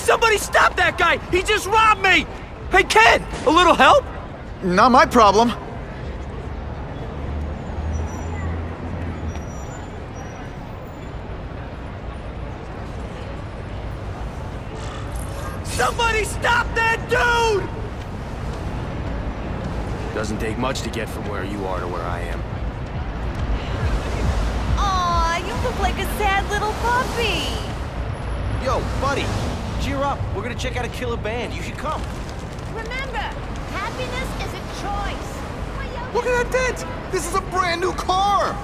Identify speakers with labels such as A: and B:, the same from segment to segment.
A: Somebody stop that guy! He just robbed me! Hey, kid! A little help?
B: Not my problem.
A: Somebody stop that dude!
C: Doesn't take much to get from where you are to where I am.
D: Aw, you look like a sad little puppy.
E: Yo, buddy, cheer up. We're gonna check out a killer band. You should come.
D: Remember, happiness is a choice.
B: Look at that dent! This is a brand new car!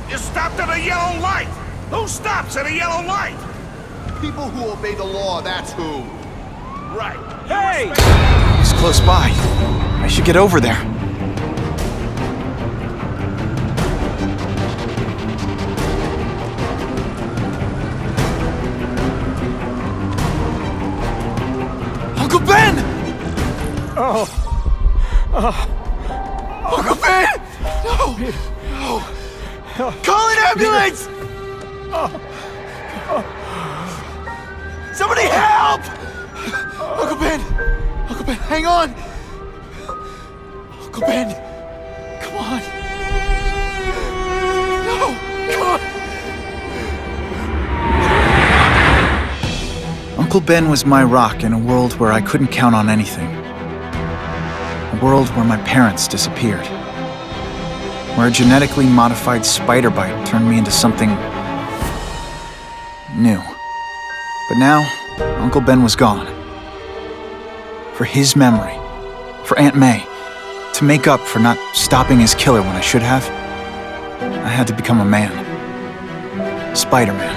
F: You stopped at a yellow light! Who stops at a yellow light?
B: People who obey the law, that's who.
F: Right.
A: Hey!
B: He's close by. I should get over there. Uncle Ben! Uncle Ben! No! No! Call an ambulance! Somebody help! Uncle Ben! Uncle Ben, hang on! Uncle Ben! Come on! No! Come on! Uncle Ben was my rock in a world where I couldn't count on anything. A world where my parents disappeared. Where a genetically modified spider bite turned me into something new. But now, Uncle Ben was gone. For his memory, for Aunt May, to make up for not stopping his killer when I should have, I had to become a man. Spider-Man.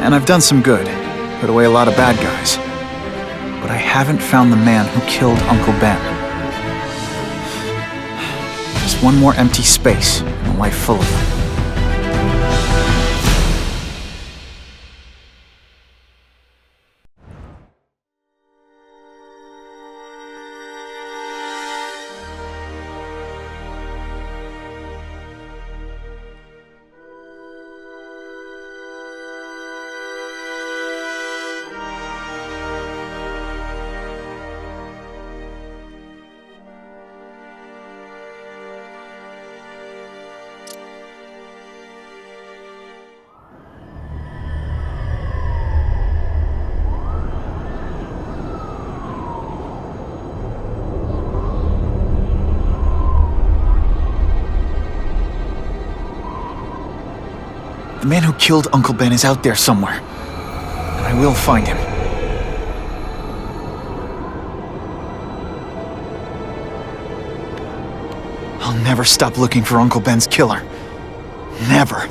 B: And I've done some good, put away a lot of bad guys. But I haven't found the man who killed Uncle Ben. Just one more empty space in a life full of them. The man who killed Uncle Ben is out there somewhere. And I will find him. I'll never stop looking for Uncle Ben's killer. Never.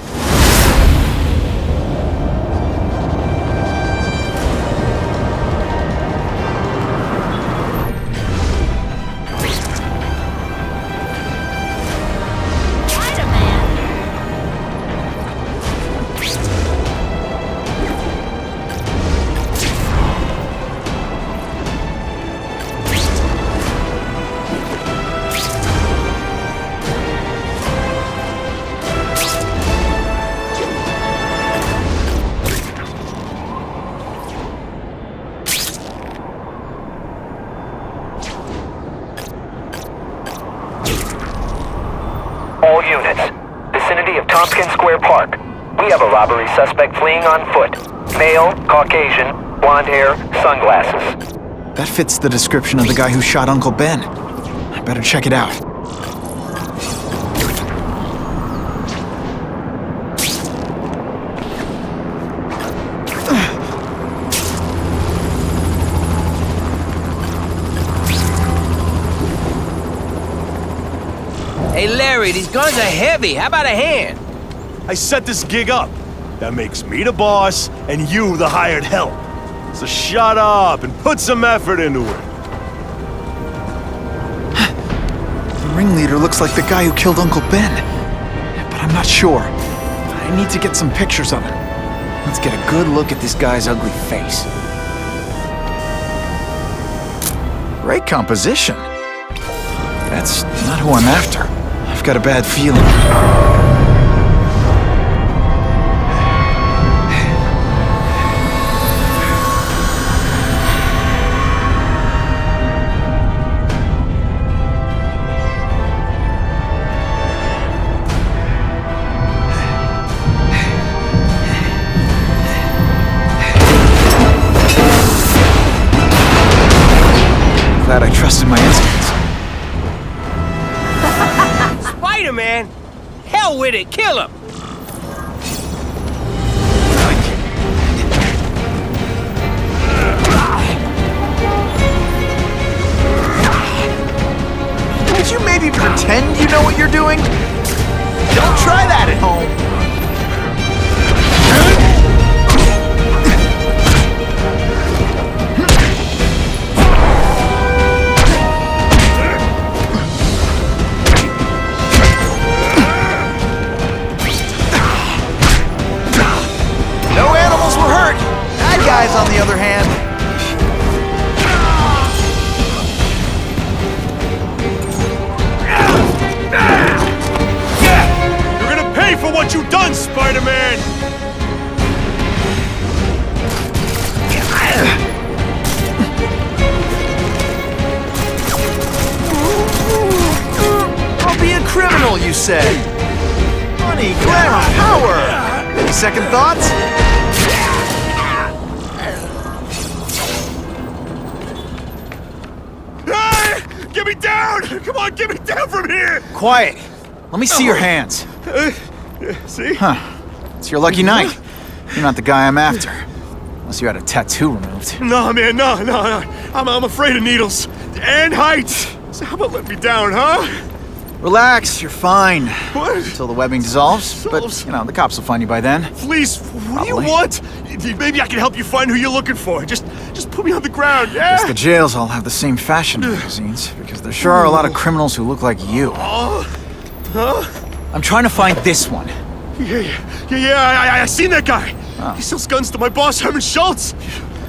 G: All units. Vicinity of Tompkins Square Park. We have a robbery suspect fleeing on foot. Male, Caucasian, blonde hair, sunglasses.
B: That fits the description of the guy who shot Uncle Ben. I better check it out.
A: Hey, Larry, these guns are heavy. How about a hand?
F: I set this gig up. That makes me the boss and you the hired help. So shut up and put some effort into it.
B: The ringleader looks like the guy who killed Uncle Ben. But I'm not sure. I need to get some pictures of him. Let's get a good look at this guy's ugly face. Great composition. That's not who I'm after. I've got a bad feeling. glad I trusted my instincts.
C: Spider-Man? Hell with it, kill him!
B: Would you maybe pretend you know what you're doing? Don't try that at home. No animals were hurt. Bad guys, on the other hand.
F: You're gonna pay for what you've done, Spider-Man!
B: I'll be a criminal, you say? Money, glamour, power! Any second thoughts?
F: Ah! Get me down! Come on, get me down from here!
B: Quiet. Let me see your hands.
F: See?
B: Huh. It's your lucky night. You're not the guy I'm after. Unless you had a tattoo removed.
F: No, man, no. I'm afraid of needles. And heights! So how about let me down, huh?
B: Relax, you're fine.
F: What?
B: Until the webbing dissolves. But,
F: Dissolves?
B: you know, the cops will find you by then.
F: Please, what do you
B: Probably.
F: want? Maybe I can help you find who you're looking for. Just put me on the ground, yeah?
B: Guess the jails all have the same fashion magazines, because there sure are a lot of criminals who look like you.
F: Huh?
B: I'm trying to find this one.
F: Yeah, I seen that guy. He sells guns to my boss, Herman Schultz.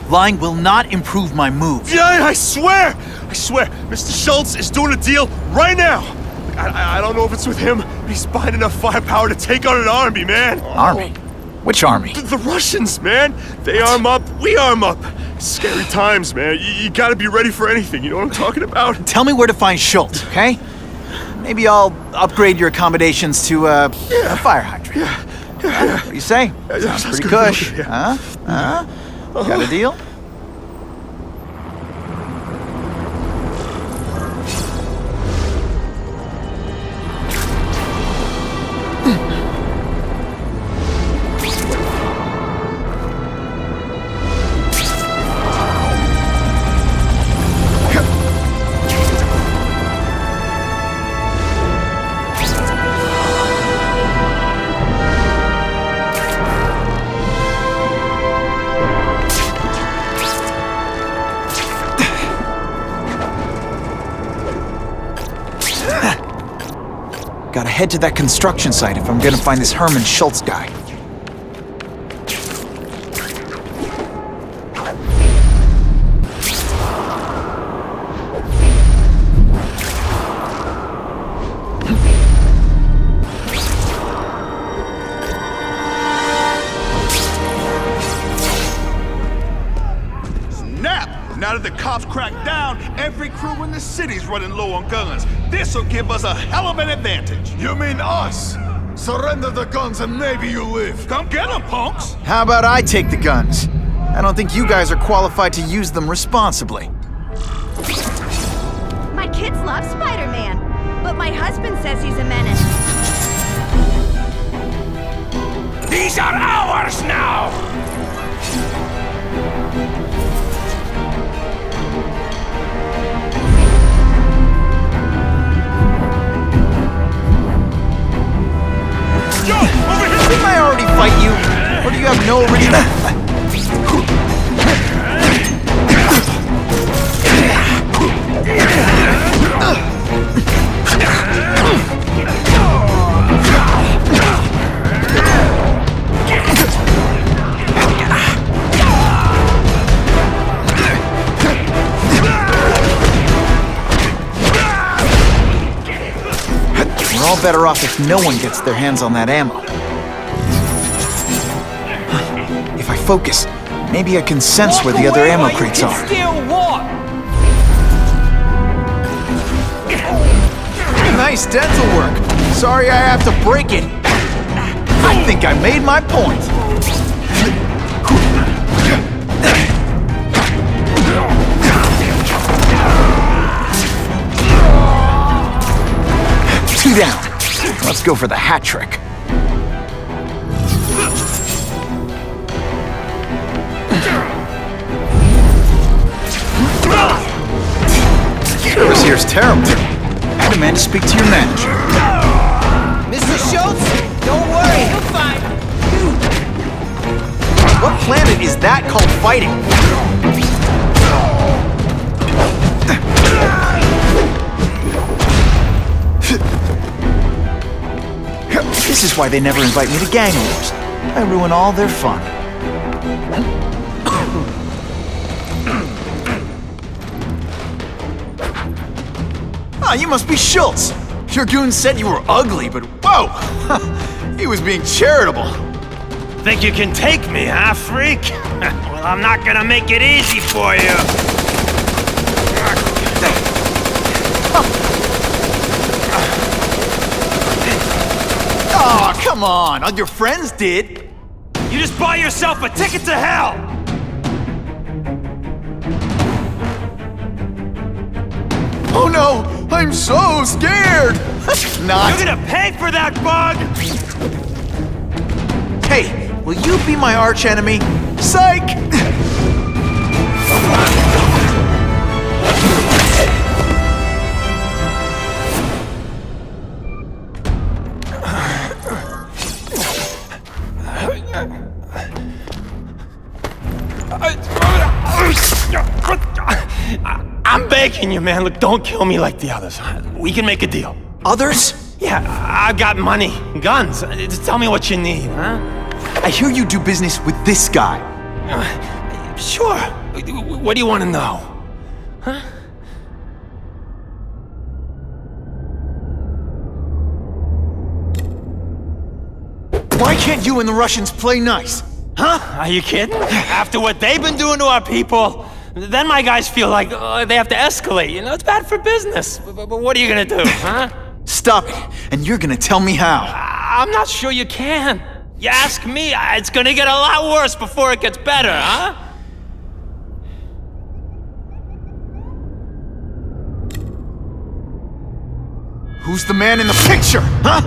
B: Lying will not improve my moves.
F: Yeah, I swear. Mr. Schultz is doing a deal right now. I don't know if it's with him, but he's buying enough firepower to take on an army, man.
B: Army? Which army?
F: The Russians, man. They arm up, we arm up. Scary times, man. You gotta be ready for anything, you know what I'm talking about?
B: Tell me where to find Schultz, okay? Maybe I'll upgrade your accommodations to a fire hydrant. What do you say? Sounds
F: sounds
B: pretty
F: good,
B: cush.
F: yeah.
B: Huh? Got a deal? Gotta head to that construction site if I'm gonna find this Herman Schultz guy.
H: Now that the cops cracked down, every crew in the city's running low on guns. This'll give us a hell of an advantage.
I: You mean us? Surrender the guns and maybe you live.
H: Come get them, punks!
B: How about I take the guns? I don't think you guys are qualified to use them responsibly.
D: My kids love Spider-Man, but my husband says he's a menace.
C: These are ours now!
B: Didn't I already fight you? Or do you have no original... We're all better off if no one gets their hands on that ammo. If I focus, maybe I can sense where the other ammo crates are.
C: Still walk.
B: Nice dental work. Sorry I have to break it. I think I made my point. down. Let's go for the hat trick. Service here's terrible. I demand to speak to your manager.
C: Mr. Schultz, don't worry, he'll find.
E: What planet is that called fighting?
B: This is why they never invite me to gang wars. I ruin all their fun. Ah, you must be Schultz. Your goon said you were ugly, but whoa! He was being charitable.
C: Think you can take me, huh, freak? Well, I'm not gonna make it easy for you.
B: Oh, come on. All your friends did.
C: You just bought yourself a ticket to hell!
B: Oh no! I'm so scared! Not.
C: You're gonna pay for that, bug!
B: Hey, will you be my arch enemy? Psych!
C: I'm begging you, man. Look, don't kill me like the others. We can make a deal.
B: Others?
C: Yeah, I've got money, guns. Just tell me what you need, huh?
B: I hear you do business with this guy.
C: Sure. What do you want to know? Huh?
B: Why can't you and the Russians play nice?
C: Huh? Are you kidding? After what they've been doing to our people, then my guys feel like they have to escalate. You know, it's bad for business. But what are you gonna do, huh?
B: Stop it, and you're gonna tell me how.
C: I'm not sure you can. You ask me, it's gonna get a lot worse before it gets better, huh?
B: Who's the man in the picture, huh?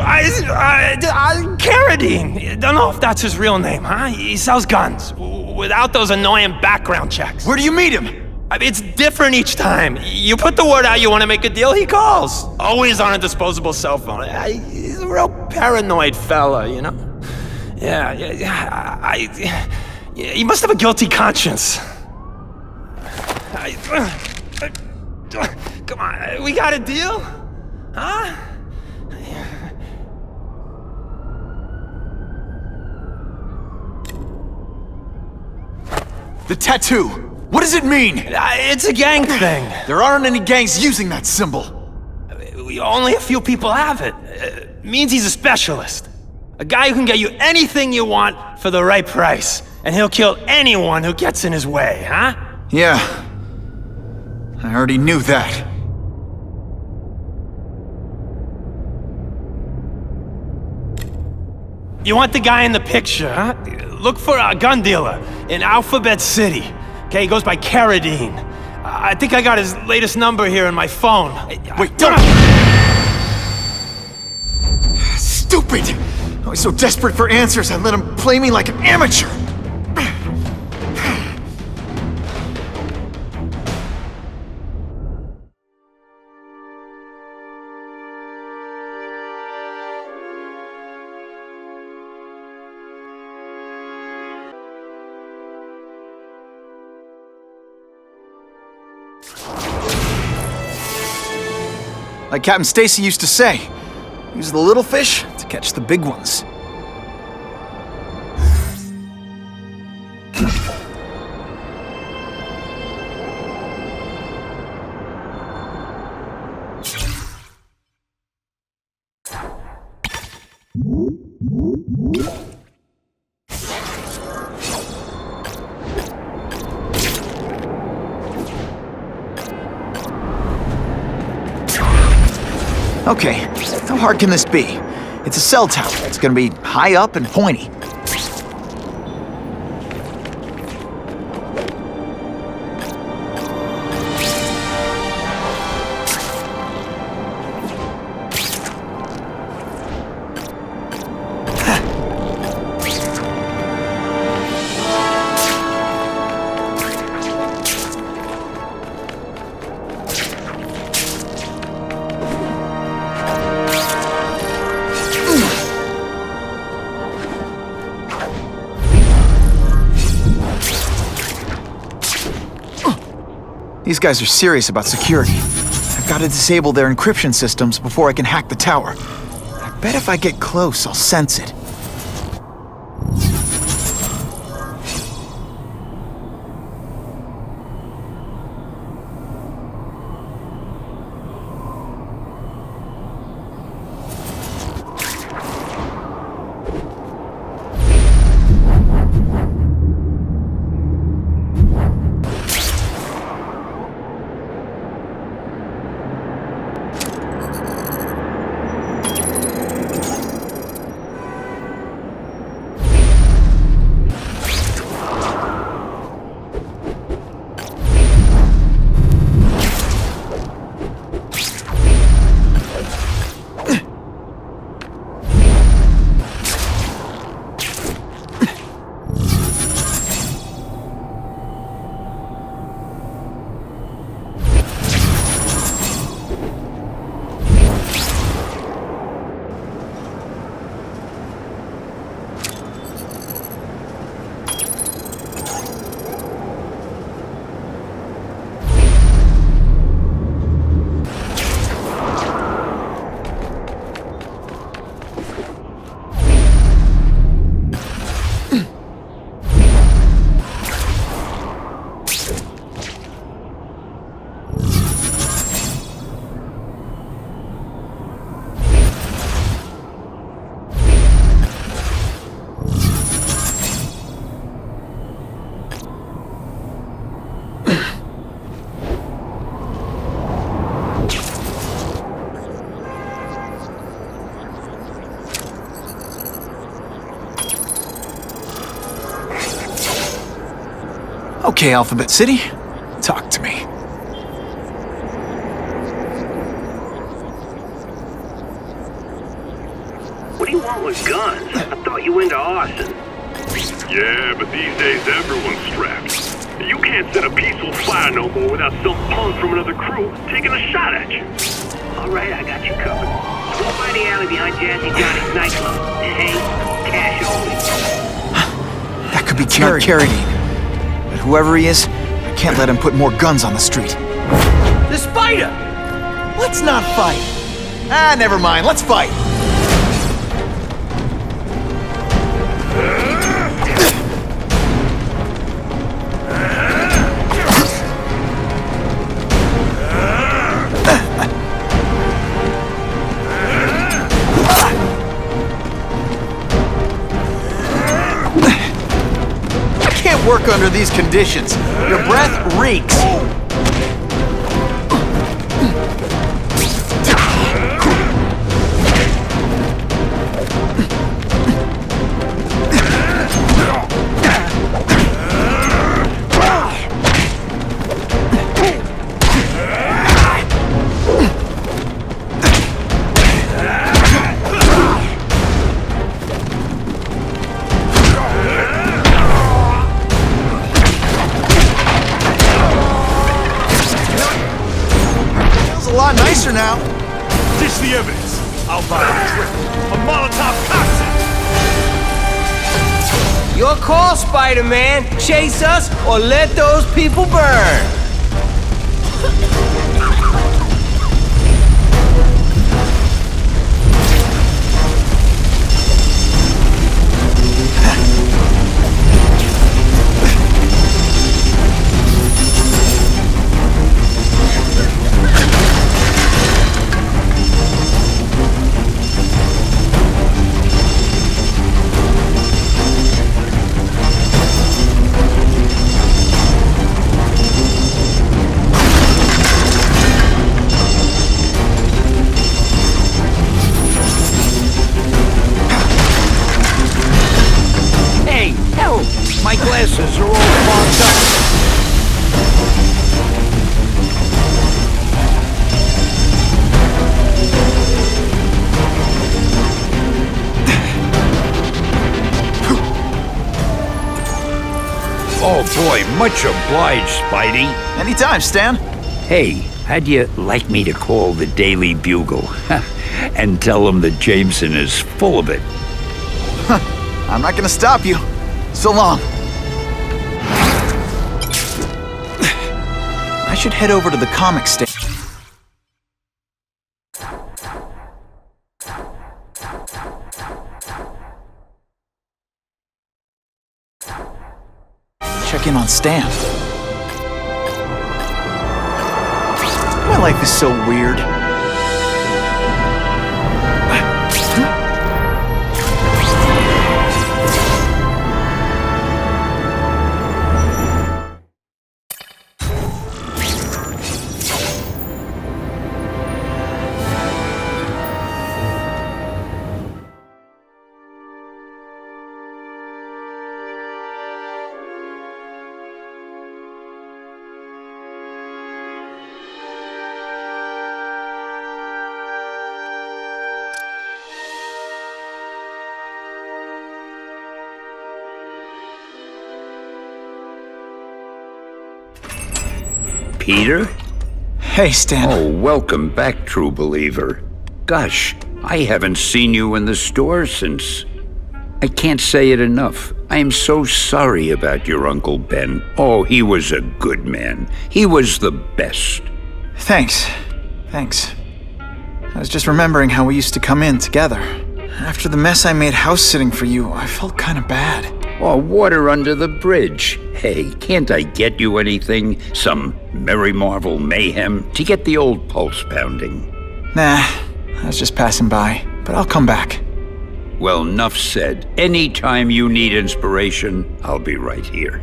C: Carradine. Don't know if that's his real name, huh? He sells guns without those annoying background checks.
B: Where do you meet him?
C: I mean, it's different each time. You put the word out you want to make a deal, he calls. Always on a disposable cell phone. He's a real paranoid fella, you know? Yeah, he must have a guilty conscience. Come on, we got a deal? Huh?
B: The tattoo. What does it mean?
C: It's a gang thing.
B: There aren't any gangs using that symbol.
C: Only a few people have it. It means he's a specialist. A guy who can get you anything you want for the right price. And he'll kill anyone who gets in his way, huh?
B: Yeah. I already knew that.
C: You want the guy in the picture, huh? Look for a gun dealer in Alphabet City. Okay, he goes by Carradine. I think I got his latest number here in my phone.
B: Wait, don't! Stupid! I was so desperate for answers, I let him play me like an amateur! Like Captain Stacy used to say, use the little fish to catch the big ones. Okay, how hard can this be? It's a cell tower. It's gonna be high up and pointy. These guys are serious about security. I've got to disable their encryption systems before I can hack the tower. I bet if I get close, I'll sense it. Okay, Alphabet City, talk to me.
J: What do you want with guns? I thought you were into arson.
K: Yeah, but these days everyone's strapped. You can't set a peaceful fire no more without some punk from another crew taking a shot at you.
J: All right, I got you covered. Go by the alley behind Jazzy Johnny's nightclub. Hey, cash only.
B: That could be Carradine. But whoever he is, I can't let him put more guns on the street.
A: The spider!
E: Let's not fight.
B: Ah, never mind, let's fight!
E: Work under these conditions. Your breath reeks. Nicer now.
F: Dish the evidence. I'll buy a trick. A Molotov cocktail.
A: Your call, Spider-Man. Chase us or let those people burn. My glasses are all fogged up.
L: Oh boy, much obliged, Spidey.
B: Anytime, Stan.
L: Hey, how'd you like me to call the Daily Bugle and tell them that Jameson is full of it?
B: I'm not gonna stop you. So long. I should head over to the comic stand. Check in on Stan. My life is so weird.
L: Peter?
B: Hey, Stan.
L: Oh, welcome back, true believer. Gosh, I haven't seen you in the store since... I can't say it enough. I am so sorry about your Uncle Ben. Oh, he was a good man. He was the best.
B: Thanks. I was just remembering how we used to come in together. After the mess I made house-sitting for you, I felt kind of bad.
L: Oh, water under the bridge. Hey, can't I get you anything? Some Merry Marvel mayhem to get the old pulse pounding?
B: Nah, I was just passing by, but I'll come back.
L: Well, enough said. Anytime you need inspiration, I'll be right here.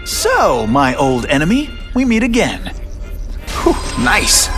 B: So, my old enemy, we meet again. Whew, nice.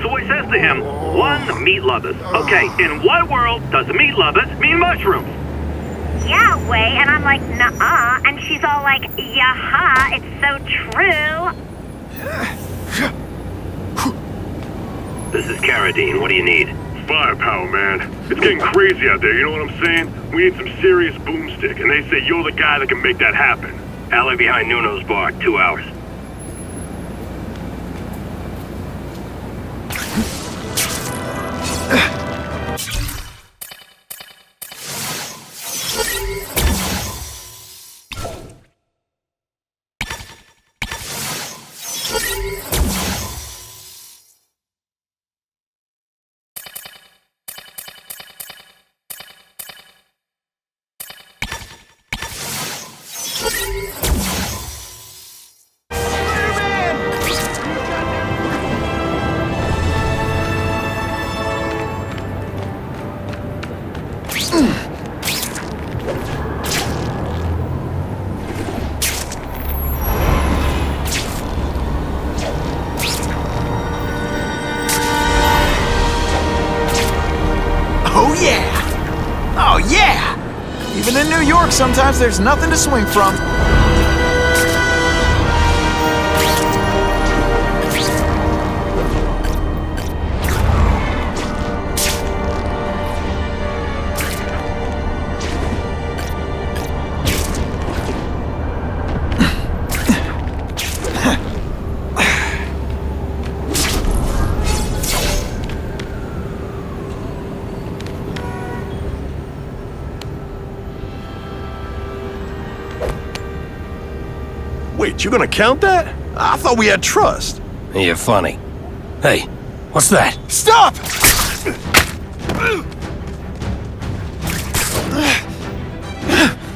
K: So he says to him, one, meat lovers. Okay, in what world does meat lovers mean mushrooms?
D: Yeah, Way, and I'm like, nuh-uh, and she's all like, yaha, it's so true.
K: This is Carradine, what do you need?
F: Firepower, man. It's getting crazy out there, you know what I'm saying? We need some serious boomstick, and they say you're the guy that can make that happen.
K: Alley behind Nuno's bar, 2 hours.
B: Oh yeah! Even in New York, sometimes there's nothing to swing from.
F: Wait, you gonna count that? I thought we had trust.
E: You're funny.
C: Hey, what's that?
I: Stop!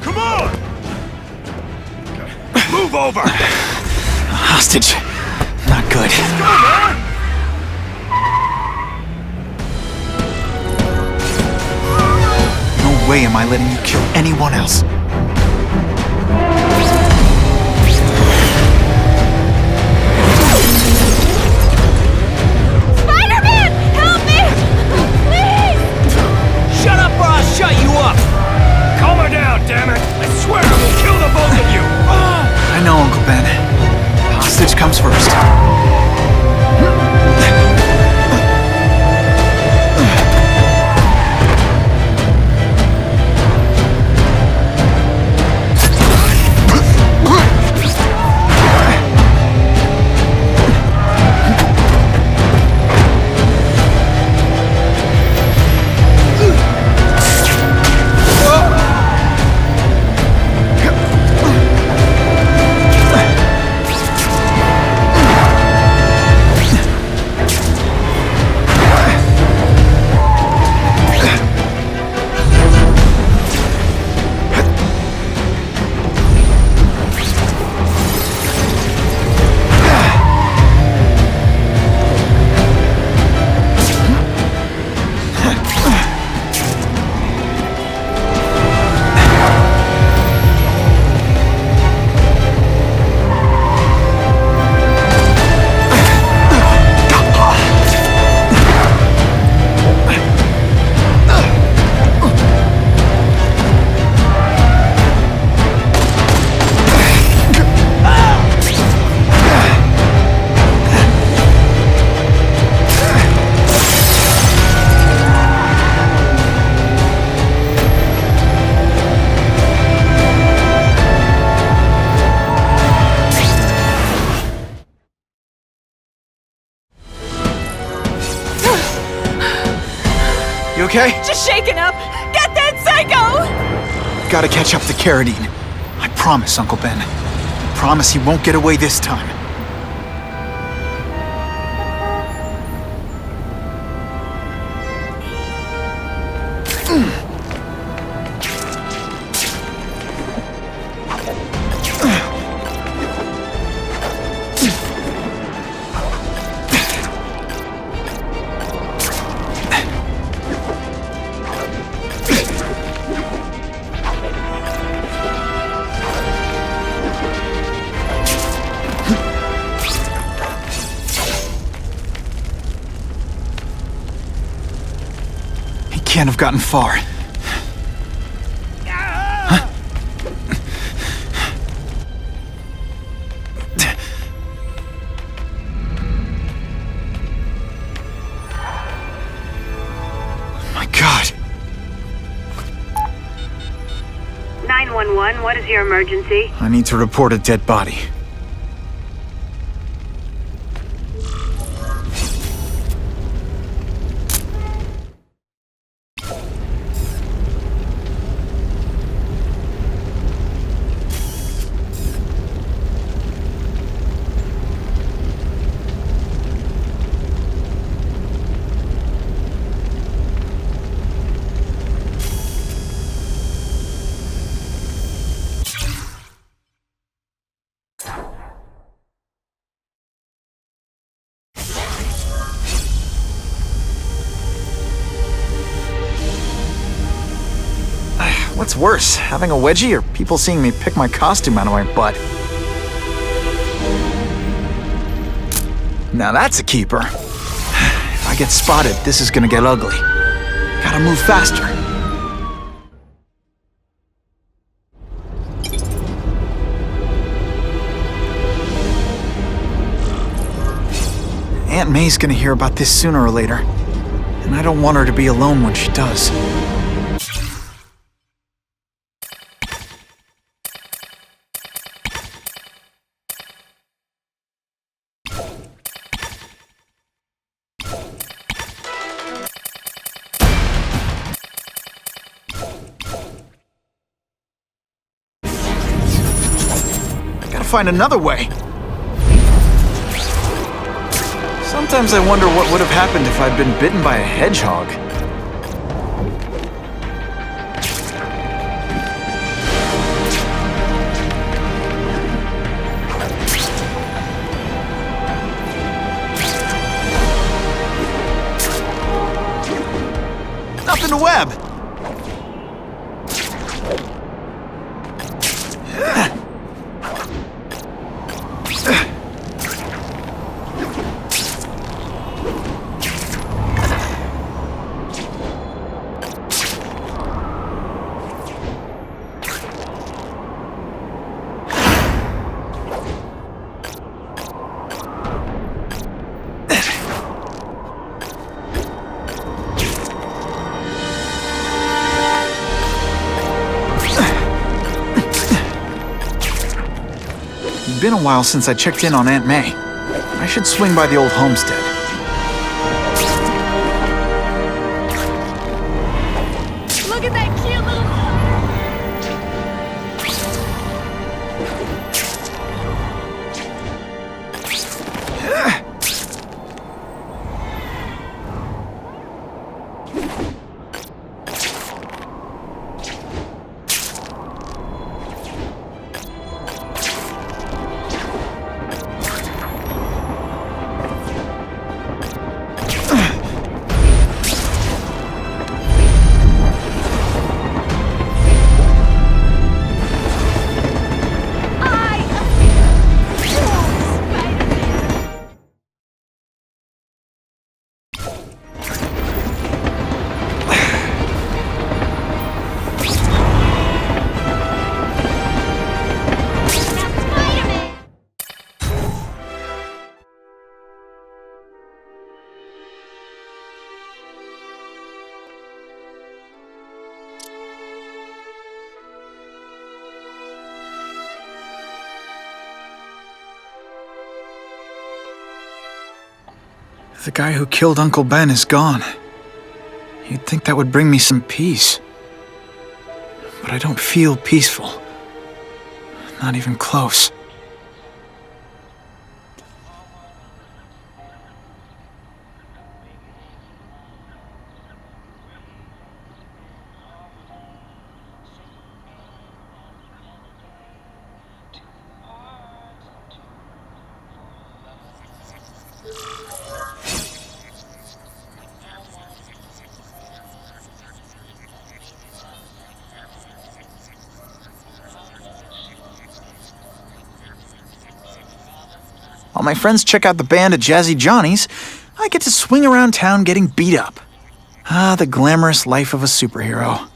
F: Come on! Move over!
B: Hostage. Not good. No way am I letting you kill anyone else.
M: Spider-Man! Help me! Please!
A: Shut up or I'll shut you up!
F: Calm her down, damn it! I swear I will kill the both of you!
B: I know, Uncle Ben. Hostage comes first. You okay?
M: Just shaken up! Get that psycho!
B: Gotta catch up to Carradine. I promise, Uncle Ben. I promise he won't get away this time. Can't have gotten far. Huh? My God.
D: 911, what is your emergency?
B: I need to report a dead body. What's worse, having a wedgie or people seeing me pick my costume out of my butt? Now that's a keeper. If I get spotted, this is gonna get ugly. Gotta move faster. Aunt May's gonna hear about this sooner or later, and I don't want her to be alone when she does. Find another way. Some Sometimes I wonder what would have happened if I'd been bitten by a hedgehog. Up in the web! It's been a while since I checked in on Aunt May. I should swing by the old homestead.
M: Look at that cute little
B: The guy who killed Uncle Ben is gone. You'd think that would bring me some peace. But I don't feel peaceful. Not even close. While my friends check out the band at Jazzy Johnny's, I get to swing around town getting beat up. Ah, the glamorous life of a superhero.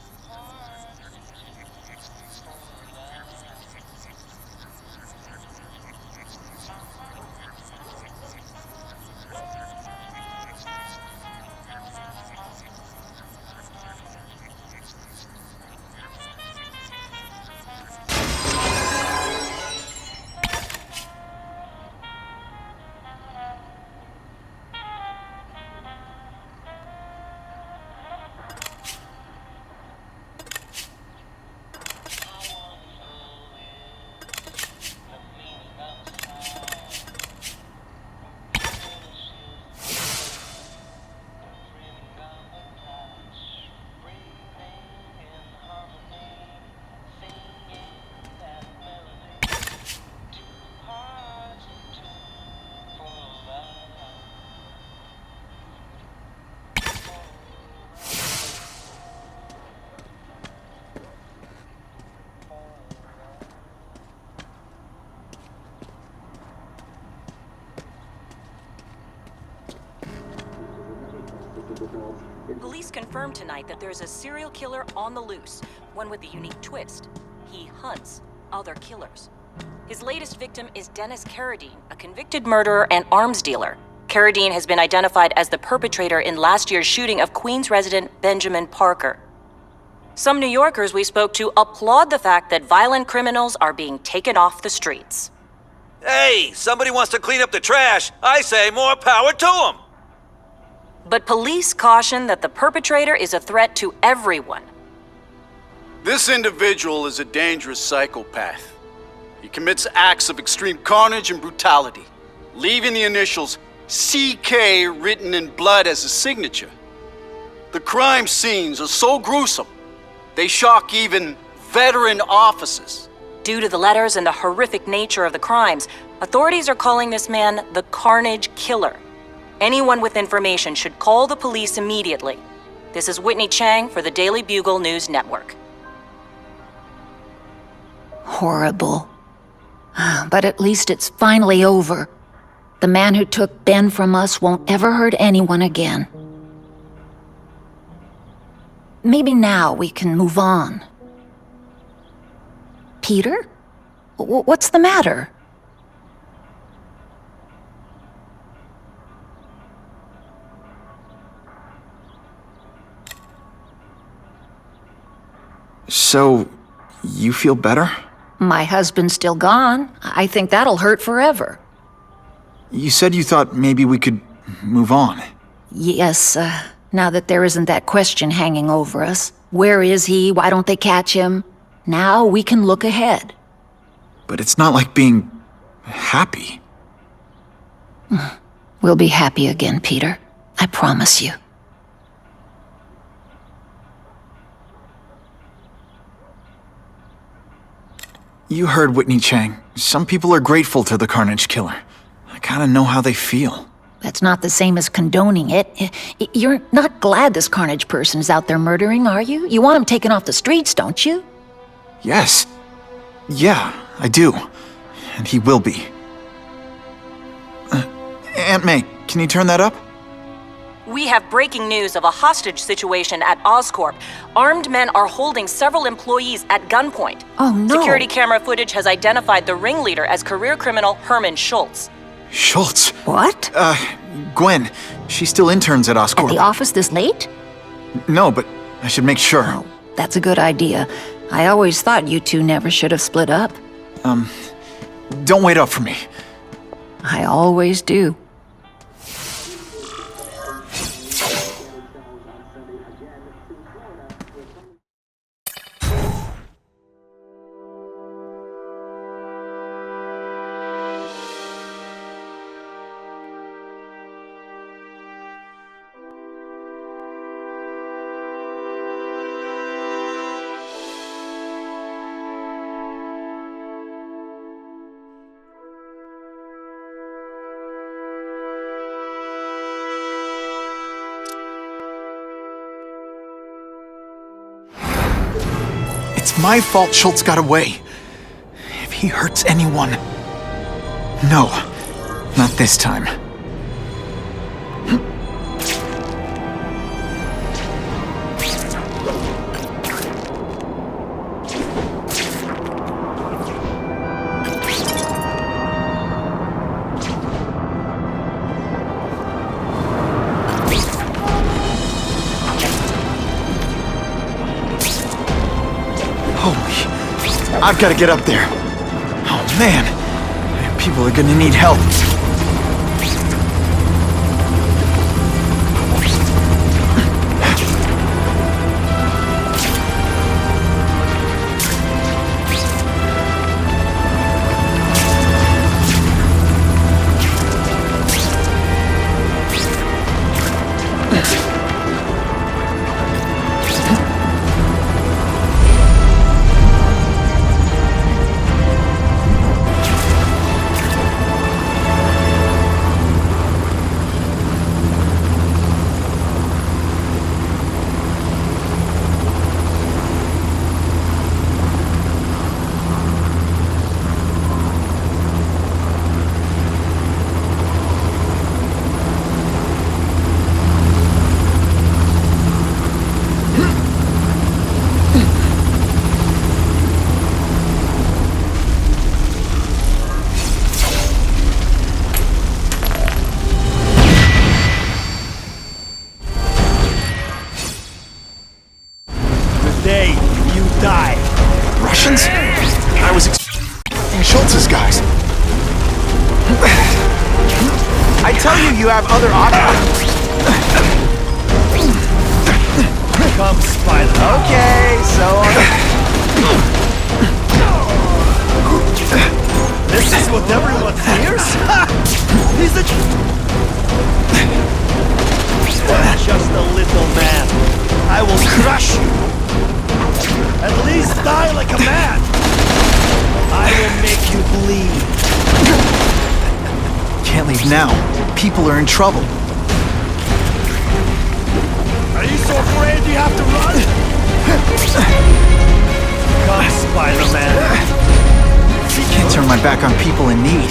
N: Police confirmed tonight that there's a serial killer on the loose, one with a unique twist. He hunts other killers. His latest victim is Dennis Carradine, a convicted murderer and arms dealer. Carradine has been identified as the perpetrator in last year's shooting of Queens resident Benjamin Parker. Some New Yorkers we spoke to applaud the fact that violent criminals are being taken off the streets.
A: Hey, somebody wants to clean up the trash. I say more power to them.
N: But police caution that the perpetrator is a threat to everyone.
O: This individual is a dangerous psychopath. He commits acts of extreme carnage and brutality, leaving the initials CK written in blood as a signature. The crime scenes are so gruesome, they shock even veteran officers.
N: Due to the letters and the horrific nature of the crimes, authorities are calling this man the Carnage Killer. Anyone with information should call the police immediately. This is Whitney Chang for the Daily Bugle News Network.
P: Horrible. But at least it's finally over. The man who took Ben from us won't ever hurt anyone again. Maybe now we can move on. Peter? What's the matter?
B: So, you feel better?
P: My husband's still gone. I think that'll hurt forever.
B: You said you thought maybe we could move on.
P: Yes, now that there isn't that question hanging over us. Where is he? Why don't they catch him? Now we can look ahead.
B: But it's not like being happy.
P: We'll be happy again, Peter. I promise you.
B: You heard Whitney Chang. Some people are grateful to the Carnage Killer. I kinda know how they feel.
P: That's not the same as condoning it. You're not glad this Carnage person's out there murdering, are you? You want him taken off the streets, don't you?
B: Yes. Yeah, I do. And he will be. Aunt May, can you turn that up?
N: We have breaking news of a hostage situation at Oscorp. Armed men are holding several employees at gunpoint.
P: Oh, no.
N: Security camera footage has identified the ringleader as career criminal Herman Schultz.
B: Schultz?
P: What?
B: Gwen. She still interns at Oscorp.
P: At the office this late?
B: No, but I should make sure.
P: Oh, that's a good idea. I always thought you two never should have split up.
B: Don't wait up for me.
P: I always do.
B: It's my fault Schultz got away. If he hurts anyone... No, not this time. I've got to get up there. Oh, man. People are gonna need help. I was expecting Schultz's guys.
E: I tell you, you have other options.
F: Come, Spider.
E: Okay, so...
F: This is what everyone fears?
E: He's a... Just a little man. I will crush you. At least die like a man. I will make you bleed.
B: Can't leave now. People are in trouble.
E: Are you so afraid you have to run? Come, Spider-Man.
B: Can't turn my back on people in need.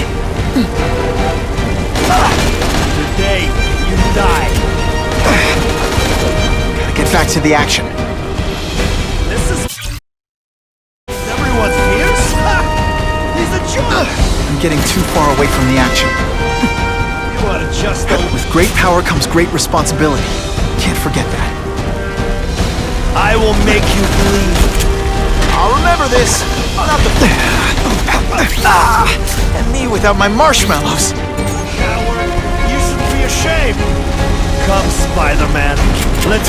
E: Today, you die.
B: Gotta get back to the action.
E: This is everyone's fears? He's a joke!
B: I'm getting too far away from the action.
E: You are just a...
B: With great power comes great responsibility. Can't forget that.
E: I will make you bleed.
B: I'll remember this. Not the... and me without my marshmallows.
E: Coward, you should be ashamed. Come, Spider-Man. Let's...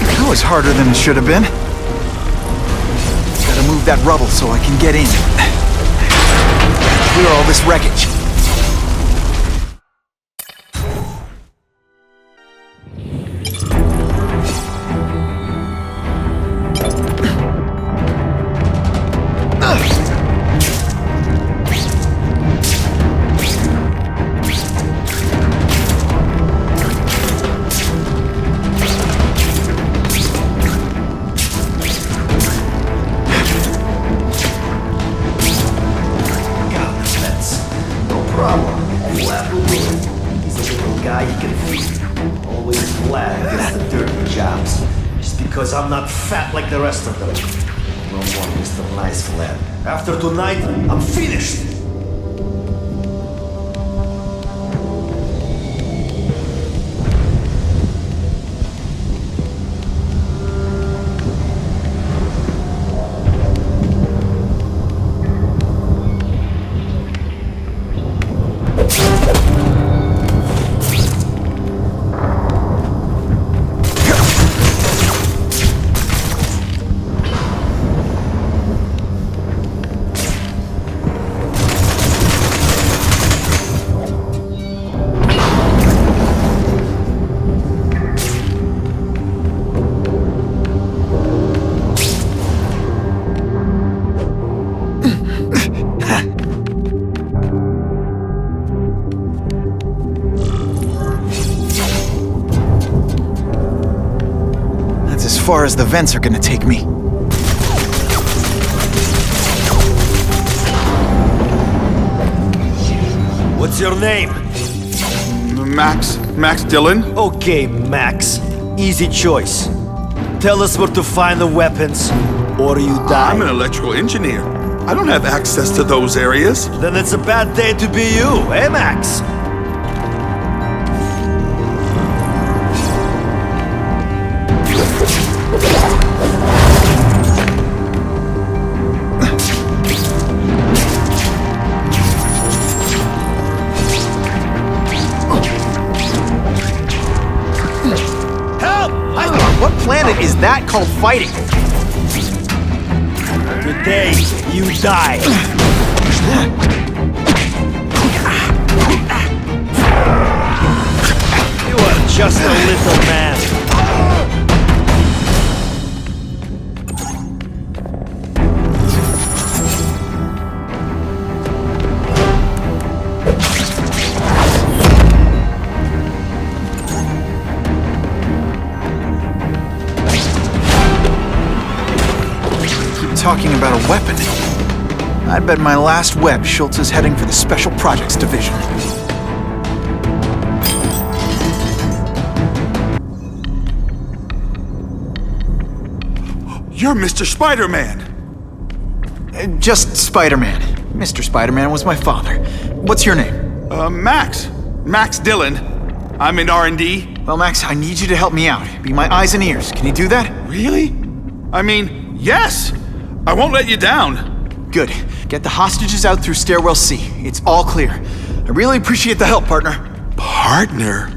B: That was harder than it should have been. Gotta move that rubble so I can get in. Clear all this wreckage.
E: Because I'm not fat like the rest of them. No more Mr. Nice Lad. After tonight, I'm finished! As far as the vents are gonna take me. What's your name?
I: Max Dillon?
E: Okay, Max. Easy choice. Tell us where to find the weapons, or you die.
I: I'm an electrical engineer. I don't have access to those areas.
E: Then it's a bad day to be you, eh, Max?
B: What planet is that called fighting?
E: Today, you die. You are just a little man.
B: Talking about a weapon. I bet my last web Schultz is heading for the Special Projects Division.
I: You're Mr. Spider-Man!
B: Just Spider-Man. Mr. Spider-Man was my father. What's your name?
I: Max. Max Dillon. I'm in R&D.
B: Well, Max, I need you to help me out. Be my eyes and ears. Can you do that?
I: Really? I mean, yes! I won't let you down.
B: Good. Get the hostages out through Stairwell C. It's all clear. I really appreciate the help, partner.
I: Partner?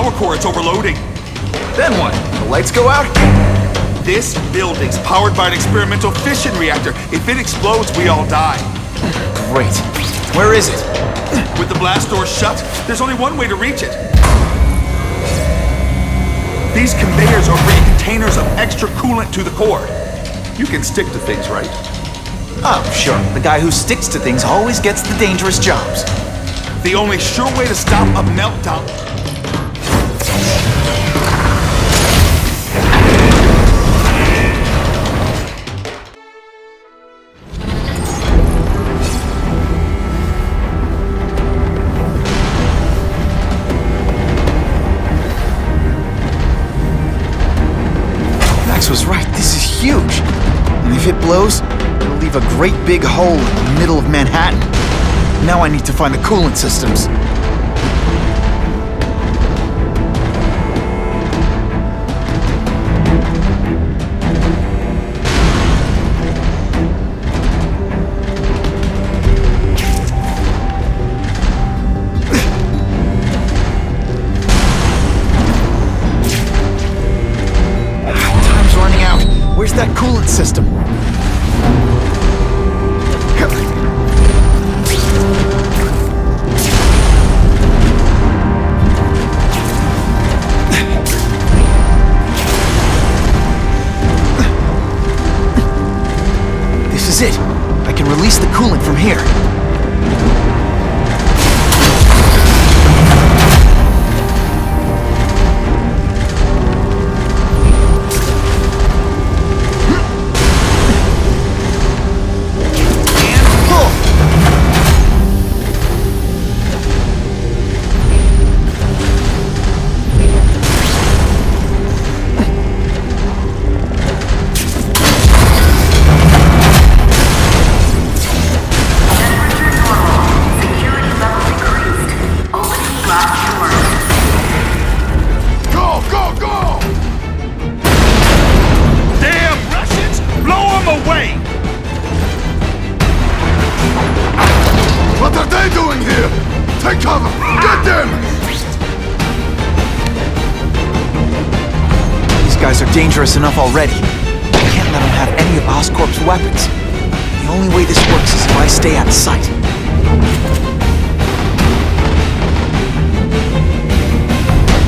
I: power core, it's overloading.
B: Then what? The lights go out?
I: This building's powered by an experimental fission reactor. If it explodes, we all die.
B: Great. Where is it?
I: With the blast doors shut, there's only one way to reach it. These conveyors are bringing containers of extra coolant to the core. You can stick to things, right?
B: Oh, sure. The guy who sticks to things always gets the dangerous jobs.
I: The only sure way to stop a meltdown...
B: Max was right. This is huge. And if it blows, it'll leave a great big hole in the middle of Manhattan. Now I need to find the coolant systems. Time's running out. Where's that coolant system? This is it. I can release the coolant from here.
H: What are they doing here? Take cover! Get them!
B: These guys are dangerous enough already. I can't let them have any of Oscorp's weapons. The only way this works is if I stay out of sight.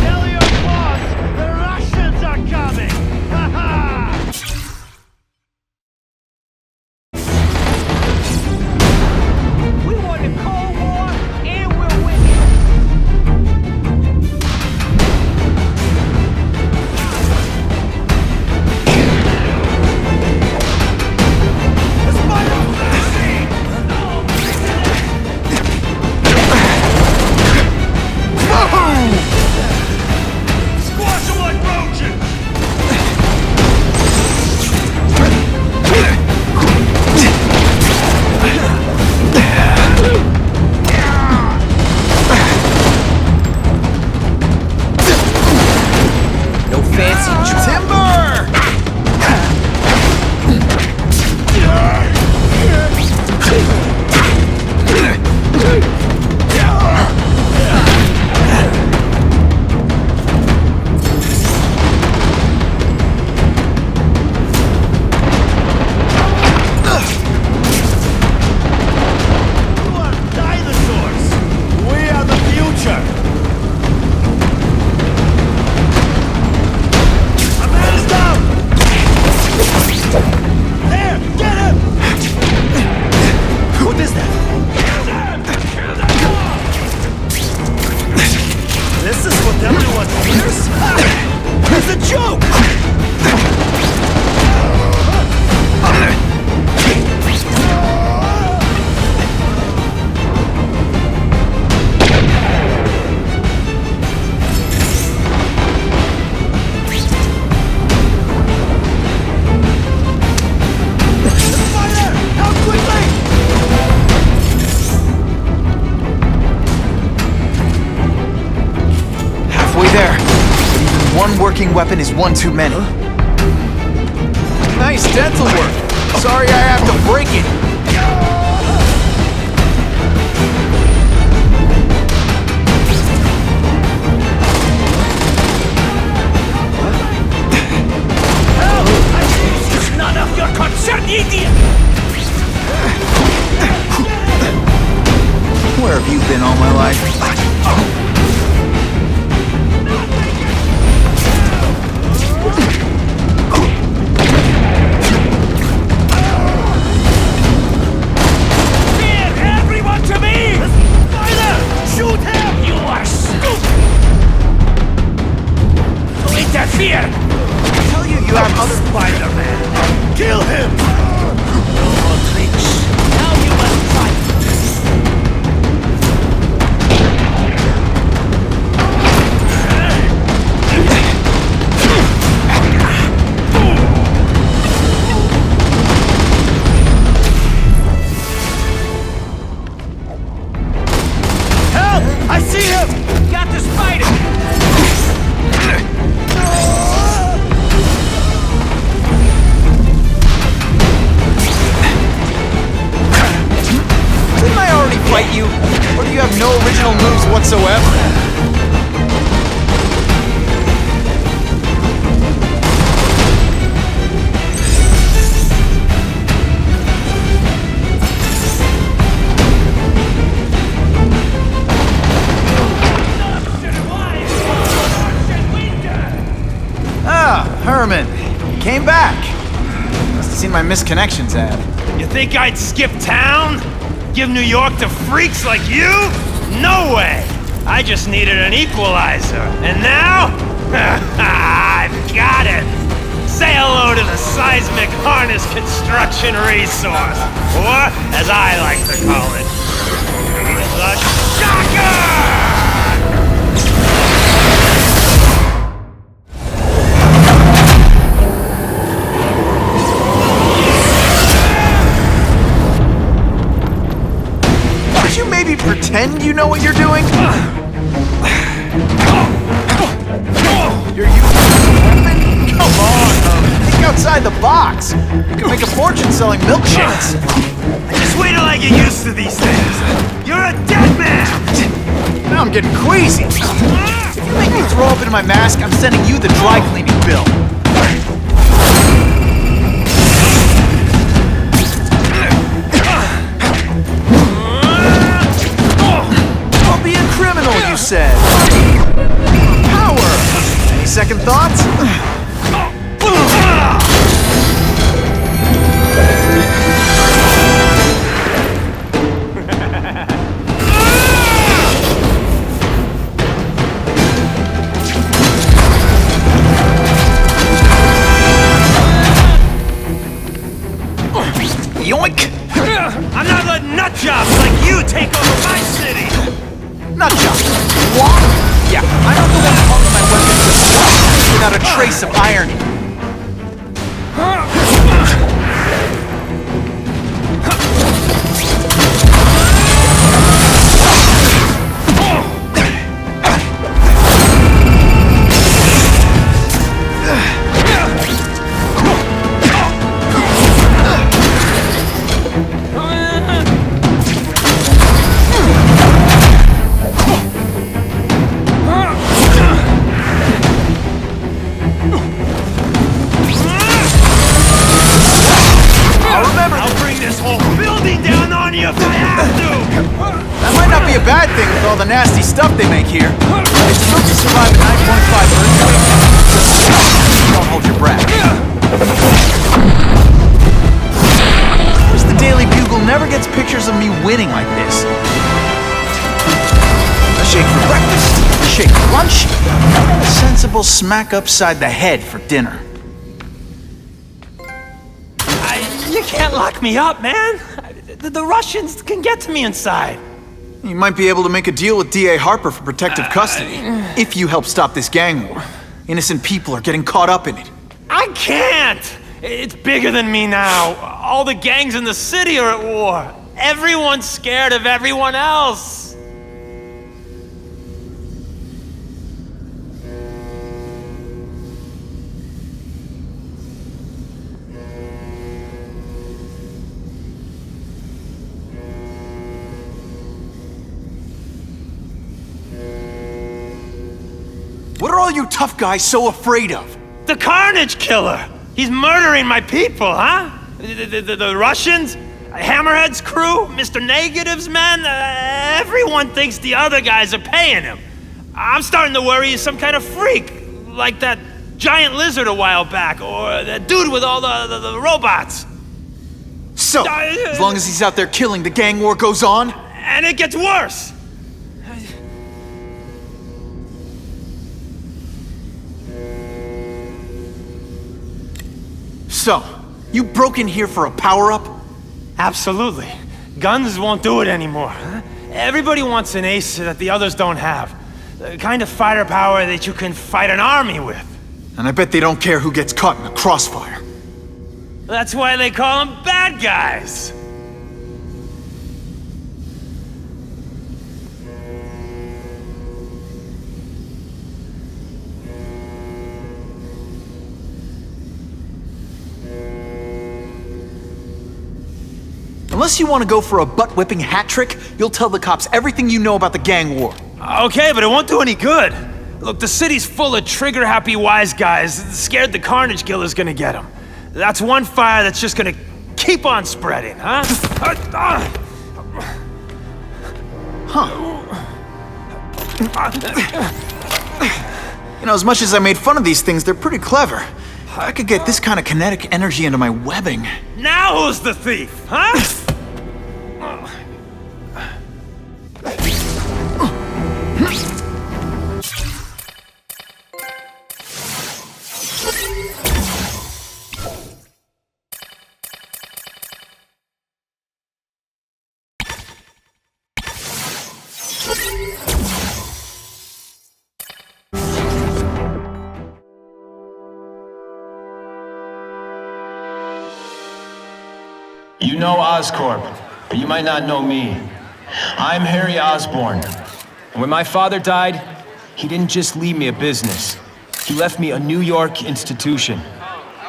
E: Tell your boss the Russians are coming! Ha ha! We won the Cold War and we're winning!
H: Squash them like roaches!
B: No fancy timber!
E: You are dinosaurs! We are the future! A man's down! There! Get him! What is that? This is what everyone hears? It's a joke! Fire! Now quickly!
B: Halfway there. But even one working weapon is one too many. Nice dental work. Sorry I have to break it.
C: here!
B: I tell you, you have other
E: Spider-Man! Kill him!
C: No more tricks. Now you must fight.
E: Help! I see him!
C: Got the spider!
B: Didn't I already fight you? Or do you have no original moves whatsoever? Ah, Herman. You came back. Must have seen my misconnections ad.
C: You think I'd skip town? Give New York to freaks like you? No way! I just needed an equalizer. And now? I've got it! Say hello to the seismic harness construction resource. Or, as I like to call it, the shocker!
B: Could you maybe pretend you know what you're doing? You're using a weapon? Come on, Herman. Think outside the box. You can make a fortune selling milkshakes.
C: Just wait till I get used to these things. You're a dead man!
B: Now I'm getting queasy. If you make me throw up into my mask, I'm sending you the dry cleaning bill. Don't be a criminal, you said. Power! Any second thoughts? Yoink!
C: I'm not letting nutjobs like you take over my city!
B: Nutjob! What? Yeah, I'm not the one calling my weapon with without a trace of irony. All the nasty stuff they make here. It's supposed to survive a 9.5 earthquake. Just don't hold your breath. Where's the Daily Bugle never gets pictures of me winning like this. A shake for breakfast, a shake for lunch, and a sensible smack upside the head for dinner.
C: You can't lock me up, man. The Russians can get to me inside.
B: You might be able to make a deal with D.A. Harper for protective custody, if you help stop this gang war. Innocent people are getting caught up in it.
C: I can't! It's bigger than me now. All the gangs in the city are at war. Everyone's scared of everyone else.
B: What are all you tough guys so afraid of?
C: The Carnage Killer! He's murdering my people, huh? The Russians? Hammerhead's crew? Mr. Negative's men? Everyone thinks the other guys are paying him. I'm starting to worry he's some kind of freak, like that giant lizard a while back, or that dude with all the robots.
B: So, as long as he's out there killing, the gang war goes on?
C: And it gets worse!
B: So, you broke in here for a power-up?
C: Absolutely. Guns won't do it anymore. Huh? Everybody wants an ace that the others don't have. The kind of fighter power that you can fight an army with.
B: And I bet they don't care who gets caught in a crossfire.
C: That's why they call them bad guys.
B: Unless you want to go for a butt-whipping hat trick, you'll tell the cops everything you know about the gang war.
C: Okay, but it won't do any good. Look, the city's full of trigger-happy wise guys, scared the carnage killer's gonna get them. That's one fire that's just gonna keep on spreading, huh?
B: You know, as much as I made fun of these things, they're pretty clever. I could get this kind of kinetic energy into my webbing.
C: Now who's the thief, huh?
Q: You know Oscorp, but you might not know me. I'm Harry Osborn. And when my father died, he didn't just leave me a business. He left me a New York institution.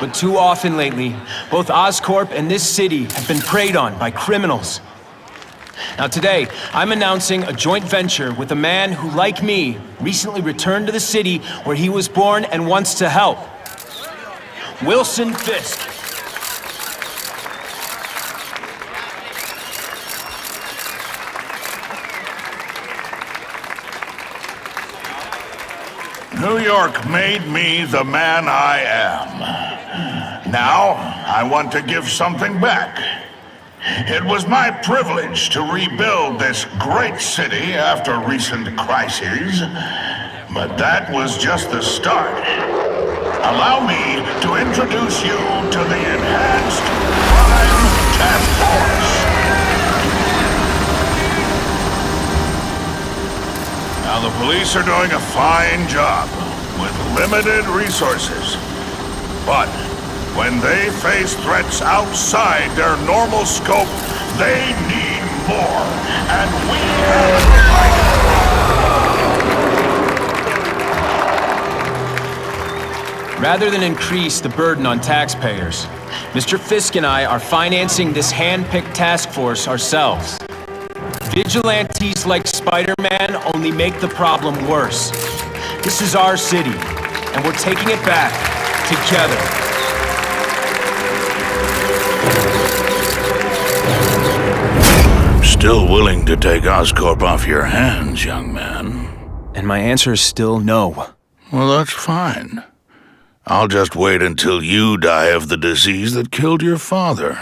Q: But too often lately, both Oscorp and this city have been preyed on by criminals. Now today, I'm announcing a joint venture with a man who, like me, recently returned to the city where he was born and wants to help. Wilson Fisk.
H: New York made me the man I am. Now, I want to give something back. It was my privilege to rebuild this great city after recent crises, but that was just the start. Allow me to introduce you to the Enhanced Crime Task Force. Now, the police are doing a fine job with limited resources. But when they face threats outside their normal scope, they need more. And we have
Q: Rather than increase the burden on taxpayers, Mr. Fisk and I are financing this hand-picked task force ourselves. Vigilantes like Spider-Man only make the problem worse. This is our city, and we're taking it back together.
H: I'm still willing to take Oscorp off your hands, young man.
Q: And my answer is still no.
H: Well, that's fine. I'll just wait until you die of the disease that killed your father.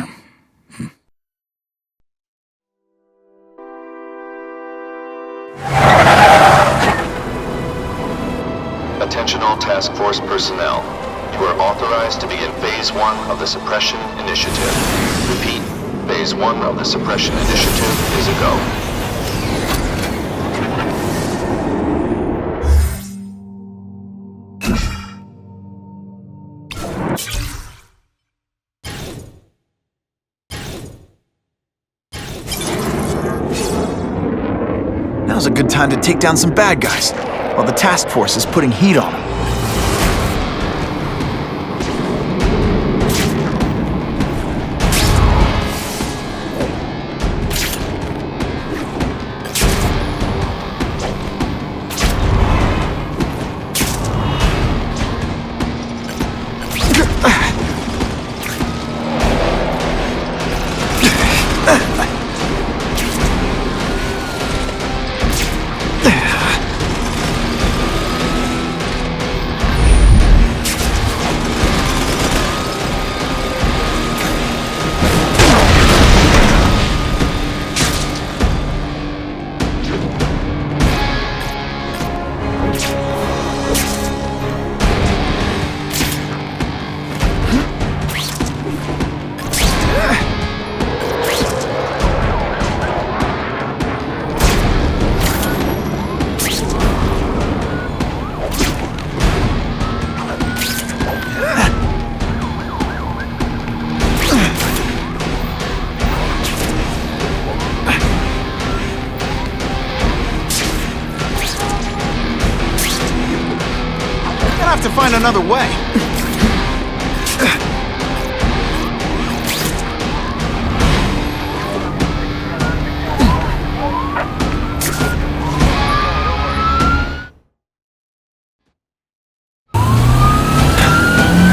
R: Attention all task force personnel. You are authorized to begin Phase 1 of the Suppression Initiative. Repeat, Phase 1 of the Suppression Initiative is a go.
B: Now's a good time to take down some bad guys, while the task force is putting heat on them. to find another way.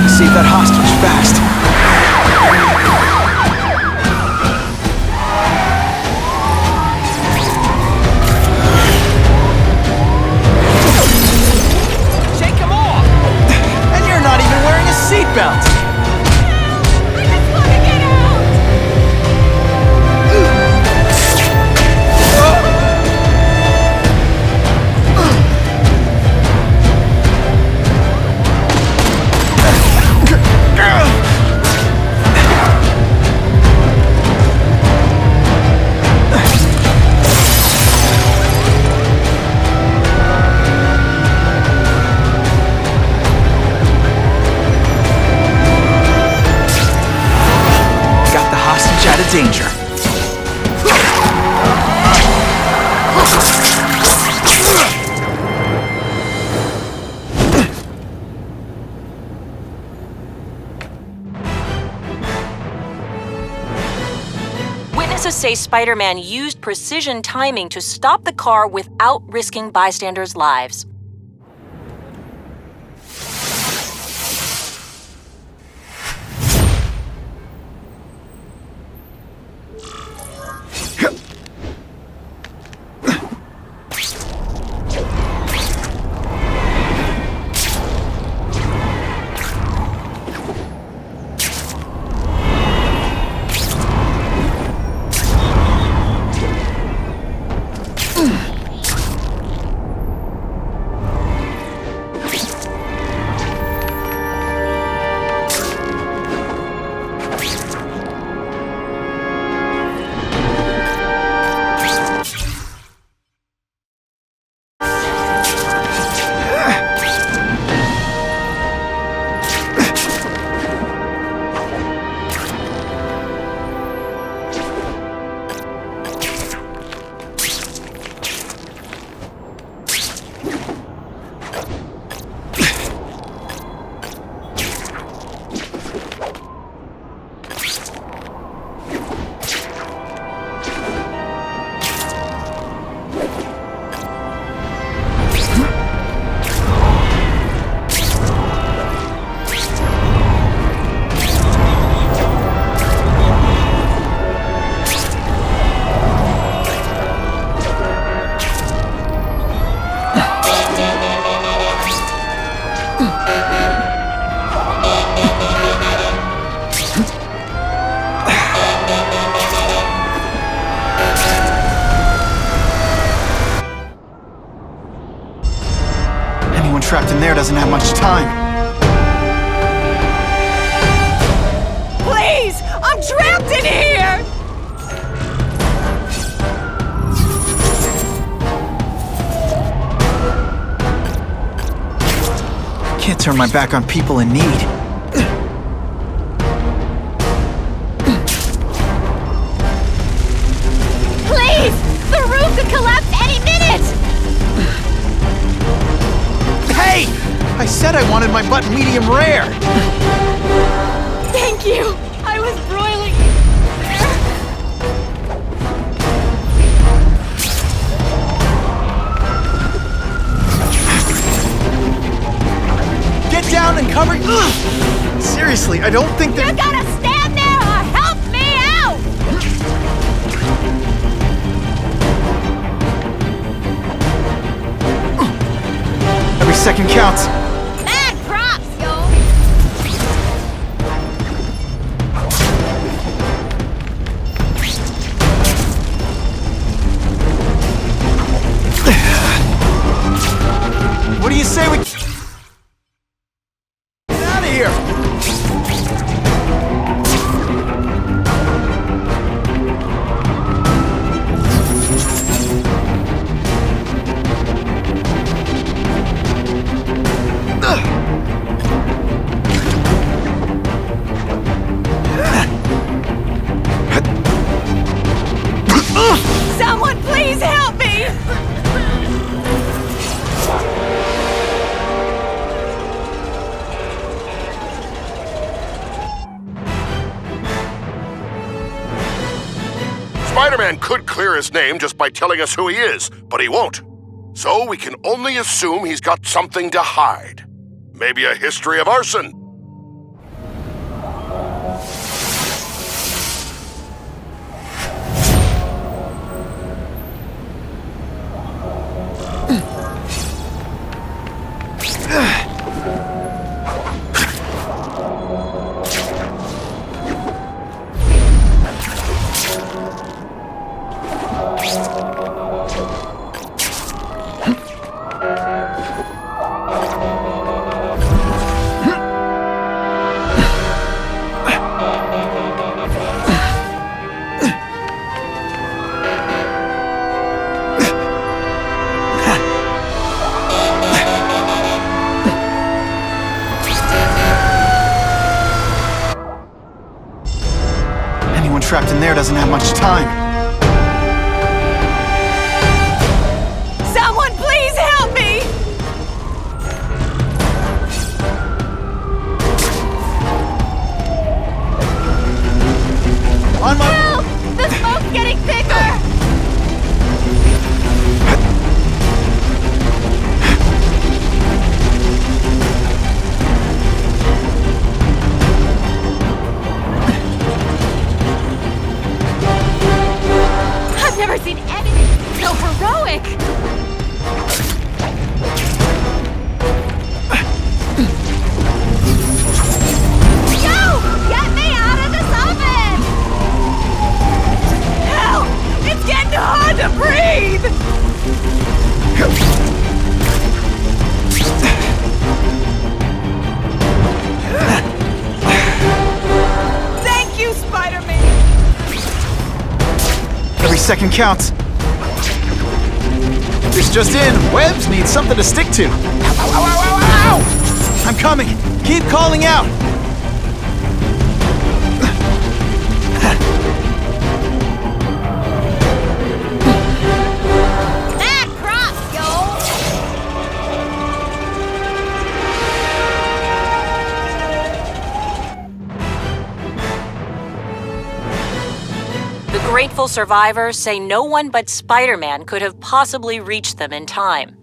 B: Save that hostage fast.
A: Shake him off!
B: And you're not even wearing a seatbelt.
M: I just want to get out!
B: Got the hostage out of danger.
N: Witnesses say Spider-Man used precision timing to stop the car without risking bystanders' lives.
B: Anyone trapped in there doesn't have much time.
M: Please! I'm trapped in here!
B: Can't turn my back on people in need.
M: Please! The roof could collapse any minute!
B: Hey! I said I wanted my butt medium rare.
M: Thank you! I was broiling
B: Get down and cover. Ugh. Seriously, I don't think that.
M: You gotta stand there or help me out!
B: Every second counts.
M: Mad props, yo!
B: What do you say we get out of here?
M: Someone please help me!
S: Spider-Man could clear his name just by telling us who he is, but he won't. So we can only assume he's got something to hide. Maybe a history of arson.
B: Trapped in there doesn't have much time.
M: Someone please help me!
B: On my...
M: Help! The smoke's getting thicker! I've never seen anything so heroic! Yo! Get me out of this oven! Help! It's getting hard to breathe! Thank you, Spider-Man!
B: Every second counts. This just in. Webs need something to stick to. Ow, ow, ow, ow, ow, ow! I'm coming. Keep calling out.
M: That crop, yo!
N: The grateful survivors say no one but Spider-Man could have possibly reached them in time.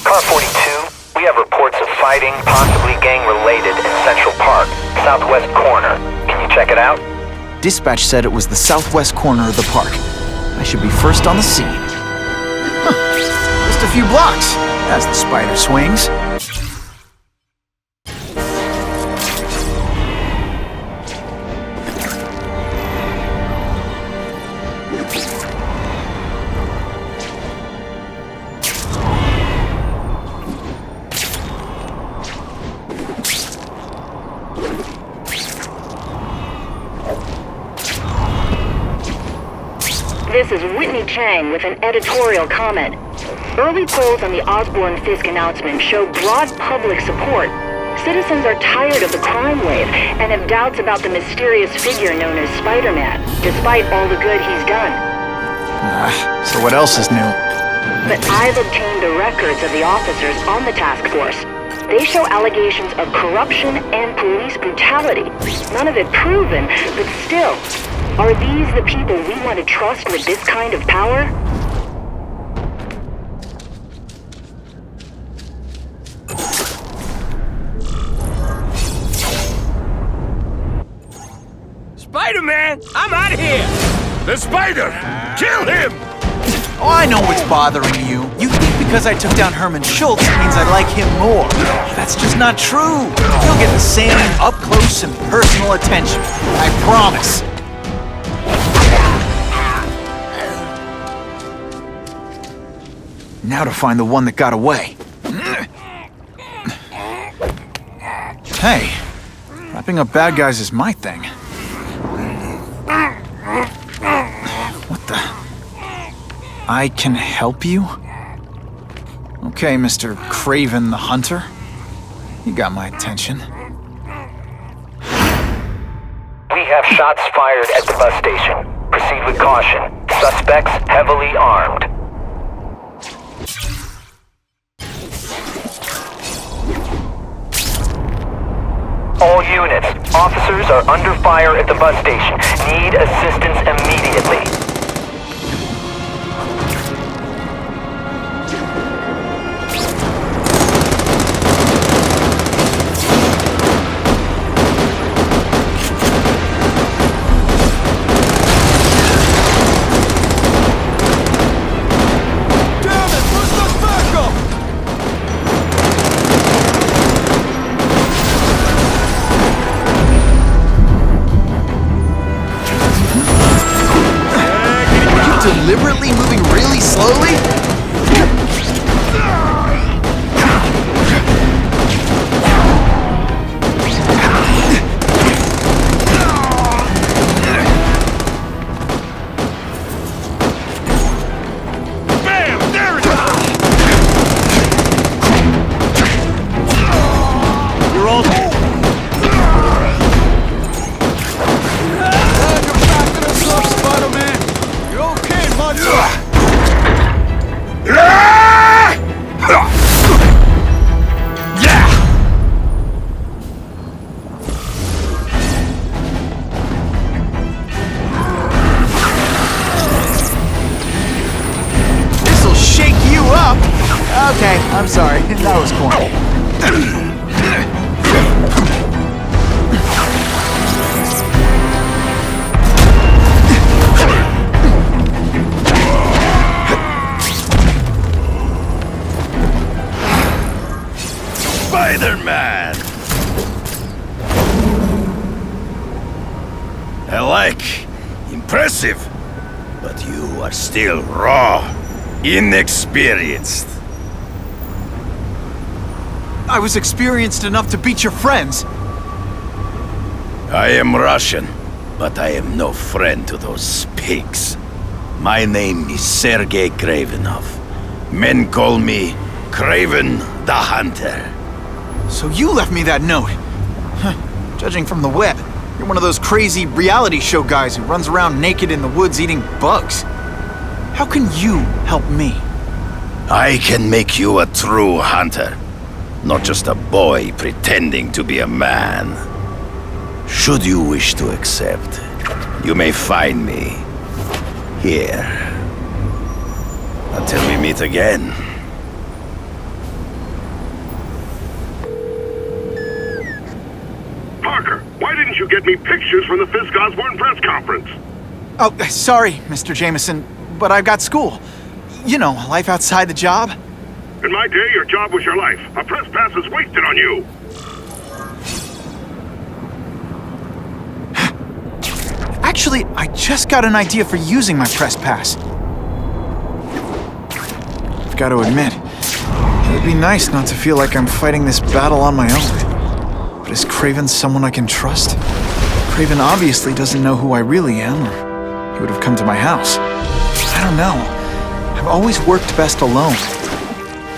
G: Car 42, we have reports of fighting, possibly gang-related, in Central Park, southwest corner. Can you check it out?
B: Dispatch said it was the southwest corner of the park. I should be first on the scene. Huh. Just a few blocks, as the spider swings.
T: This is Whitney Chang with an editorial comment. Early polls on the Osborn-Fisk announcement show broad public support. Citizens are tired of the crime wave and have doubts about the mysterious figure known as Spider-Man, despite all the good he's done.
B: So what else is new?
T: But I've obtained the records of the officers on the task force. They show allegations of corruption and police brutality. None of it proven, but still. Are these the people we want to trust with this kind of power?
C: Spider-Man, I'm out of here!
S: The spider! Kill him!
B: Oh, I know what's bothering you. You think because I took down Herman Schultz means I like him more. That's just not true. You'll get the same up-close and personal attention. I promise. Now to find the one that got away. Hey, wrapping up bad guys is my thing. What the? I can help you? Okay, Mr. Craven the Hunter. You got my attention.
G: We have shots fired at the bus station. Proceed with caution. Suspects heavily armed. All units, Officers are under fire at the bus station. Need assistance immediately.
B: Deliberately moving really slowly?
F: Bam! There it is! You're all...
B: You're back to the soft, Spider-Man! You're okay, bud! This'll shake you up! Okay, I'm sorry. That was corny.
C: Spider-Man! I like. Impressive. But you are still raw. Inexperienced.
B: I was experienced enough to beat your friends.
C: I am Russian, but I am no friend to those pigs. My name is Sergei Kravenov. Men call me Kraven the Hunter.
B: So you left me that note. Judging from the web, you're one of those crazy reality show guys who runs around naked in the woods eating bugs. How can you help me?
C: I can make you a true hunter, not just a boy pretending to be a man. Should you wish to accept, you may find me here. Until we meet again.
K: Parker, why didn't you get me pictures from the Fisk Osborne press conference?
B: Oh, sorry, Mr. Jameson, but I've got school. You know, life outside the job.
K: In my day, your job was your life. A press pass is wasted on you.
B: Actually, I just got an idea for using my press pass. I've got to admit, it would be nice not to feel like I'm fighting this battle on my own. But is Kraven someone I can trust? Kraven obviously doesn't know who I really am, or he would have come to my house. I don't know. I've always worked best alone.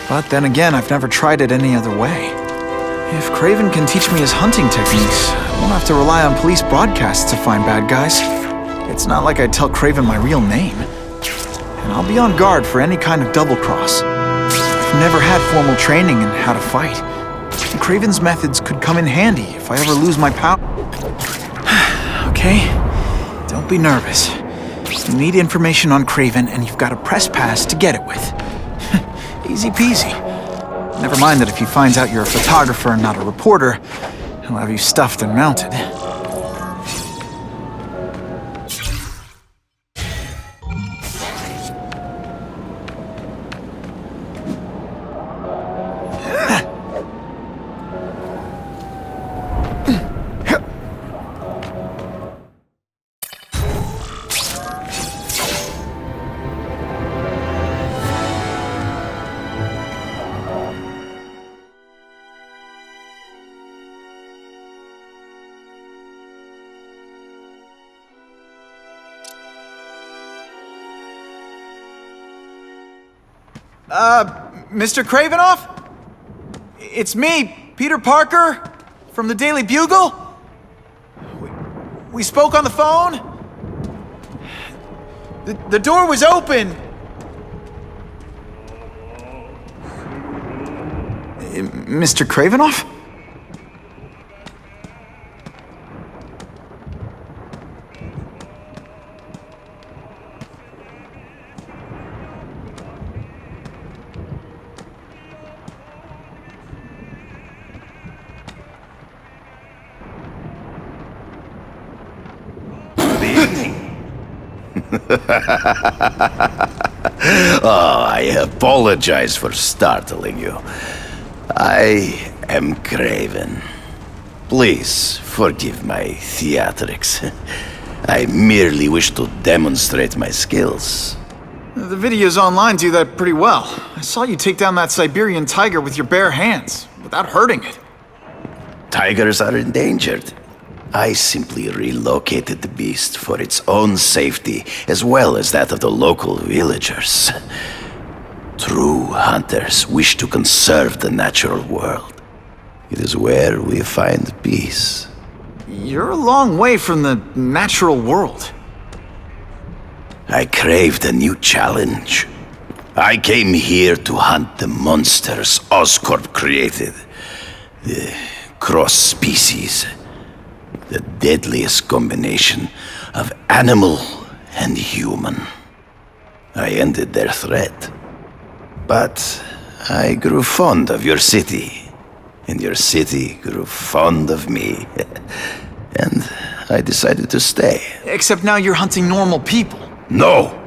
B: But then again, I've never tried it any other way. If Kraven can teach me his hunting techniques, I won't have to rely on police broadcasts to find bad guys. It's not like I'd tell Kraven my real name. And I'll be on guard for any kind of double-cross. I've never had formal training in how to fight. Kraven's methods could come in handy if I ever lose my power. Okay? Don't be nervous. You need information on Kraven, and you've got a press pass to get it with. Easy peasy. Never mind that if he finds out you're a photographer and not a reporter, he'll have you stuffed and mounted. Mr. Kravenov? It's me, Peter Parker, from the Daily Bugle. We spoke on the phone. The door was open. Mr. Kravenov?
U: Oh, I apologize for startling you. I am Craven. Please forgive my theatrics. I merely wish to demonstrate my skills.
B: The videos online do that pretty well. I saw you take down that Siberian tiger with your bare hands, without hurting it.
U: Tigers are endangered. I simply relocated the beast for its own safety, as well as that of the local villagers. True hunters wish to conserve the natural world. It is where we find peace.
B: You're a long way from the natural world.
U: I craved a new challenge. I came here to hunt the monsters Oscorp created. The cross-species. The deadliest combination of animal and human. I ended their threat. But I grew fond of your city. And your city grew fond of me. And I decided to stay.
B: Except now you're hunting normal people.
U: No!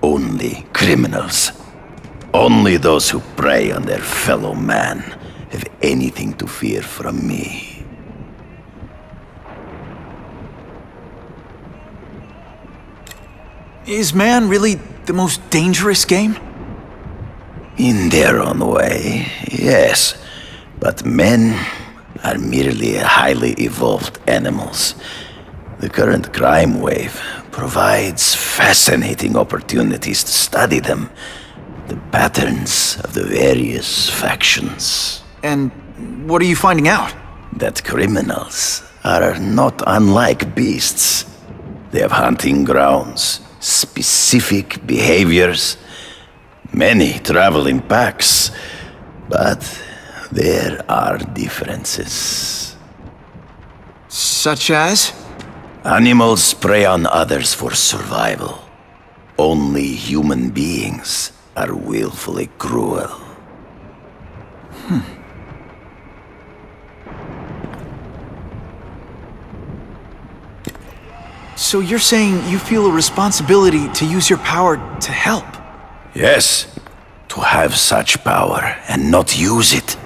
U: Only criminals. Only those who prey on their fellow man have anything to fear from me.
B: Is man really the most dangerous game?
U: In their own way, yes. But men are merely highly evolved animals. The current crime wave provides fascinating opportunities to study them. The patterns of the various factions.
B: And what are you finding out?
U: That criminals are not unlike beasts. They have hunting grounds, specific behaviors. Many travel in packs, but there are differences.
B: Such as?
U: Animals prey on others for survival. Only human beings are willfully cruel.
B: So you're saying you feel a responsibility to use your power to help?
U: Yes. To have such power and not use it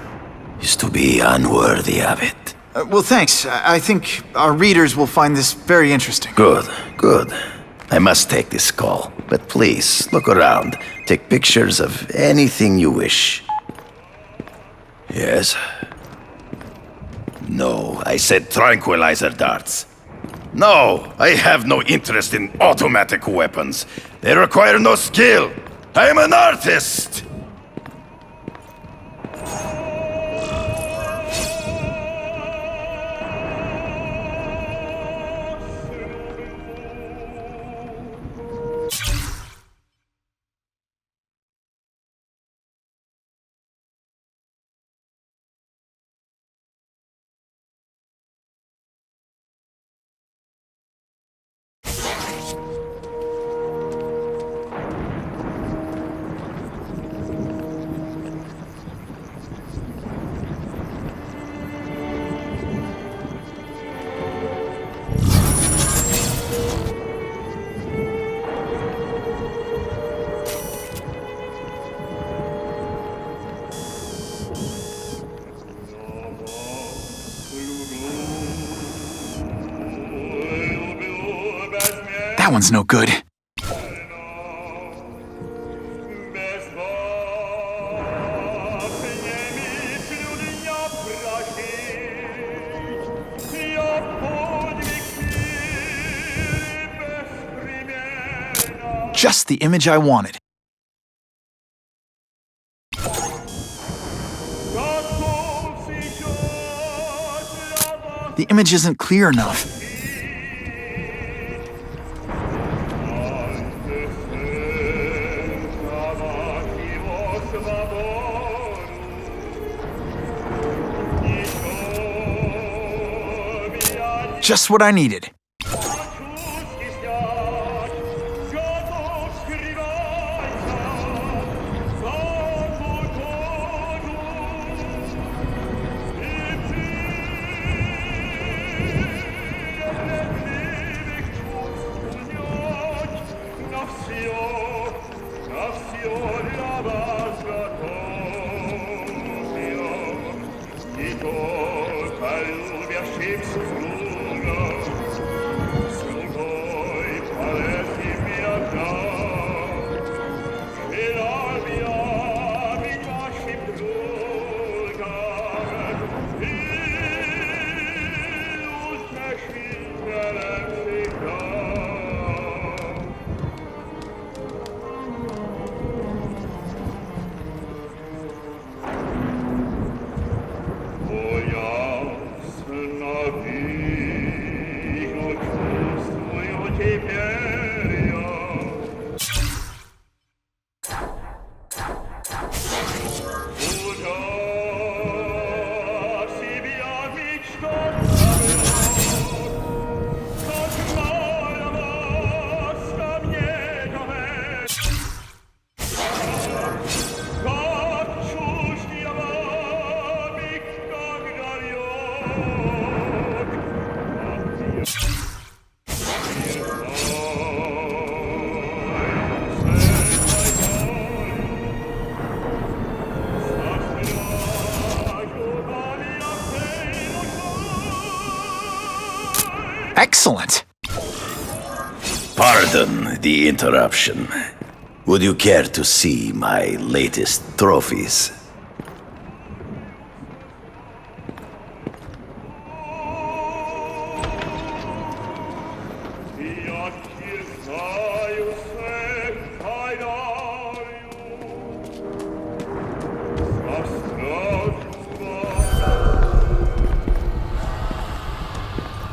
U: is to be unworthy of it.
B: Well, thanks. I think our readers will find this very interesting.
U: Good, good. I must take this call, but please, look around. Take pictures of anything you wish. Yes? No, I said tranquilizer darts. No, I have no interest in automatic weapons. They require no skill. I am an artist!
B: That one's no good. Just the image I wanted. The image isn't clear enough. Just what I needed. Excellent!
U: Pardon the interruption. Would you care to see my latest trophies?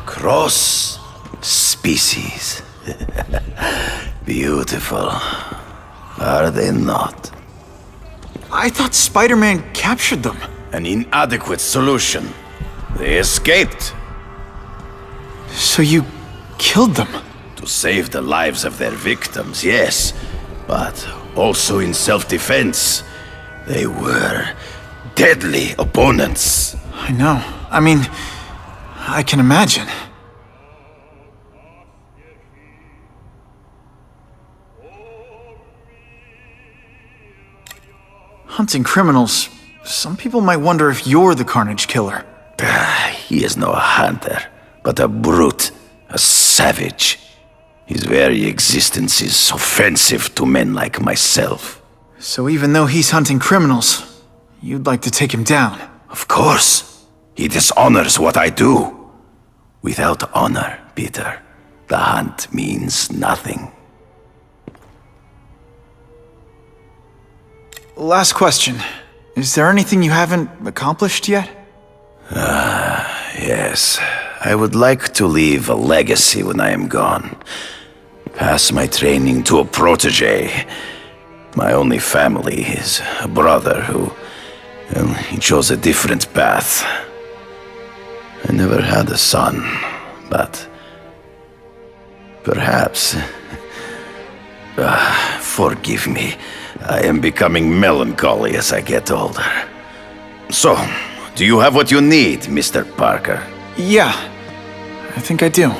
U: Cross species. Beautiful. Are they not?
B: I thought Spider-Man captured them.
U: An inadequate solution. They escaped.
B: So you killed them?
U: To save the lives of their victims, yes. But also in self-defense. They were deadly opponents.
B: I know. I mean, I can imagine. Hunting criminals, some people might wonder if you're the Carnage Killer.
U: He is no hunter, but a brute, a savage. His very existence is offensive to men like myself.
B: So even though he's hunting criminals, you'd like to take him down?
U: Of course. He dishonors what I do. Without honor, Peter, the hunt means nothing.
B: Last question. Is there anything you haven't accomplished yet?
U: Yes. I would like to leave a legacy when I am gone. Pass my training to a protege. My only family is a brother who... well, he chose a different path. I never had a son, but... perhaps... forgive me. I am becoming melancholy as I get older. So, do you have what you need, Mr. Parker?
B: Yeah, I think I do.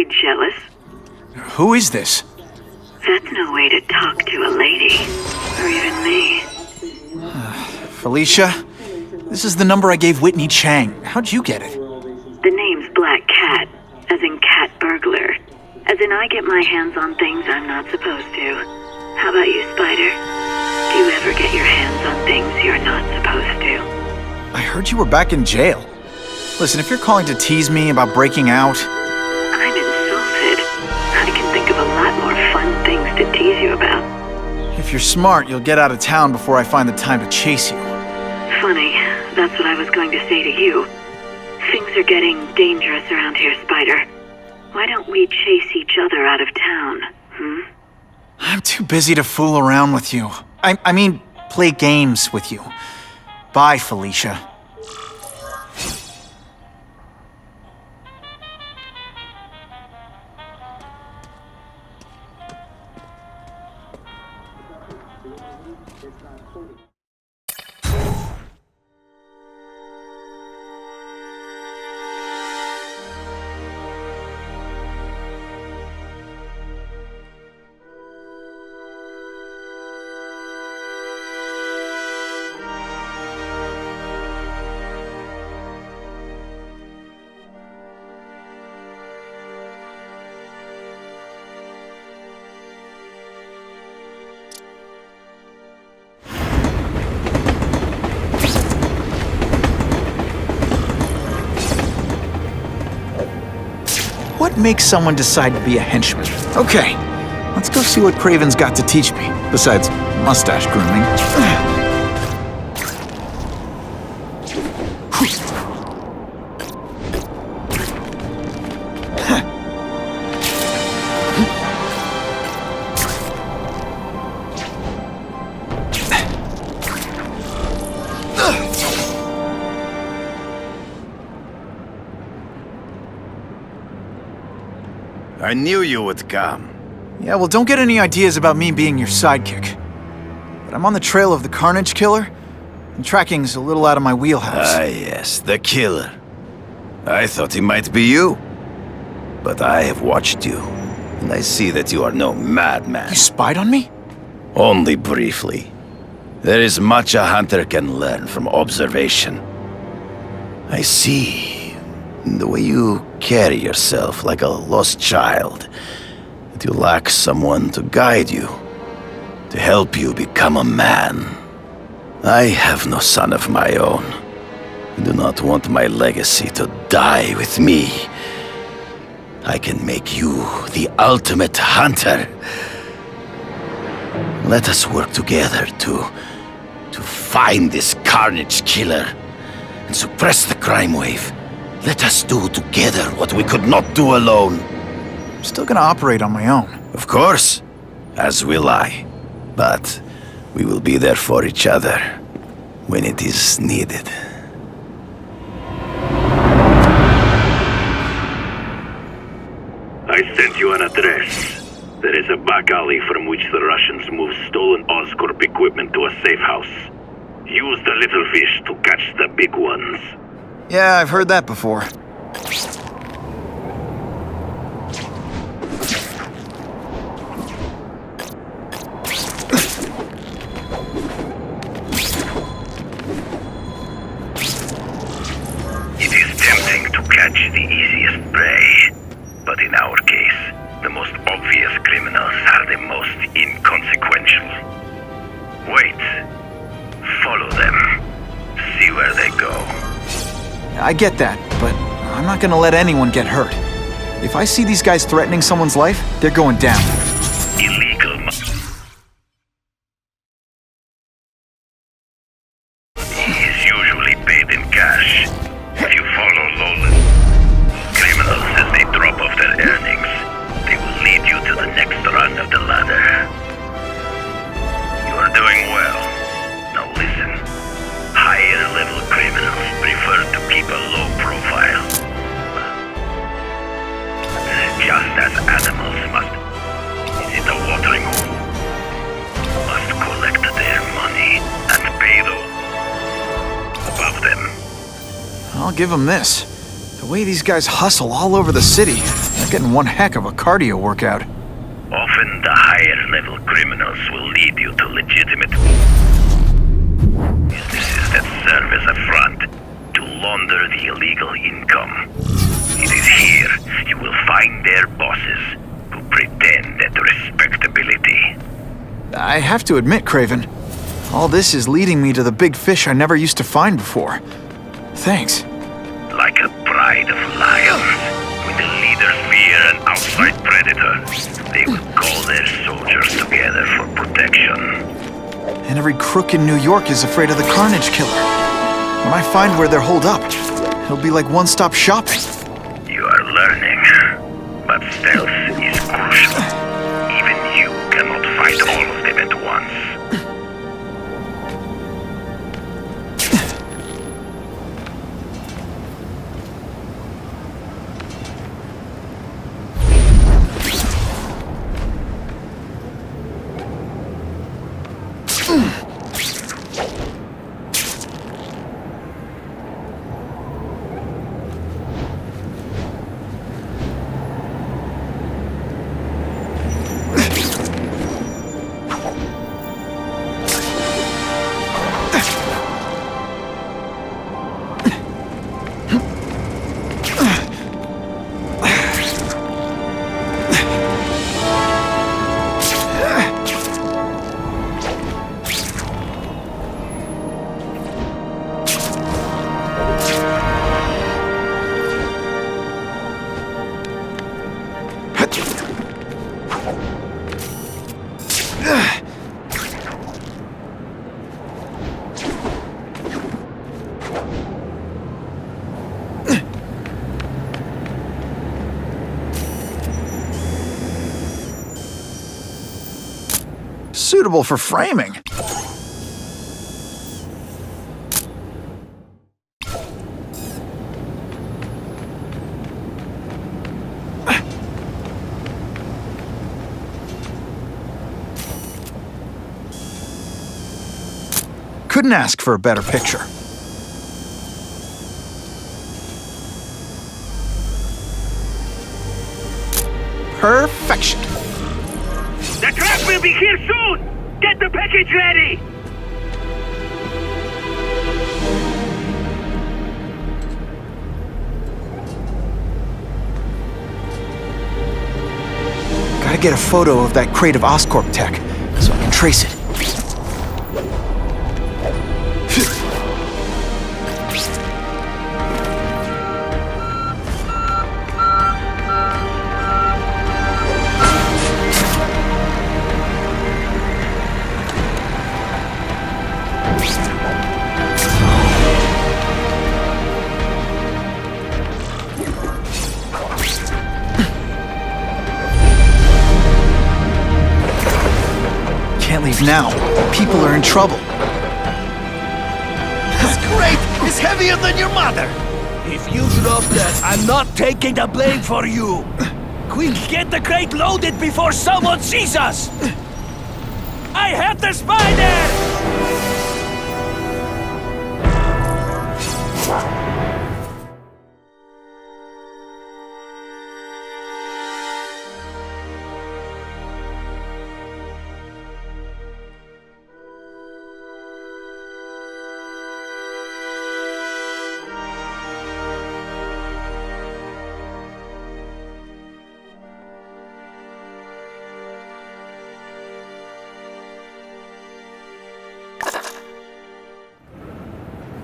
J: you jealous?
B: Who is this?
J: That's no way to talk to a lady. Or even me.
B: Felicia? This is the number I gave Whitney Chang. How'd you get it?
J: The name's Black Cat, as in cat burglar. As in I get my hands on things I'm not supposed to. How about you, Spider? Do you ever get your hands on things you're not supposed to?
B: I heard you were back in jail. Listen, if you're calling to tease me about breaking out...
J: I'm insulted. I can think of a lot more fun things to tease you about.
B: If you're smart, you'll get out of town before I find the time to chase you.
J: Funny, that's what I was going to say to you. Things are getting dangerous around here, Spider. Why don't we chase each other out of town,
B: I'm too busy to fool around with you. I mean, play games with you. Bye, Felicia. What makes someone decide to be a henchman? Okay, let's go see what Craven's got to teach me, besides mustache grooming.
U: I knew you would come.
B: Yeah, well, don't get any ideas about me being your sidekick. But I'm on the trail of the Carnage Killer, and tracking's a little out of my wheelhouse.
U: Ah, yes, the killer. I thought he might be you. But I have watched you, and I see that you are no madman.
B: You spied on me?
U: Only briefly. There is much a hunter can learn from observation. I see the way you carry yourself like a lost child, that you lack someone to guide you, to help you become a man. I have no son of my own. I do not want my legacy to die with me. I can make you the ultimate hunter. Let us work together to find this Carnage Killer and suppress the crime wave. Let us do together what we could not do alone.
B: I'm still gonna operate on my own.
U: Of course, as will I. But we will be there for each other when it is needed.
K: I sent you an address. There is a back alley from which the Russians move stolen Oscorp equipment to a safe house. Use the little fish to catch the big ones.
B: Yeah, I've heard that before.
U: It is tempting to catch the easiest prey, but in our case, the most obvious criminals are the most inconsequential. Wait. Follow them. See where they go.
B: I get that, but I'm not gonna let anyone get hurt. If I see these guys threatening someone's life, they're going down.
U: Illegal. He is usually paid in cash. If you follow Lowland, criminals, as they drop off their earnings, they will lead you to the next rung of the ladder. You are doing well. Now listen. Higher-level criminals prefer to keep a low profile. Just as animals must... Is it a watering hole? Must collect their money and pay those above them.
B: I'll give them this. The way these guys hustle all over the city, I You're getting one heck of a cardio workout.
K: Often the higher level criminals will lead you to legitimate businesses that serve as a front to launder the illegal income. It is here you will find their bosses who pretend at respectability.
B: I have to admit, Craven, all this is leading me to the big fish I never used to find before. Thanks.
K: Like a pride of lions, with the leader's fear an outside predator, they will call their soldiers together for protection.
B: And every crook in New York is afraid of the Carnage Killer. When I find where they're holed up, it'll be like one-stop shopping.
K: You are learning, but stealth is crucial. Even you cannot fight all of them at once.
B: Suitable for framing. Couldn't ask for a better picture. Perfection.
C: The truck will be here soon! Get the package ready!
B: Gotta get a photo of that crate of Oscorp tech, so I can trace it. Can't leave now. People are in trouble.
E: This crate is heavier than your mother! If you drop that, I'm not taking the blame for you! Quick, get the crate loaded before someone sees us! I have the spider!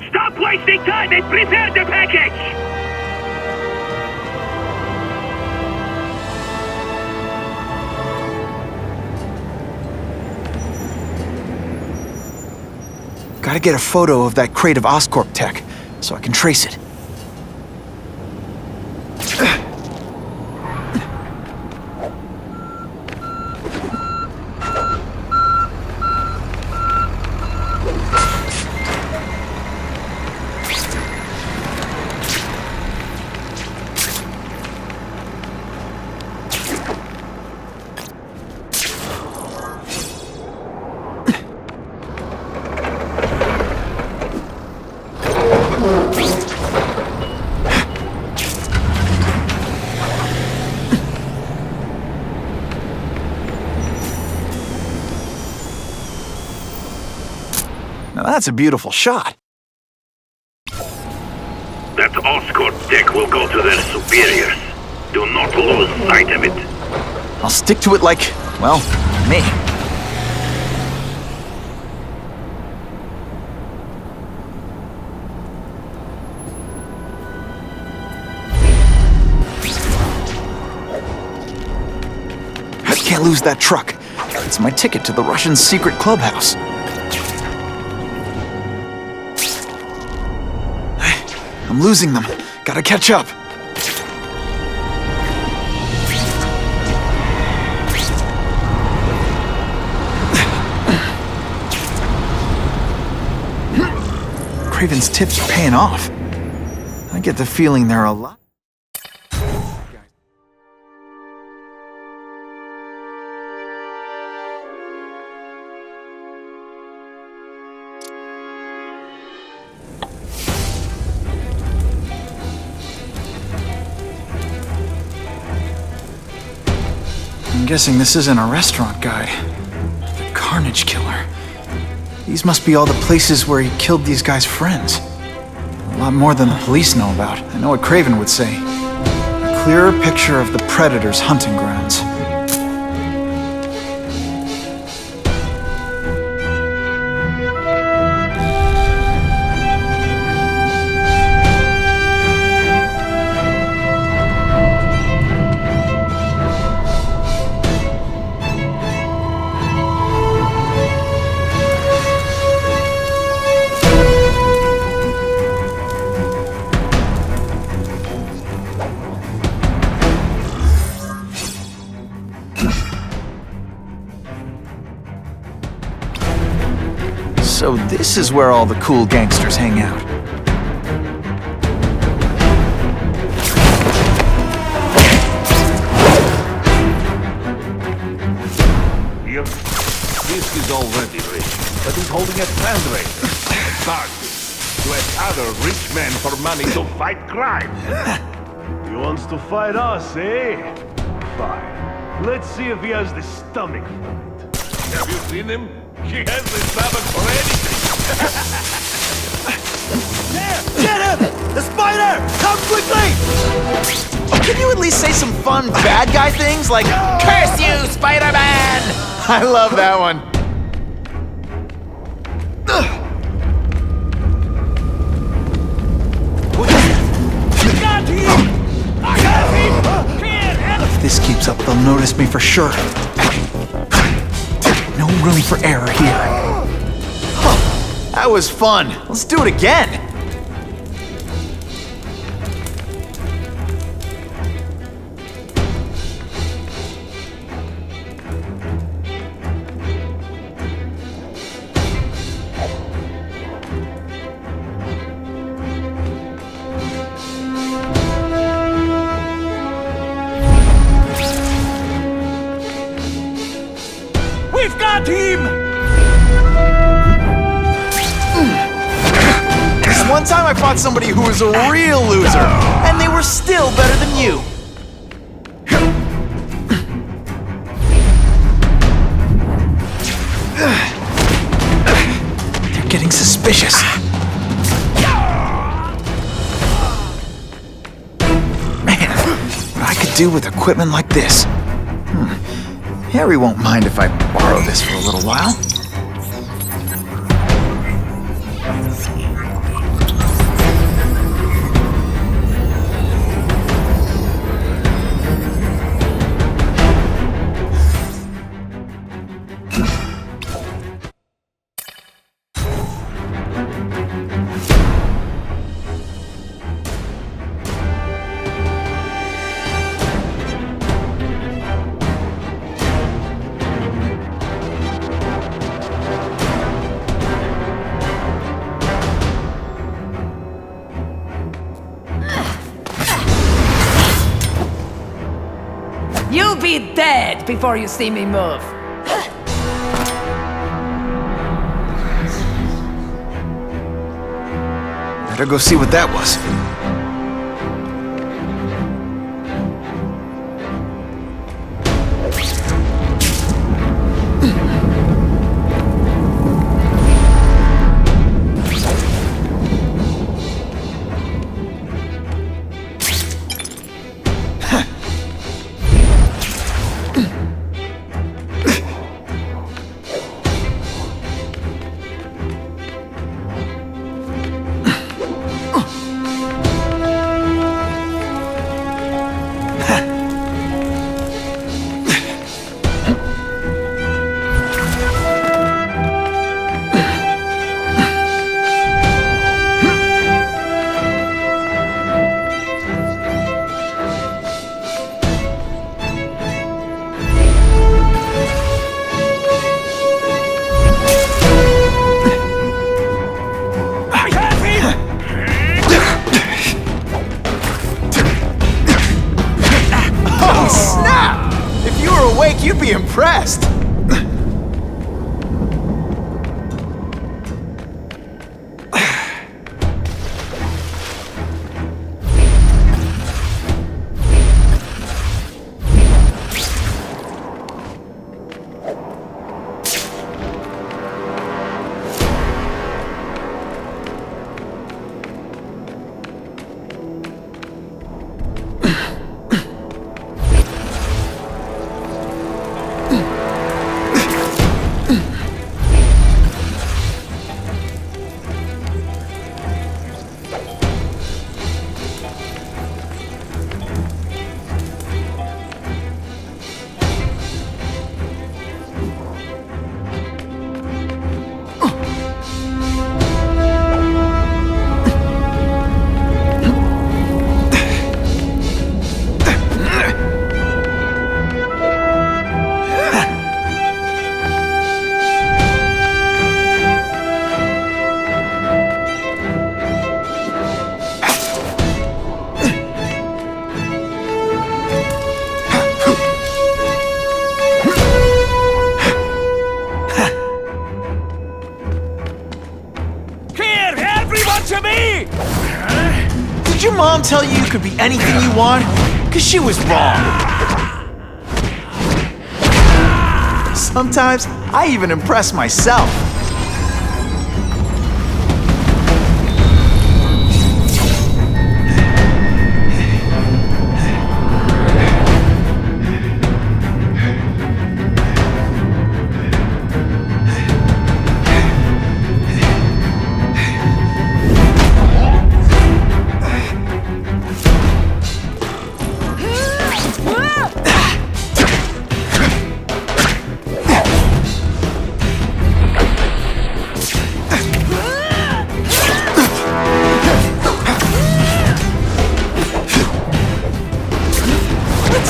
C: Stop wasting time and prepare the package!
B: Gotta get a photo of that crate of Oscorp tech, so I can trace it. Now that's a beautiful shot.
K: That Oscorp tech will go to their superiors. Do not lose sight of it.
B: I'll stick to it like, well, me. I can't lose that truck. It's my ticket to the Russian secret clubhouse. I'm losing them. Gotta catch up. Craven's tips are paying off. I get the feeling there are a lot. I'm guessing this isn't a restaurant guide. The Carnage Killer. These must be all the places where he killed these guys' friends. A lot more than the police know about. I know what Craven would say. A clearer picture of the Predator's hunting grounds. So this is where all the cool gangsters hang out.
E: Yep. This is already rich, but he's holding a fundraiser. Target to ask other rich men for money to fight crime.
F: He wants to fight us, eh? Fine. Let's see if he has the stomach for it.
E: Have you seen him? He has the stomach for anything.
A: There! Get him! The spider! Come quickly!
B: Can you at least say some fun bad guy things like, "Curse you, Spider-Man"? I love that one.
A: Got him! I got him!
B: If this keeps up, they'll notice me for sure. No room for error here. Huh, that was fun. Let's do it again.
A: We've got him!
B: This one time I fought somebody who was a real loser, and they were still better than you. They're getting suspicious. Man, what I could do with equipment like this. Harry won't mind if I borrow this for a little while.
L: You'll be dead before you see me move.
B: Better go see what that was. you'd be impressed. Did your mom tell you could be anything you want? 'Cause she was wrong. Sometimes, I even impress myself.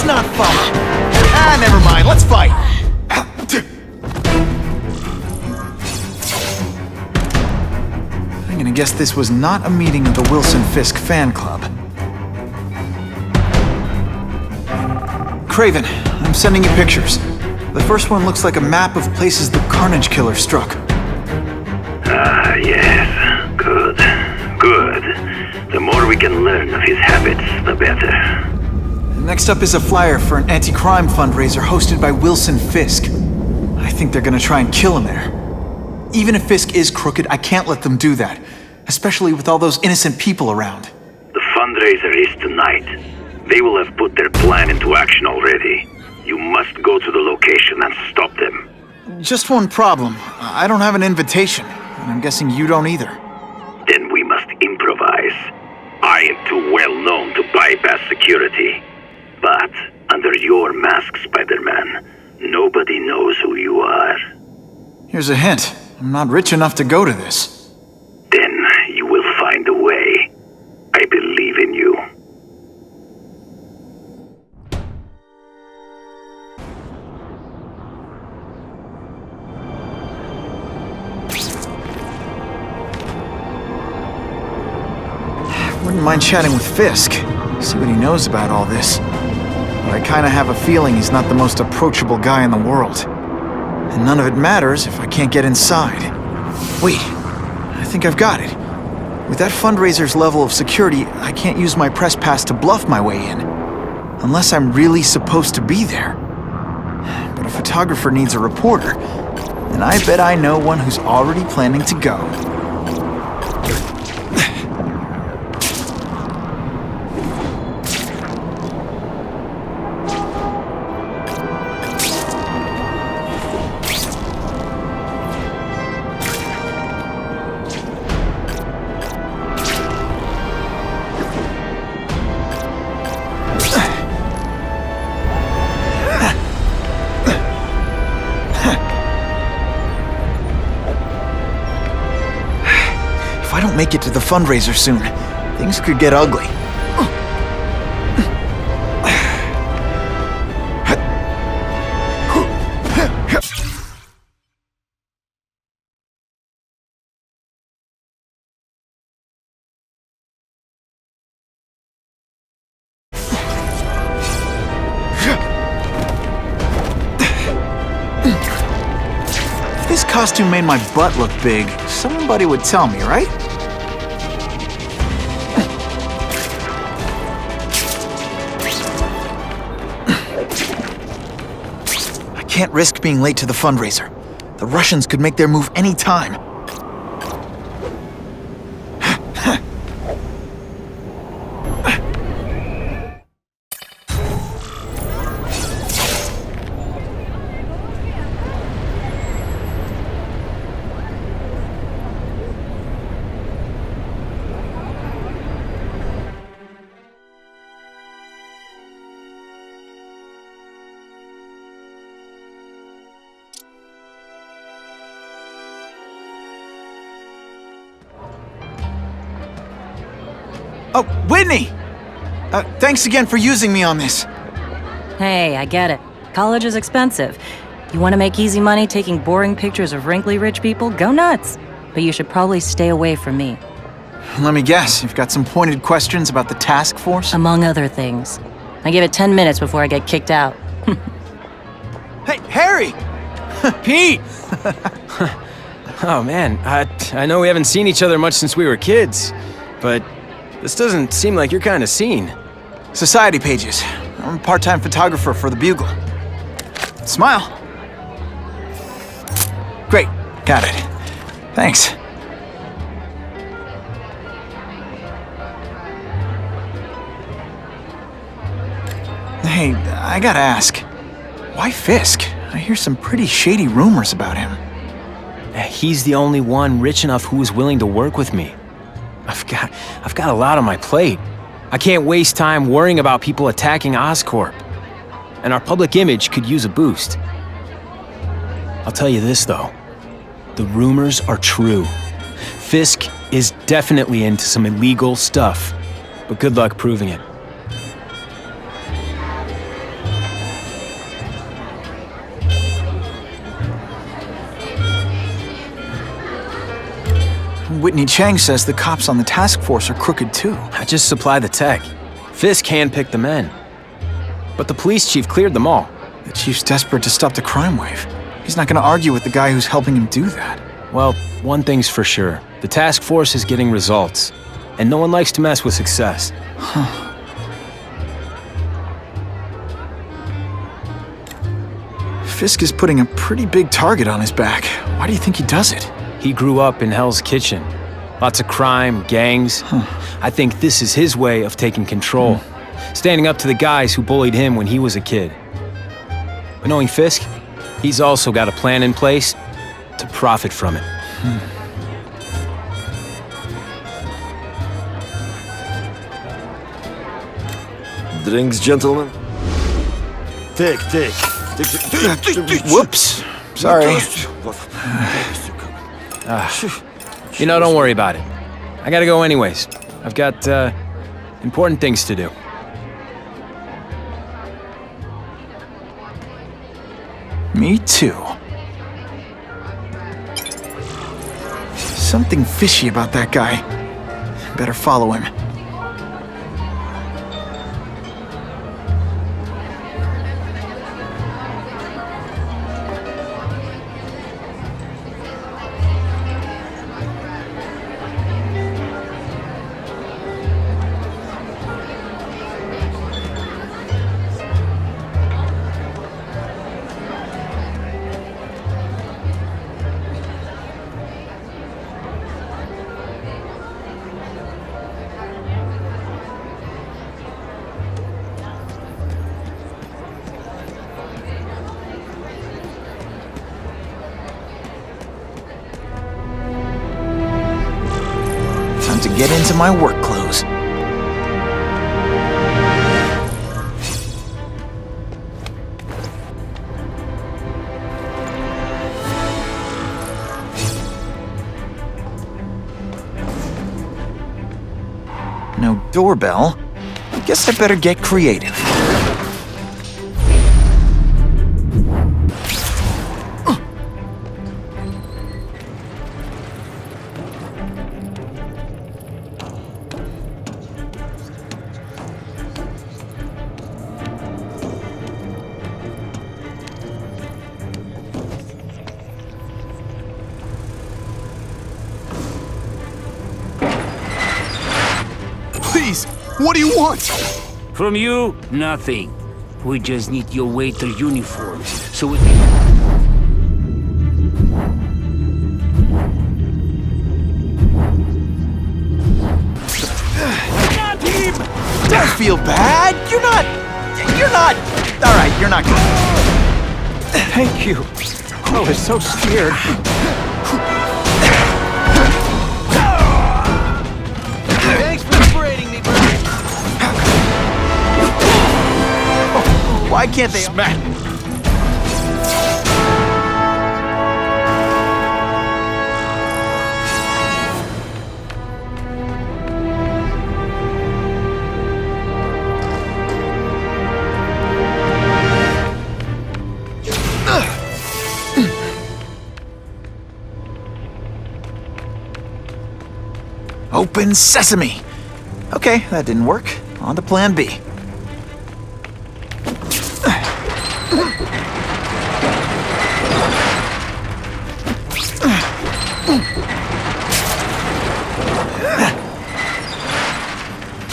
B: Not fun. Ah, never mind. Let's fight. I'm gonna guess this was not a meeting of the Wilson Fisk fan club. Craven, I'm sending you pictures. The first one looks like a map of places the Carnage Killer struck.
K: Ah, yes. Good. Good. The more we can learn of his habits, the better.
B: Next up is a flyer for an anti-crime fundraiser hosted by Wilson Fisk. I think they're gonna try and kill him there. Even if Fisk is crooked, I can't let them do that. Especially with all those innocent people around.
K: The fundraiser is tonight. They will have put their plan into action already. You must go to the location and stop them.
B: Just one problem. I don't have an invitation, and I'm guessing you don't either.
K: Then we must improvise. I am too well known to bypass security. But under your mask, Spider-Man, nobody knows who you are.
B: Here's a hint. I'm not rich enough to go to this.
K: Then you will find a way. I believe in you.
B: Wouldn't mind chatting with Fisk. See what he knows about all this. But I kinda have a feeling he's not the most approachable guy in the world. And none of it matters if I can't get inside. Wait, I think I've got it. With that fundraiser's level of security, I can't use my press pass to bluff my way in. Unless I'm really supposed to be there. But a photographer needs a reporter, and I bet I know one who's already planning to go. If I don't make it to the fundraiser soon, things could get ugly. this costume made my butt look big, somebody would tell me, right? I can't risk being late to the fundraiser. The Russians could make their move any time. Oh, Whitney! Thanks again for using me on this.
N: Hey, I get it. College is expensive. You want to make easy money taking boring pictures of wrinkly rich people? Go nuts. But you should probably stay away from me.
B: Let me guess, you've got some pointed questions about the task force?
N: Among other things. I give it 10 minutes before I get kicked out.
B: Hey, Harry!
Q: Pete! Oh man, I know we haven't seen each other much since we were kids, but this doesn't seem like your kind of scene.
B: Society pages. I'm a part-time photographer for the Bugle. Smile. Great, got it. Thanks. Hey, I gotta ask, why Fisk? I hear some pretty shady rumors about him.
Q: He's the only one rich enough who is willing to work with me. I've got a lot on my plate. I can't waste time worrying about people attacking Oscorp. And our public image could use a boost. I'll tell you this though, the rumors are true. Fisk is definitely into some illegal stuff, but good luck proving it.
B: Whitney Chang says the cops on the task force are crooked too.
Q: I just supply the tech. Fisk handpicked the men. But the police chief cleared them all.
B: The chief's desperate to stop the crime wave. He's not gonna argue with the guy who's helping him do that.
Q: Well, one thing's for sure. The task force is getting results. And no one likes to mess with success.
B: Huh. Fisk is putting a pretty big target on his back. Why do you think he does it?
Q: He grew up in Hell's Kitchen. Lots of crime, gangs. I think this is his way of taking control. Standing up to the guys who bullied him when he was a kid. But knowing Fisk, he's also got a plan in place to profit from it.
F: Drinks, gentlemen? Take.
B: Whoops. Sorry.
Q: You know, don't worry about it. I gotta go anyways. I've got, important things to do.
B: Me too. Something fishy about that guy. Better follow him. To get into my work clothes. No doorbell. I guess I better get creative. What do you want?
E: From you, nothing. We just need your waiter uniforms, so we...
B: Not him! Don't feel bad. You're not. All right, you're not good.
E: Thank you. I was so scared.
A: Thanks for liberating me, bro.
B: Why can't they...
F: Smack!
B: Open sesame! Okay, that didn't work. On to plan B.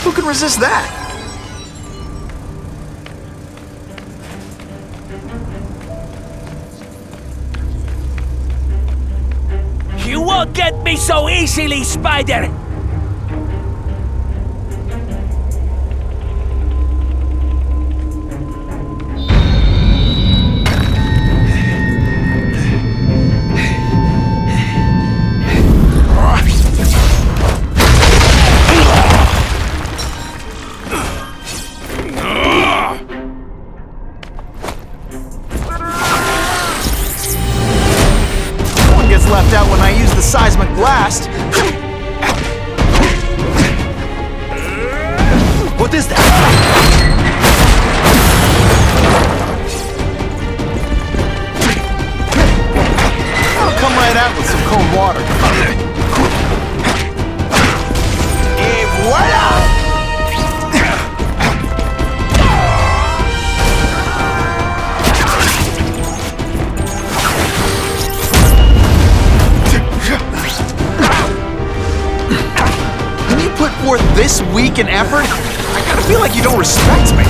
B: Who can resist that?
E: You won't get me so easily, Spider!
B: Left out when I use the seismic blast.
A: What is that?
B: I'll come right out with some cold water. Et voila! Put forth this week in effort, I gotta feel like you don't respect me.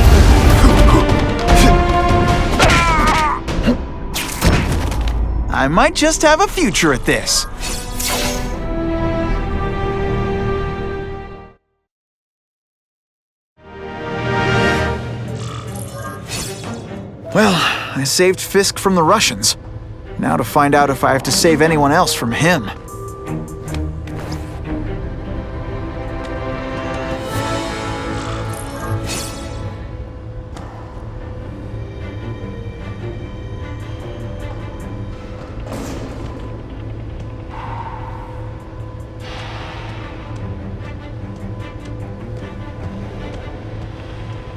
B: I might just have a future at this. Well, I saved Fisk from the Russians. Now to find out if I have to save anyone else from him.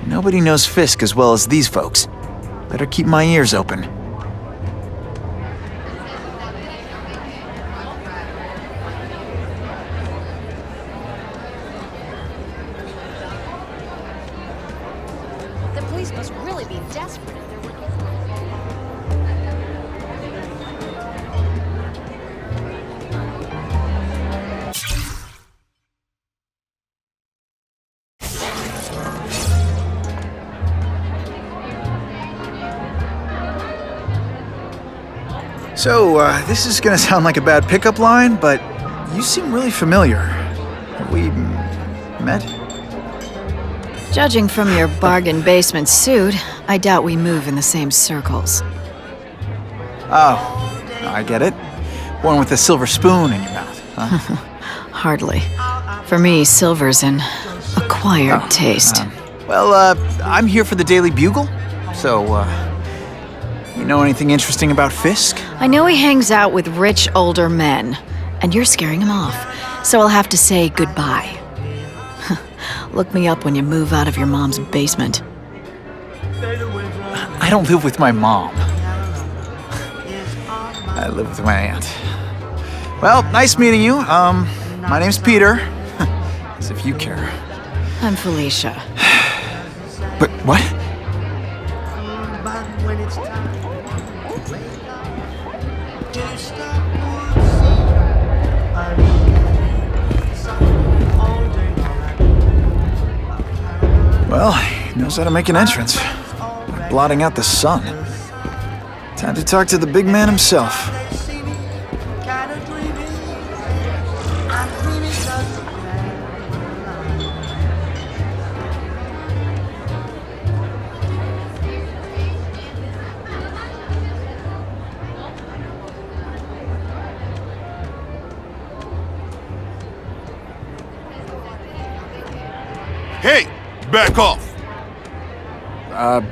B: Nobody knows Fisk as well as these folks. Better keep my ears open.
M: The police must really be desperate if they're working.
B: So, this is gonna sound like a bad pickup line, but you seem really familiar. Have we met?
D: Judging from your bargain basement suit, I doubt we move in the same circles.
B: Oh, I get it. One with a silver spoon in your mouth, huh?
D: Hardly. For me, silver's an acquired taste.
B: I'm here for the Daily Bugle, so, you know anything interesting about Fisk?
D: I know he hangs out with rich older men, and you're scaring him off, so I'll have to say goodbye. Look me up when you move out of your mom's basement.
B: I don't live with my mom. I live with my aunt. Well, nice meeting you. My name's Peter. As if you care.
D: I'm Felicia.
B: But what? Well, he knows how to make an entrance. Like blotting out the sun. Time to talk to the big man himself.
S: Hey, back off.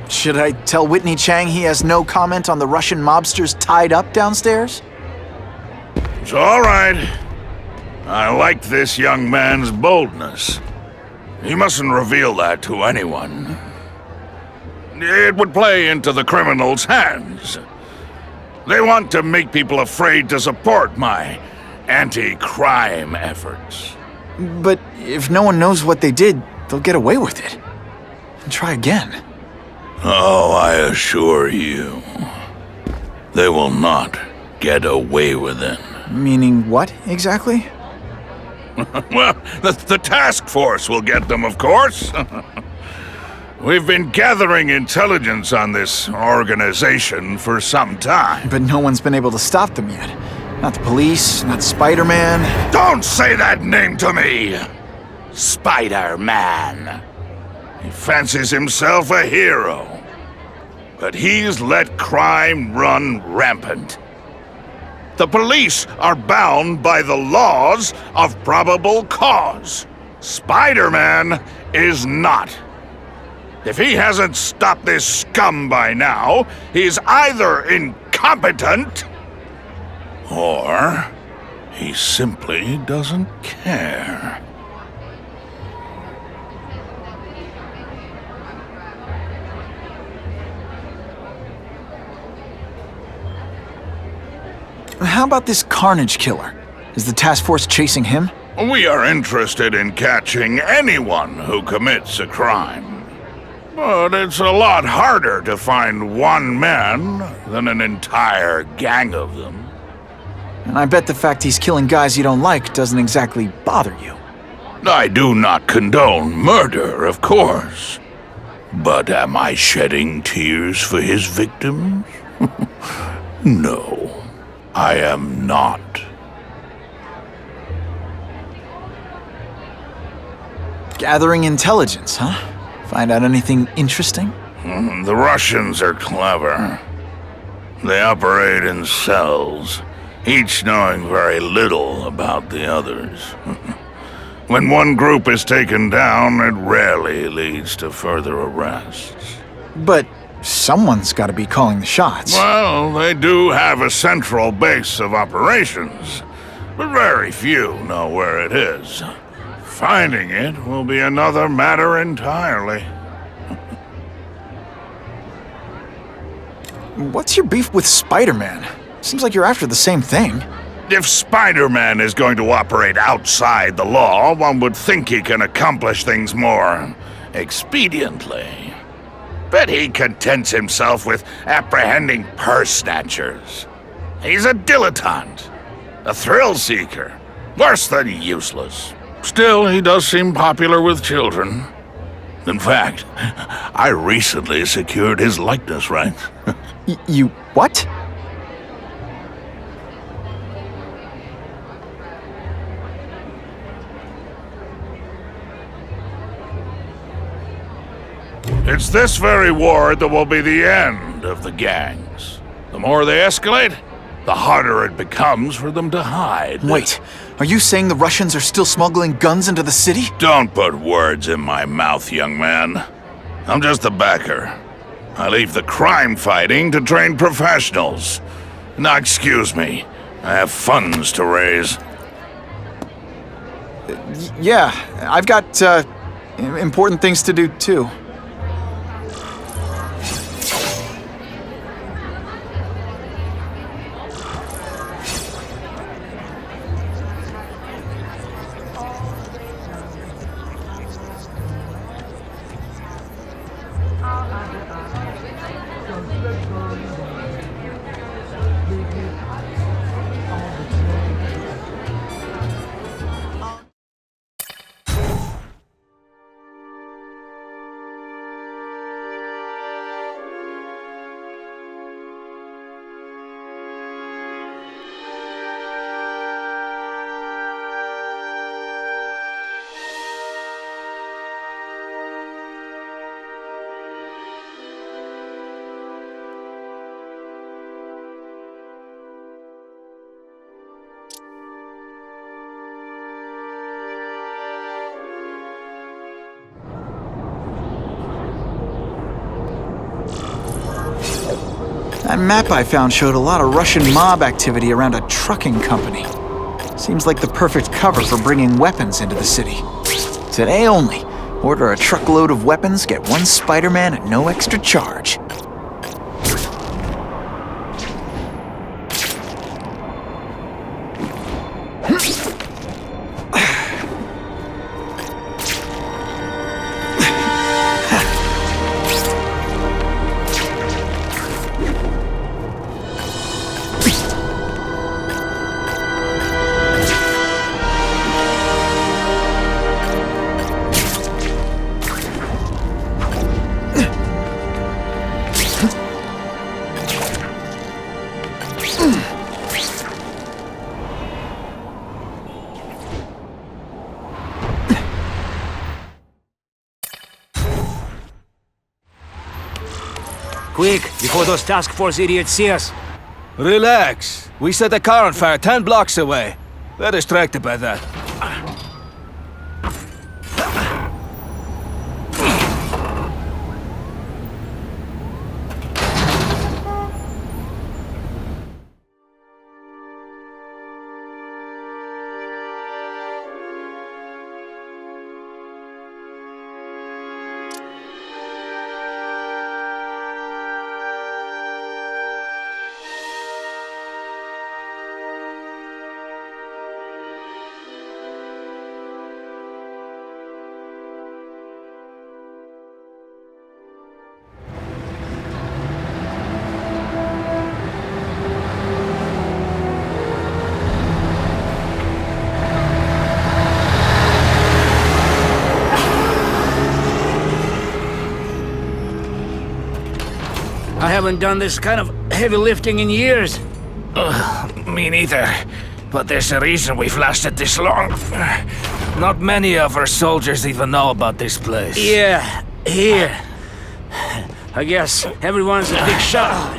B: Should I tell Whitney Chang he has no comment on the Russian mobsters tied up downstairs?
H: It's all right. I like this young man's boldness. He mustn't reveal that to anyone. It would play into the criminals' hands. They want to make people afraid to support my anti-crime efforts.
B: But if no one knows what they did, they'll get away with it. And try again.
H: Oh, I assure you, they will not get away with it.
B: Meaning what, exactly?
H: Well, the task force will get them, of course. We've been gathering intelligence on this organization for some time.
B: But no one's been able to stop them yet. Not the police, not Spider-Man.
H: Don't say that name to me! Spider-Man. He fancies himself a hero. But he's let crime run rampant. The police are bound by the laws of probable cause. Spider-Man is not. If he hasn't stopped this scum by now, he's either incompetent or he simply doesn't care.
B: How about this Carnage killer? Is the task force chasing him?
H: We are interested in catching anyone who commits a crime. But it's a lot harder to find one man than an entire gang of them.
B: And I bet the fact he's killing guys you don't like doesn't exactly bother you.
H: I do not condone murder, of course. But am I shedding tears for his victims? No, I am not.
B: Gathering intelligence, huh? Find out anything interesting?
H: The Russians are clever. They operate in cells, each knowing very little about the others. When one group is taken down, it rarely leads to further arrests.
B: But someone's got to be calling the shots.
H: Well, they do have a central base of operations, but very few know where it is. Finding it will be another matter entirely.
B: What's your beef with Spider-Man? Seems like you're after the same thing.
H: If Spider-Man is going to operate outside the law, one would think he can accomplish things more expediently. But he contents himself with apprehending purse snatchers. He's a dilettante, a thrill seeker, worse than useless. Still, he does seem popular with children. In fact, I recently secured his likeness rights.
B: You what?
H: It's this very war that will be the end of the gangs. The more they escalate, the harder it becomes for them to hide.
B: Wait, are you saying the Russians are still smuggling guns into the city?
H: Don't put words in my mouth, young man. I'm just a backer. I leave the crime fighting to trained professionals. Now, excuse me. I have funds to raise.
B: Yeah, I've got, important things to do, too. That map I found showed a lot of Russian mob activity around a trucking company. Seems like the perfect cover for bringing weapons into the city. Today only, order a truckload of weapons, get one Spider-Man at no extra charge.
E: Quick, before those task force idiots see us.
A: Relax. We set a car on fire 10 blocks away. They're distracted by that.
E: I haven't done this kind of heavy lifting in years.
O: Me neither. But there's a reason we've lasted this long. Not many of our soldiers even know about this place.
E: Yeah, here. I guess everyone's a big shot.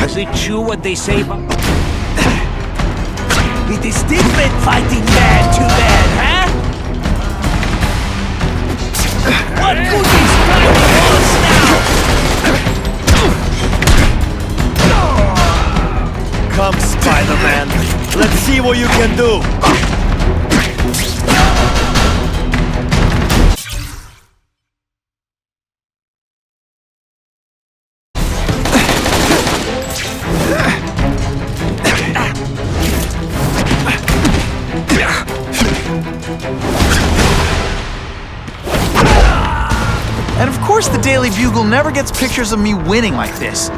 E: Is it true what they say about... It is different fighting man to man, huh? What good is fighting us now?
F: Come, Spider-Man. Let's see what you can do.
B: And of course the Daily Bugle never gets pictures of me winning like this.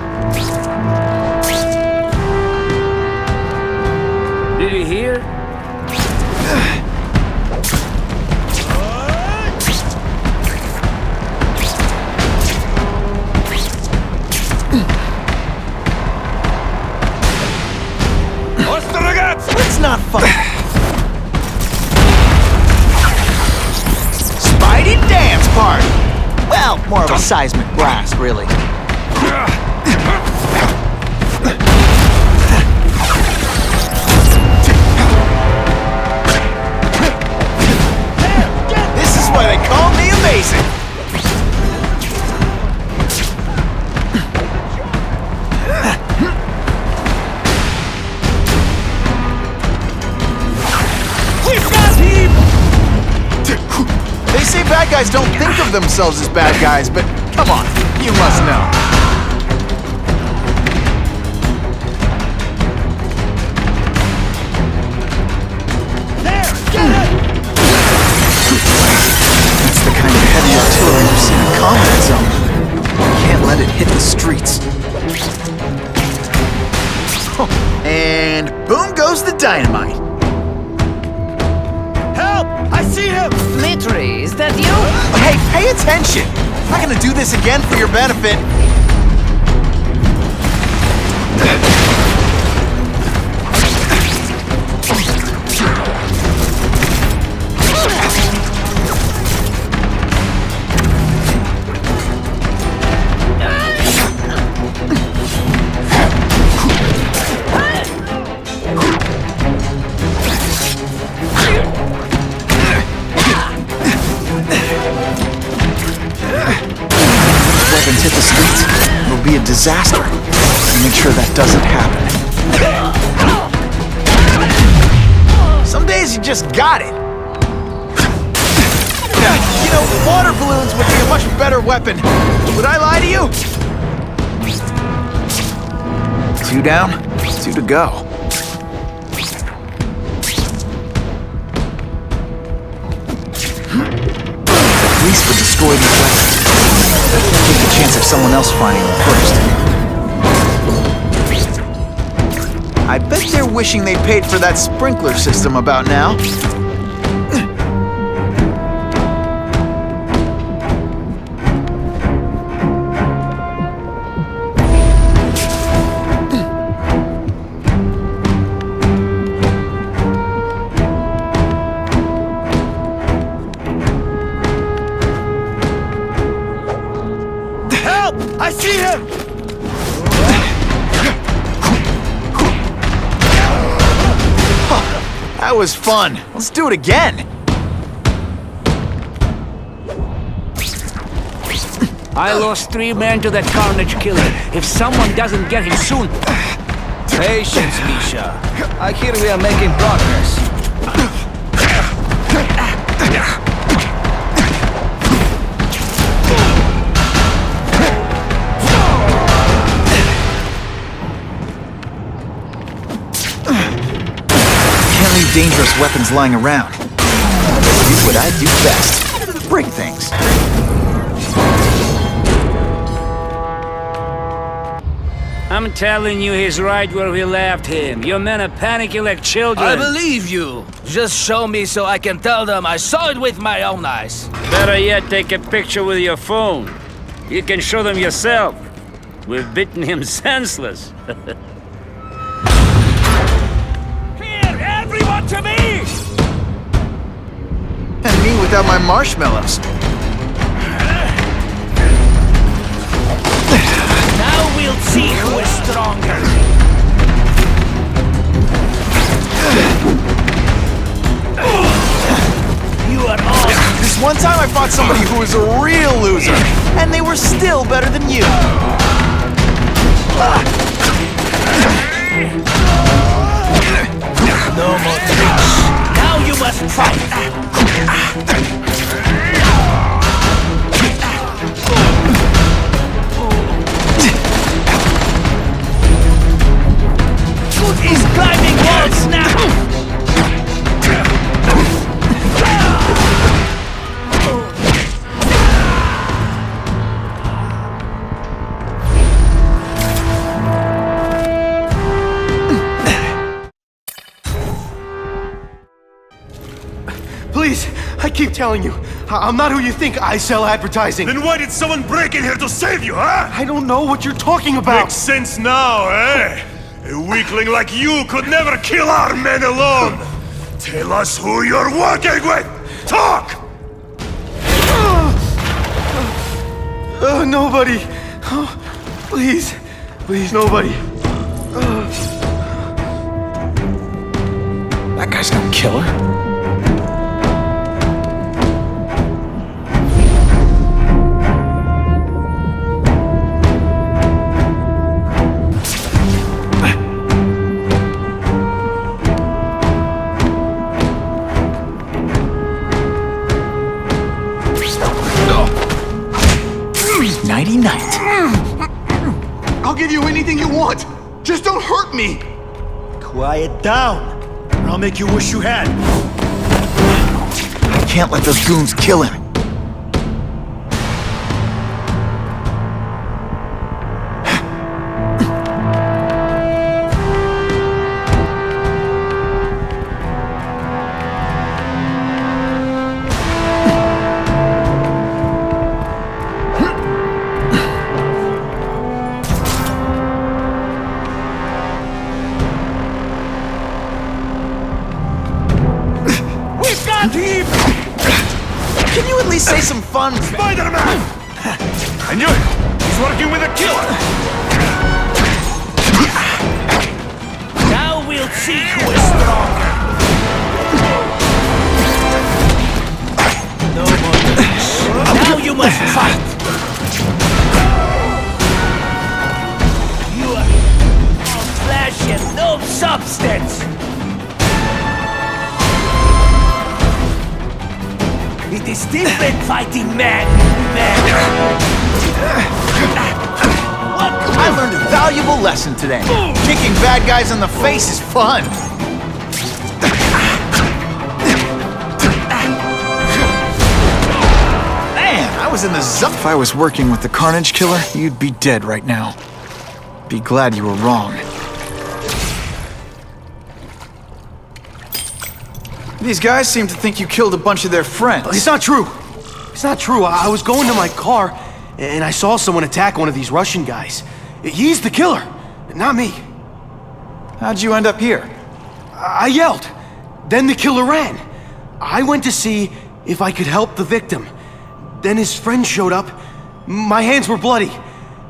E: Did you hear?
B: It's not fun. Spidey dance party. Well, more of a seismic blast, really. This is why they call me amazing. They say bad guys don't think of themselves as bad guys, but come on, you must know.
E: There, get it!
B: That's the kind of heavy artillery you see in a combat zone. You can't let it hit the streets. And boom goes the dynamite.
E: Help! I see him!
L: Mitri, is that you?
B: Hey, pay attention! I'm not gonna do this again for your benefit. doesn't happen. Some days you just got it. You know, water balloons would be a much better weapon. Would I lie to you? 2 down, 2 to go. The police would destroy these weapons. Take the chance of someone else finding them first. I bet they're wishing they paid for that sprinkler system about now.
E: I see him!
B: That was fun. Let's do it again.
E: I lost 3 men to that Carnage killer. If someone doesn't get him soon...
A: Patience, Misha. I hear we are making progress.
B: Dangerous weapons lying around. Do what I do best. Break things.
E: I'm telling you, he's right where we left him. Your men are panicking like children.
A: I believe you. Just show me so I can tell them I saw it with my own eyes.
E: Better yet, take a picture with your phone. You can show them yourself. We've beaten him senseless.
C: Everyone to me!
B: And me without my marshmallows.
C: Now we'll see who is stronger. You are all...
B: This one time I fought somebody who was a real loser, and they were still better than you.
C: No more tricks. Now you must fight. He's climbing walls now.
F: Please, I keep telling you, I'm not who you think. I sell advertising.
P: Then why did someone break in here to save you, huh?
F: I don't know what you're talking about.
P: Makes sense now, eh? A weakling like you could never kill our men alone. Tell us who you're working with. Talk!
F: Nobody. Oh, please, nobody.
B: That guy's no killer. Nighty-night.
F: I'll give you anything you want. Just don't hurt me.
P: Quiet down, or I'll make you wish you had.
B: I can't let those goons kill him. Can you at least say some fun?
P: Spider-Man! I knew it! He's working with a killer!
C: Now we'll see who is stronger. No more tricks. Now you must fight. You are...
E: is different, fighting man.
B: I learned a valuable lesson today. Kicking bad guys in the face is fun. Man, I was in the zone. If I was working with the Carnage Killer, you'd be dead right now. Be glad you were wrong. These guys seem to think you killed a bunch of their friends.
I: It's not true. It's not true. I was going to my car, and I saw someone attack one of these Russian guys. He's the killer, not me.
B: How'd you end up here?
I: I yelled. Then the killer ran. I went to see if I could help the victim. Then his friends showed up. My hands were bloody.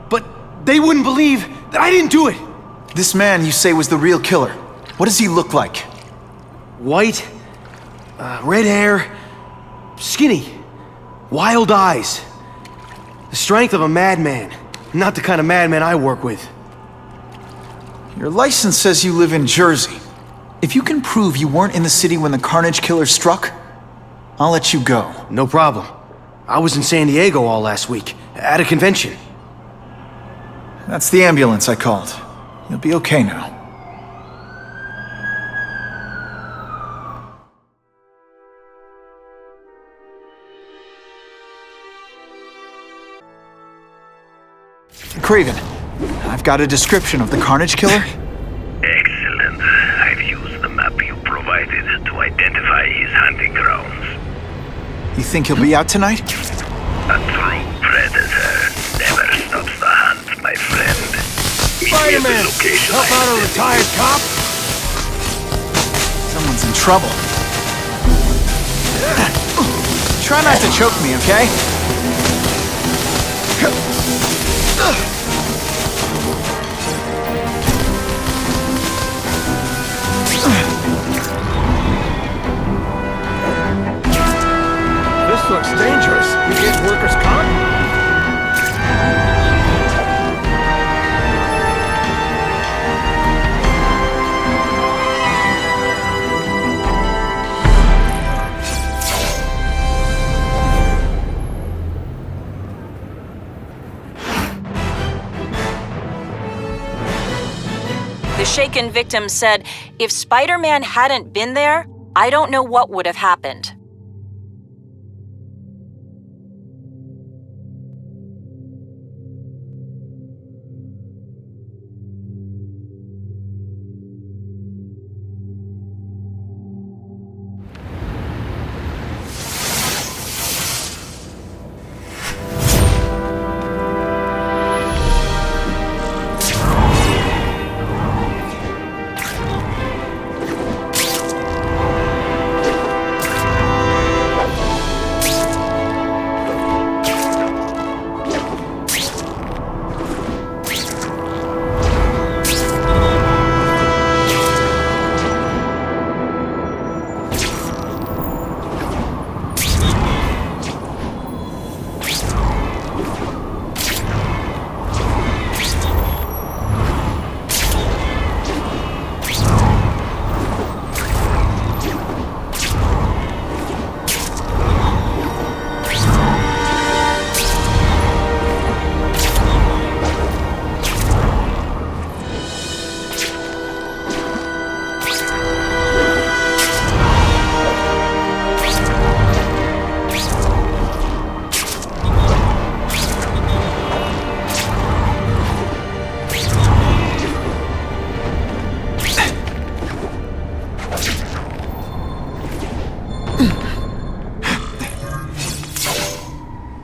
I: But they wouldn't believe that I didn't do it.
B: This man you say was the real killer. What does he look like?
I: White, red hair, skinny, wild eyes. The strength of a madman. Not the kind of madman I work with.
B: Your license says you live in Jersey. If you can prove you weren't in the city when the Carnage Killer struck, I'll let you go.
I: No problem. I was in San Diego all last week, at a convention.
B: That's the ambulance I called. You'll be okay now. Craven, I've got a description of the Carnage Killer.
K: Excellent. I've used the map you provided to identify his hunting grounds.
B: You think he'll be out tonight?
K: A true predator never stops the hunt, my friend. Meet me at the location.
C: Help out a retired cop?
B: Someone's in trouble. Try not to choke me, okay?
C: This looks dangerous. You get workers' comp?
N: The shaken victim said, if Spider-Man hadn't been there, I don't know what would have happened.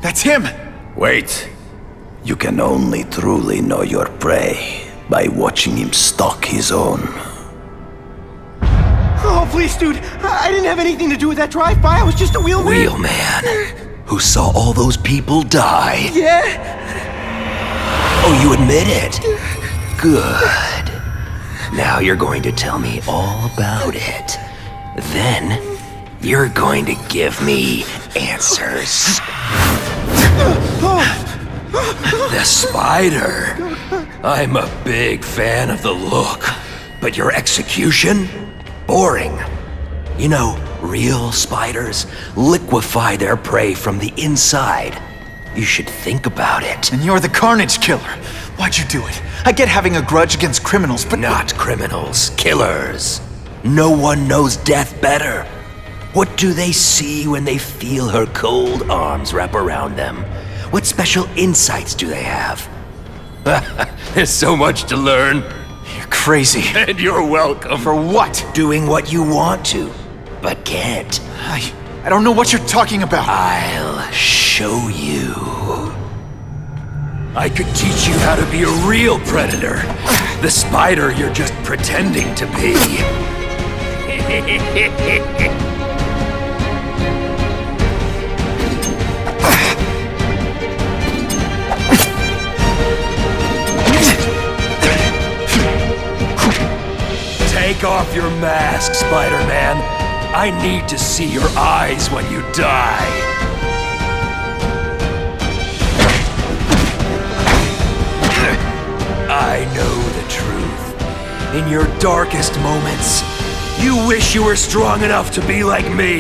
B: That's him!
U: Wait. You can only truly know your prey by watching him stalk his own.
I: Oh, please, dude. I didn't have anything to do with that drive-by. I was just a wheelman.
U: Wheelman? Who saw all those people die?
I: Yeah?
U: Oh, you admit it? Good. Now you're going to tell me all about it. Then, you're going to give me answers. The spider. I'm a big fan of the look, but your execution? Boring. You know,
E: Real spiders liquefy their prey from the inside. You should think about it.
B: And you're the Carnage Killer. Why'd you do it? I get having a grudge against criminals, but...
E: Not criminals, killers. No one knows death better. What do they see when they feel her cold arms wrap around them? What special insights do they have? There's so much to learn.
B: You're crazy.
E: And you're welcome.
B: For what?
E: Doing what you want to, but can't.
B: I don't know what you're talking about.
E: I'll show you. I could teach you how to be a real predator. The spider you're just pretending to be. Take off your mask, Spider-Man. I need to see your eyes when you die. I know the truth. In your darkest moments, you wish you were strong enough to be like me.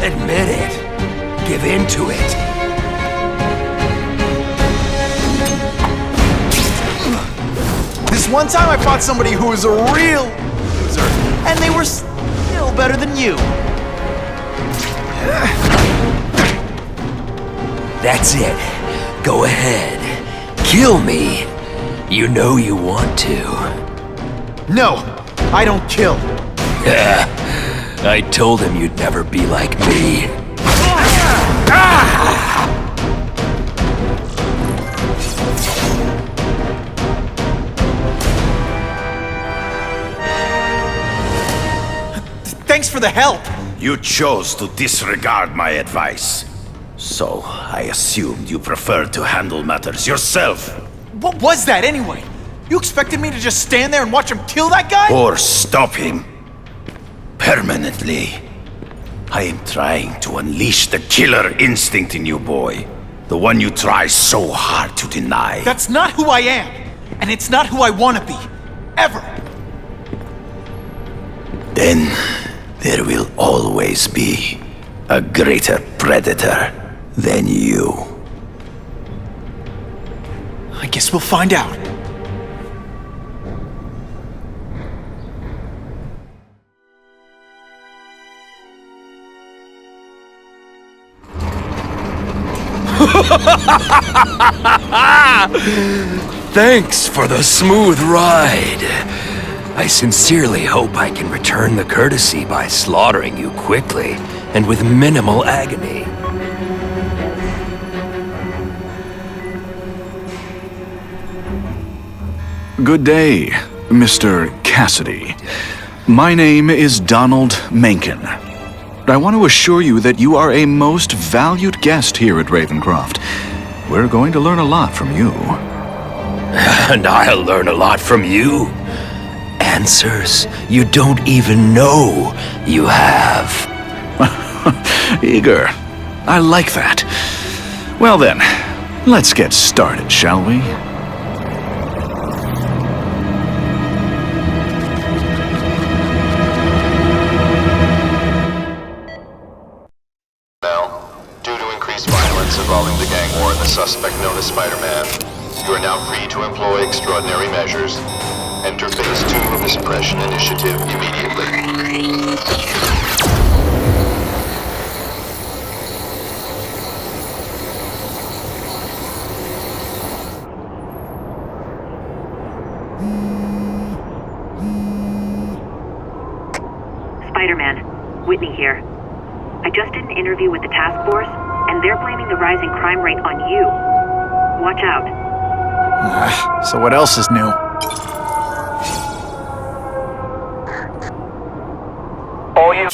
E: Admit it. Give in to it.
B: This one time I fought somebody who was a real loser, and they were still better than you.
E: That's it. Go ahead. Kill me. You know you want to.
B: No, I don't kill.
E: I told him you'd never be like me.
B: Thanks for the help.
U: You chose to disregard my advice. So I assumed you preferred to handle matters yourself.
B: What was that anyway? You expected me to just stand there and watch him kill that guy?
U: Or stop him. Permanently. I am trying to unleash the killer instinct in you, boy. The one you try so hard to deny.
B: That's not who I am. And it's not who I want to be. Ever.
U: Then there will always be a greater predator than you.
B: I guess we'll find out.
E: Thanks for the smooth ride. I sincerely hope I can return the courtesy by slaughtering you quickly and with minimal agony.
R: Good day, Mr. Cassidy. My name is Donald Mencken. I want to assure you that you are a most valued guest here at Ravencroft. We're going to learn a lot from you.
E: And I'll learn a lot from you. Answers you don't even know you have.
R: Eager. I like that. Well then, let's get started, shall we?
V: Due to increased violence involving the gang war and the suspect known as Spider-Man, you are now free to employ extraordinary measures. Enter Phase 2 of the Suppression Initiative immediately.
J: Spider-Man, Whitney here. I just did an interview with the task force, and they're blaming the rising crime rate on you. Watch out.
B: So what else is new?
G: All you...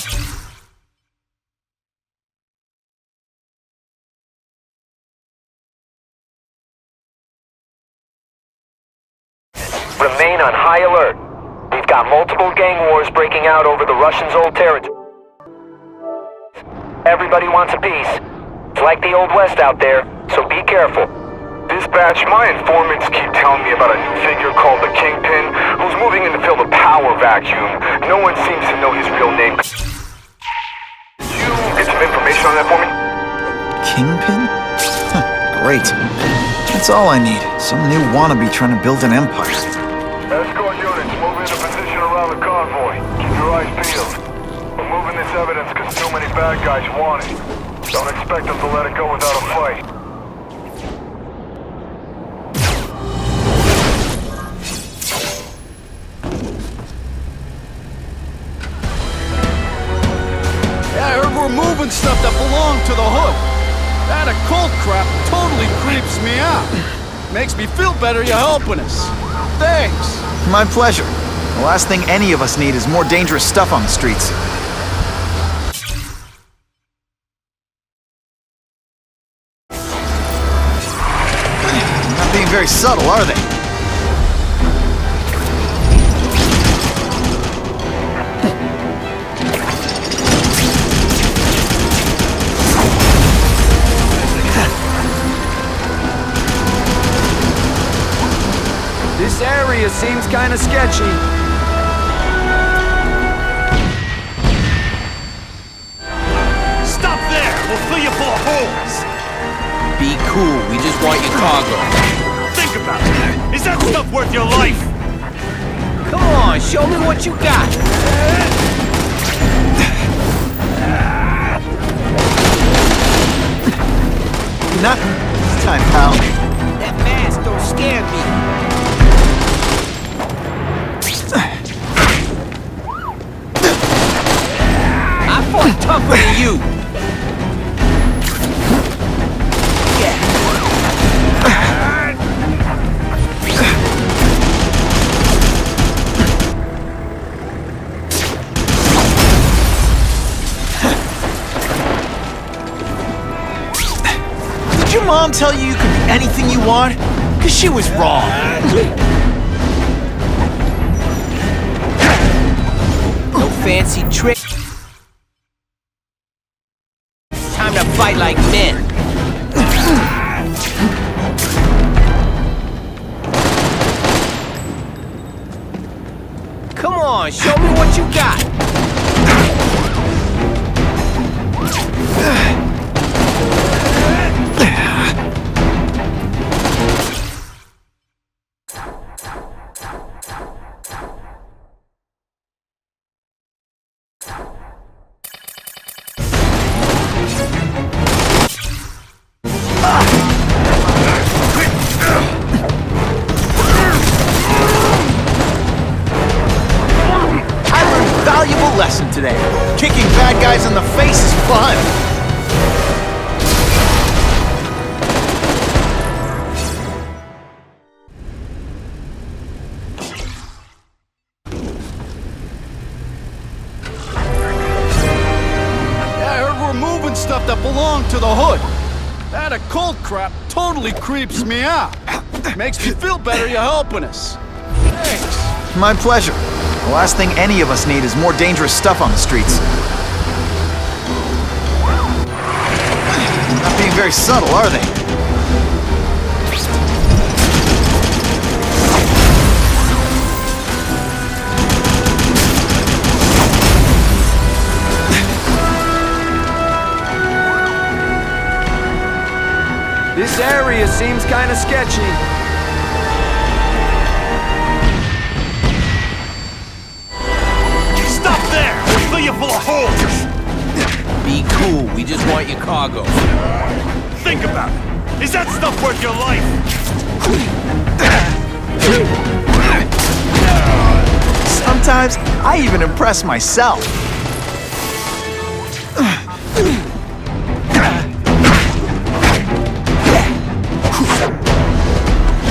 G: Remain on high alert. We've got multiple gang wars breaking out over the Russians' old territory. Everybody wants a piece. It's like the Old West out there, so be careful.
W: Dispatch, my informants keep telling me about a new figure called the Kingpin, who's moving in to fill the power vacuum. No one seems to know his real name.
B: Kingpin? Huh, great. That's all I need. Some new wannabe trying to build an empire.
W: Escort units, move into position around the convoy. Keep your eyes peeled. We're moving this evidence because too many bad guys want it. Don't expect them to let it go without a fight.
E: Yeah, I heard we're moving stuff that belonged to the Hood. That occult crap totally creeps me out. Makes me feel better you're helping us. Thanks.
B: My pleasure. The last thing any of us need is more dangerous stuff on the streets. Not being very subtle, are they?
E: This area seems kinda sketchy.
C: Stop there! We'll fill you full of holes!
E: Be cool, we just want your cargo.
C: Think about it! Is that stuff worth your life?
E: Come on, show me what you got.
B: Not this time, pal.
E: That mask don't scare me. I fought tougher than you.
B: Did your mom tell you you could be anything you want? 'Cause she was wrong.
E: No fancy trick. Time to fight like men. Come on, show me what you got.
B: Lesson today. Kicking bad guys in the face is fun.
E: Yeah, I heard we're moving stuff that belonged to the Hood. That occult crap totally creeps me out. Makes me feel better you're helping us. Thanks.
B: My pleasure. The last thing any of us need is more dangerous stuff on the streets. Not being very subtle, are they?
E: This area seems kinda sketchy.
C: You're full of holes!
E: Be cool, we just want your cargo.
C: Think about it. Is that stuff worth your life?
B: Sometimes I even impress myself.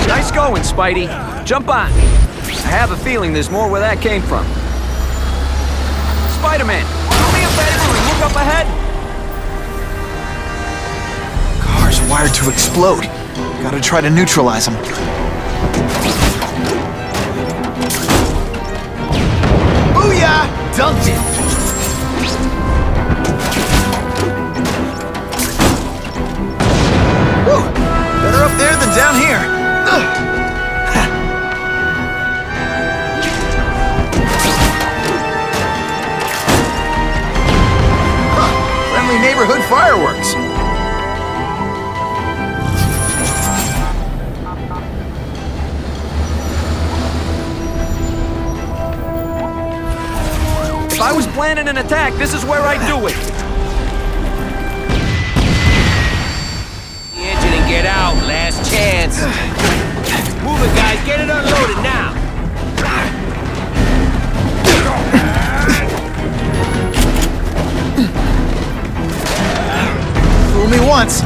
E: Nice going, Spidey. Jump on. I have a feeling there's more where that came from. Spider-Man, do me a favor and look up ahead.
B: Car's wired to explode. Gotta try to neutralize them. Booyah! Dunked it! Whew! Better up there than down here. Ugh. Neighborhood fireworks.
E: planning an attack, this is where I do it. The engine and get out, last chance. Move it, guys, get it unloaded now.
B: Fool me once.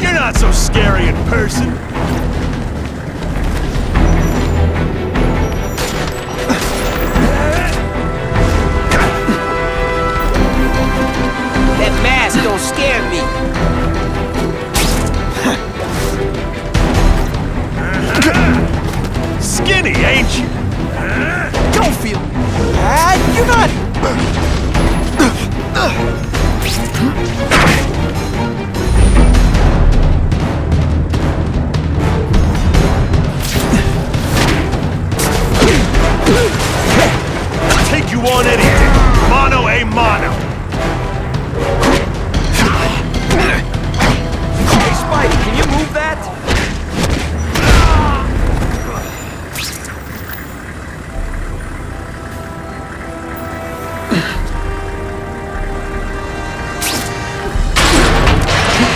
F: You're not so scary in person.
E: That mask don't scare me.
F: Skinny, ain't you?
B: Don't feel bad. You're not.
F: I'll take you on anything. Mano a mano.
E: Hey, Spidey, can you move that?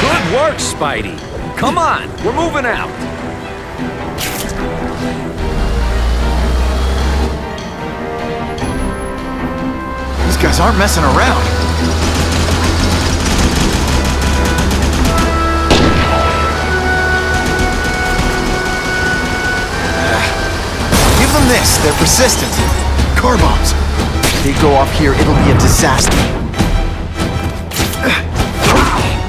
E: Good work, Spidey. Come on, we're moving out.
B: These guys aren't messing around. Give them this. They're persistent. Car bombs. If they go off here, it'll be a disaster.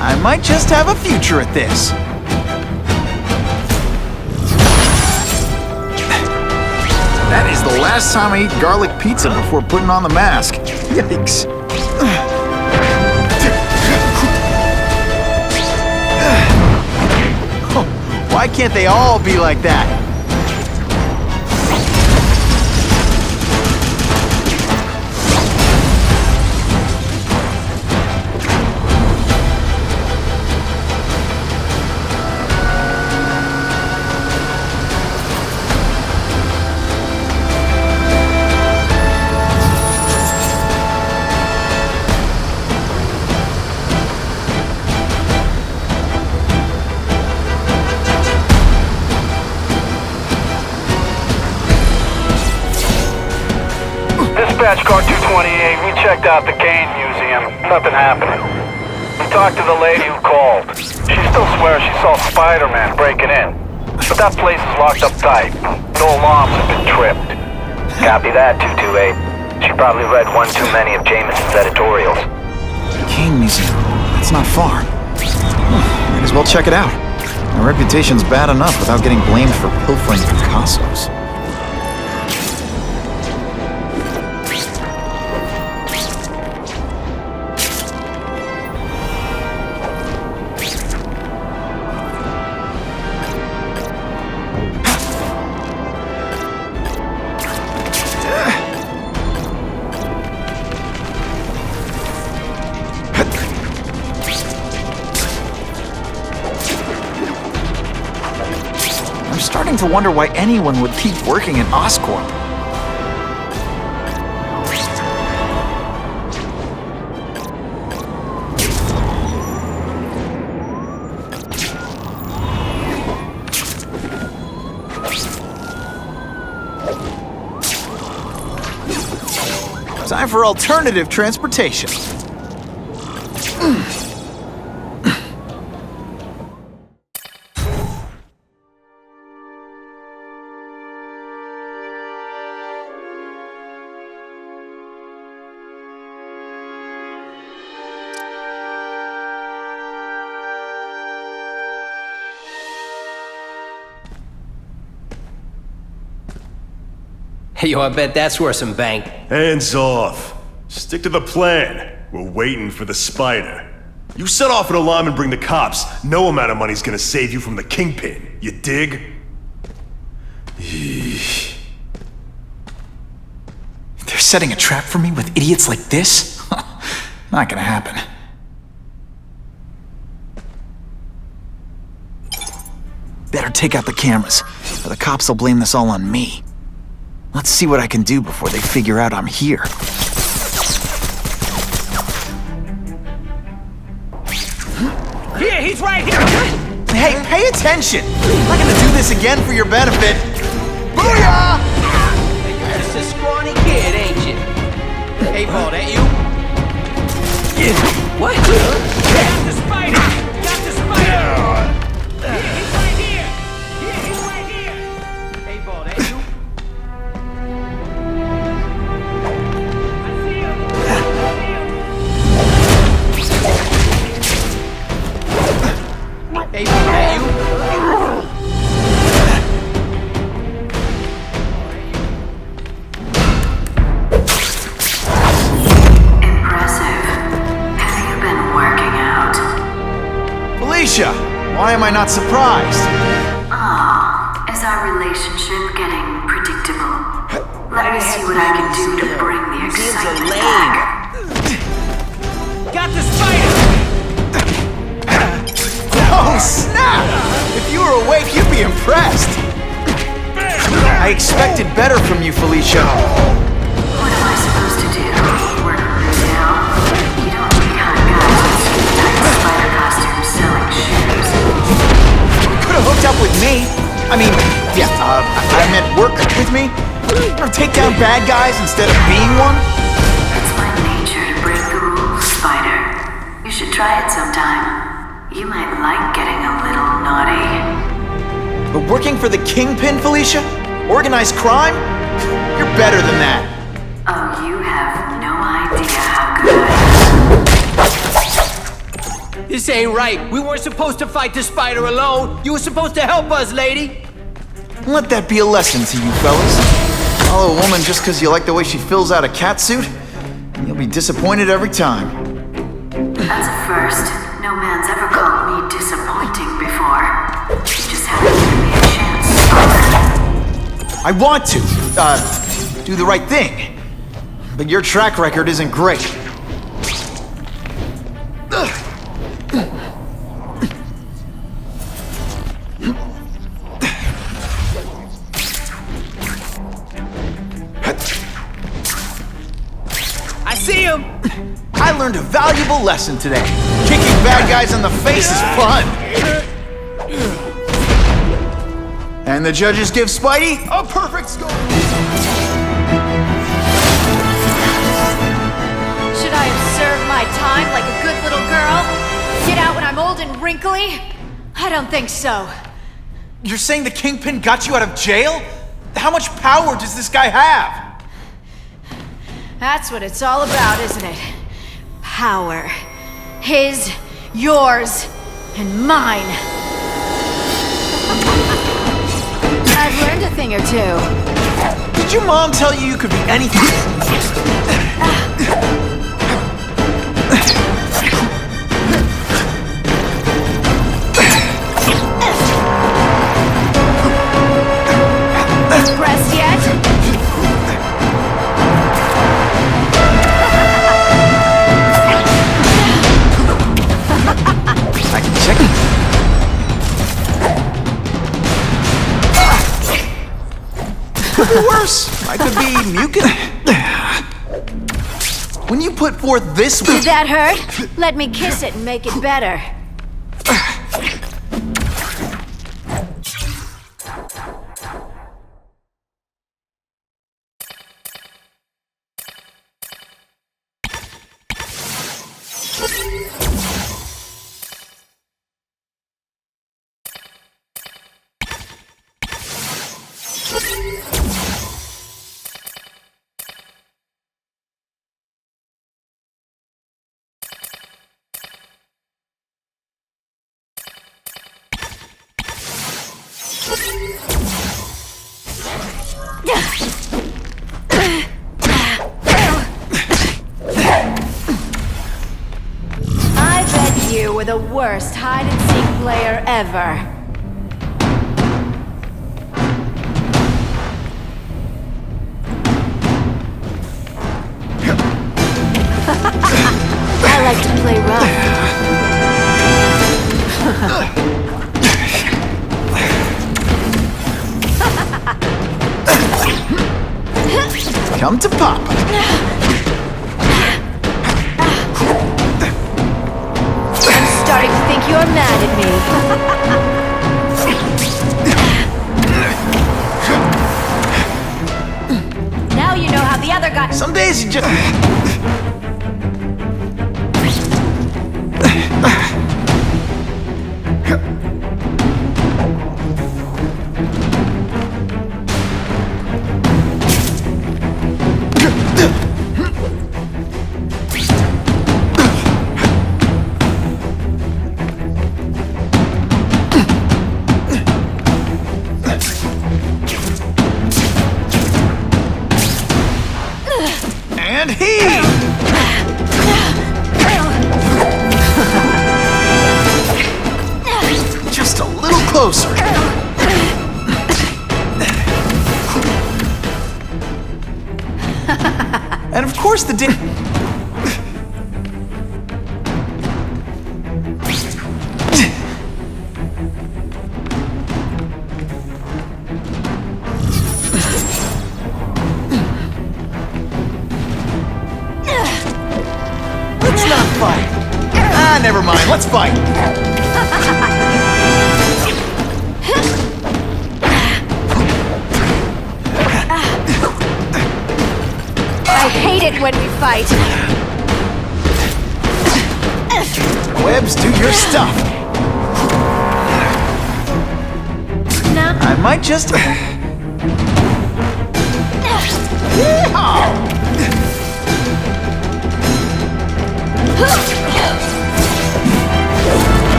B: I might just have a future at this. That is the last time I eat garlic pizza before putting on the mask. Yikes. Why can't they all be like that?
W: Dispatch car 228, we checked out the Kane Museum. Nothing happening. We talked to the lady who called. She still swears she saw Spider-Man breaking in. But that place is locked up tight. No alarms have been tripped.
G: Copy that, 228. She probably read one too many of Jameson's editorials.
B: Kane Museum. That's not far. Might as well check it out. My reputation's bad enough without getting blamed for pilfering Picassos. I'm starting to wonder why anyone would keep working at Oscorp. Time for alternative transportation.
E: Yo, I bet that's worth some bank.
F: Hands off. Stick to the plan. We're waiting for the spider. You set off an alarm and bring the cops. No amount of money's gonna save you from the kingpin. You dig?
B: They're setting a trap for me with idiots like this? Not gonna happen. Better take out the cameras, or the cops will blame this all on me. Let's see what I can do before they figure out I'm here.
E: Here, he's right here!
B: Hey, pay attention! I'm not gonna do this again for your benefit. Booyah!
E: You're just a scrawny kid, ain't you? Hey, Paul, that you? What? Got the spider! Got the spider! Here, he's right here! Here, he's right here! Hey, Paul, that you? Hey, Paul, that you?
B: Felicia, why am I not surprised?
J: Ah, is our relationship getting predictable? Let me see what I can do to bring the excitement back.
E: Got the spider!
B: Oh, snap! If you were awake, you'd be impressed. I expected better from you, Felicia.
J: What am I supposed to do? Work retail? You don't really hunt guys with tight spider costumes selling shoes.
B: You could have hooked up with me. I mean, yeah, I meant work with me. Or take down bad guys instead of being one.
J: It's my nature to break the rules, Spider. You should try it sometime. You might like getting a little naughty.
B: But working for the Kingpin, Felicia? Organized crime? You're better than that.
J: Oh, you have no idea how good I am.
E: This ain't right. We weren't supposed to fight the spider alone. You were supposed to help us, lady.
B: Let that be a lesson to you, fellas. Follow a woman just because you like the way she fills out a catsuit, and you'll be disappointed every time.
J: That's a first. No man's ever called me disappointing before. You just haven't given me a chance.
B: I want to, do the right thing. But your track record isn't great.
E: I see him!
B: I learned a valuable lesson today. Kicking bad guys in the face is fun. And the judges give Spidey a perfect score.
D: Should I have served my time like a good little girl? Get out when I'm old and wrinkly? I don't think so.
B: You're saying the Kingpin got you out of jail? How much power does this guy have?
D: That's what it's all about, isn't it? Power. His, yours, and mine. I've learned a thing or two.
B: Did your mom tell you you could be anything?
D: Impressed yet?
B: I can check it. Could be worse. I could be mucus. When you put forth this...
D: Did that hurt? Let me kiss it and make it better. I bet you were the worst hide-and-seek player ever. like to play rough.
B: Come to Papa.
D: I'm starting to think you're mad at me.
L: Now you know how the other guy...
B: Some days you just... And he! Just a little closer. And of course the Let's not fight. Ah, never mind. Let's fight.
D: I hate it when we fight.
B: Webs, do your stuff.
D: No.
B: I might just... Yeehaw!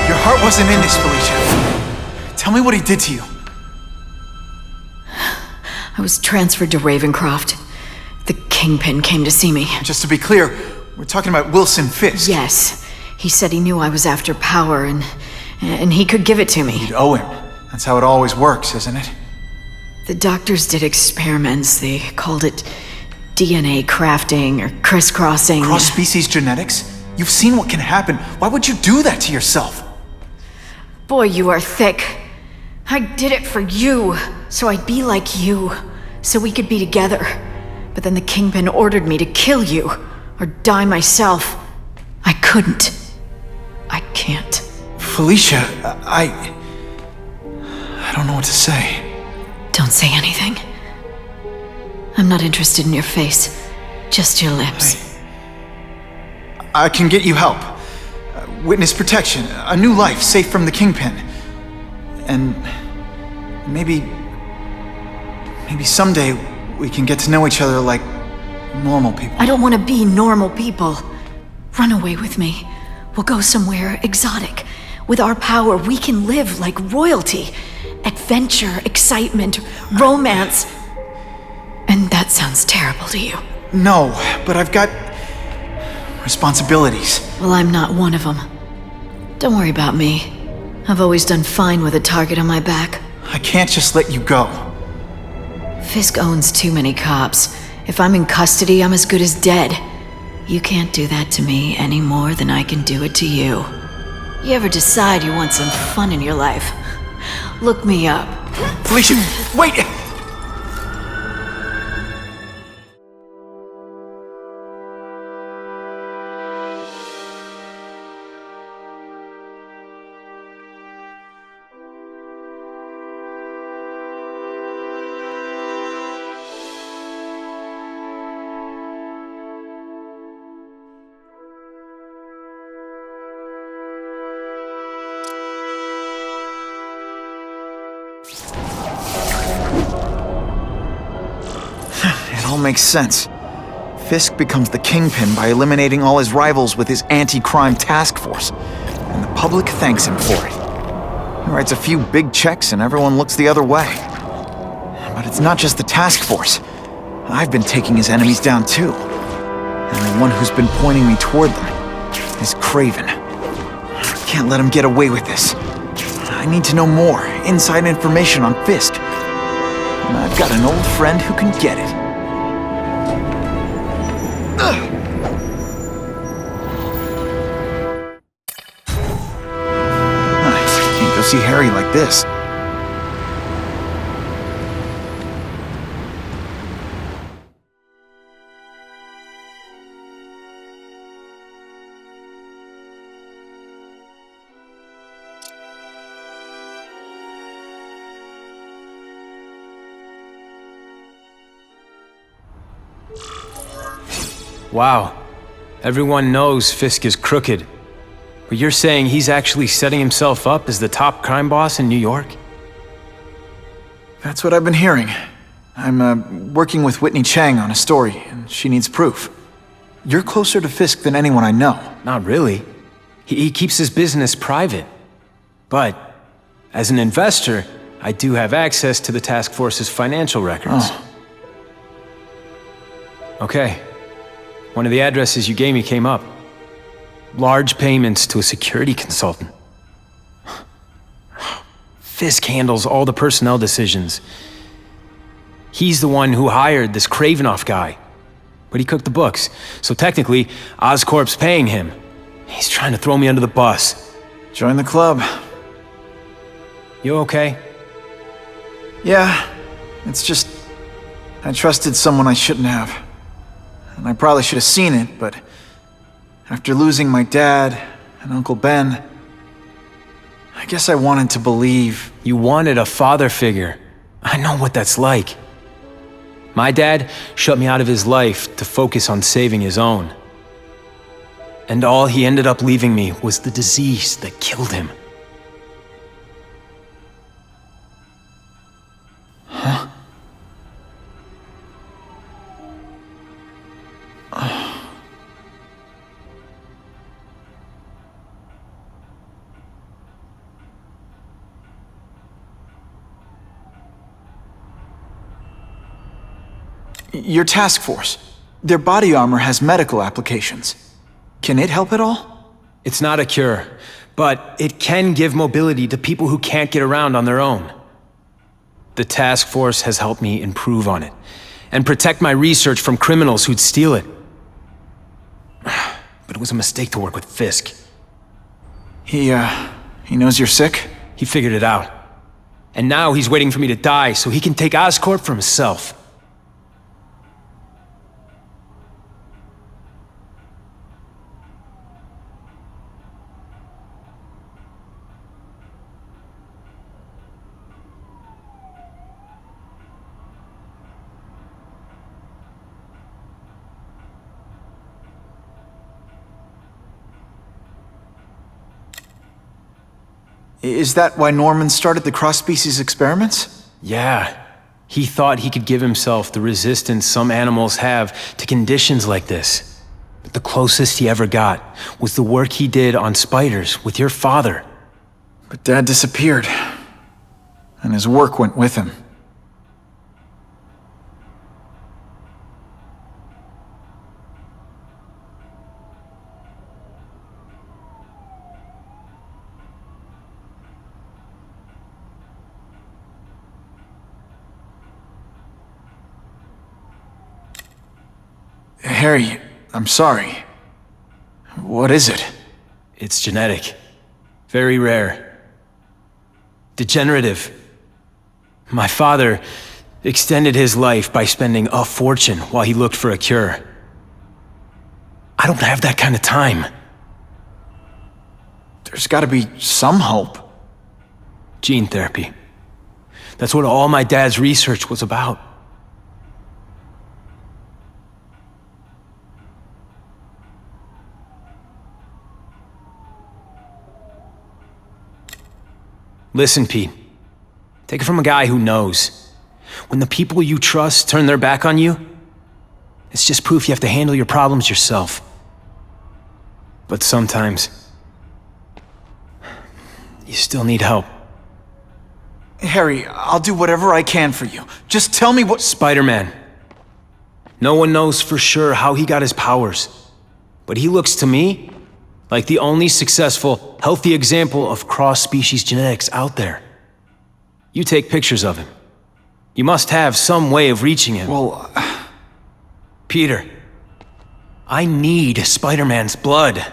B: Your heart wasn't in this, Felicia. Tell me what he did to you.
D: I was transferred to Ravencroft. The Kingpin came to see me.
B: Just to be clear, we're talking about Wilson Fisk.
D: Yes. He said he knew I was after power and he could give it to me.
B: You'd owe him. That's how it always works, isn't it?
D: The doctors did experiments. They called it DNA crafting or crisscrossing.
B: Cross-species genetics? You've seen what can happen. Why would you do that to yourself?
D: Boy, you are thick. I did it for you, so I'd be like you, so we could be together. But then the Kingpin ordered me to kill you, or die myself. I couldn't. I can't.
B: Felicia, I don't know what to say.
D: Don't say anything. I'm not interested in your face, just your lips.
B: I can get you help. Witness protection, a new life safe from the Kingpin. And maybe someday we can get to know each other like normal people.
D: I don't want to be normal people. Run away with me. We'll go somewhere exotic. With our power, we can live like royalty. Adventure, excitement, romance. And that sounds terrible to you.
B: No, but I've got responsibilities.
D: Well, I'm not one of them. Don't worry about me. I've always done fine with a target on my back.
B: I can't just let you go.
D: Fisk owns too many cops. If I'm in custody, I'm as good as dead. You can't do that to me any more than I can do it to you. You ever decide you want some fun in your life? Look me up.
B: Felicia, wait! It all makes sense. Fisk becomes the Kingpin by eliminating all his rivals with his anti-crime task force, and the public thanks him for it. He writes a few big checks and everyone looks the other way. But it's not just the task force. I've been taking his enemies down too. And the one who's been pointing me toward them is Craven. I can't let him get away with this. I need to know more, inside information on Fisk. And I've got an old friend who can get it. see Harry like this.
M: Wow. Everyone knows Fisk is crooked. But you're saying he's actually setting himself up as the top crime boss in New York?
B: That's what I've been hearing. I'm working with Whitney Chang on a story, and she needs proof. You're closer to Fisk than anyone I know.
M: Not really. He keeps his business private. But, as an investor, I do have access to the task force's financial records.
B: Oh.
M: Okay. One of the addresses you gave me came up. Large payments to a security consultant. Fisk handles all the personnel decisions. He's the one who hired this Kravinoff guy. But he cooked the books, so technically, Oscorp's paying him. He's trying to throw me under the bus.
B: Join the club.
M: You okay?
B: Yeah, it's just... I trusted someone I shouldn't have. And I probably should have seen it, but... after losing my dad and Uncle Ben... I guess I wanted to believe...
M: You wanted a father figure. I know what that's like. My dad shut me out of his life to focus on saving his own. And all he ended up leaving me was the disease that killed him.
B: Huh? Your task force. Their body armor has medical applications. Can it help at all?
M: It's not a cure, but it can give mobility to people who can't get around on their own. The task force has helped me improve on it, and protect my research from criminals who'd steal it. But it was a mistake to work with Fisk.
B: He knows you're sick?
M: He figured it out. And now he's waiting for me to die so he can take Oscorp for himself.
B: Is that why Norman started the cross-species experiments?
M: Yeah. He thought he could give himself the resistance some animals have to conditions like this. But the closest he ever got was the work he did on spiders with your father.
B: But Dad disappeared. And his work went with him. Harry, I'm sorry. What is it?
M: It's genetic. Very rare. Degenerative. My father extended his life by spending a fortune while he looked for a cure. I don't have that kind of time.
B: There's gotta be some hope.
M: Gene therapy. That's what all my dad's research was about. Listen, Pete. Take it from a guy who knows. When the people you trust turn their back on you, it's just proof you have to handle your problems yourself. But sometimes, you still need help.
B: Harry, I'll do whatever I can for you. Just tell me what—
M: Spider-Man. No one knows for sure how he got his powers. But he looks to me like the only successful, healthy example of cross-species genetics out there. You take pictures of him. You must have some way of reaching him.
B: Well,
M: Peter, I need Spider-Man's blood.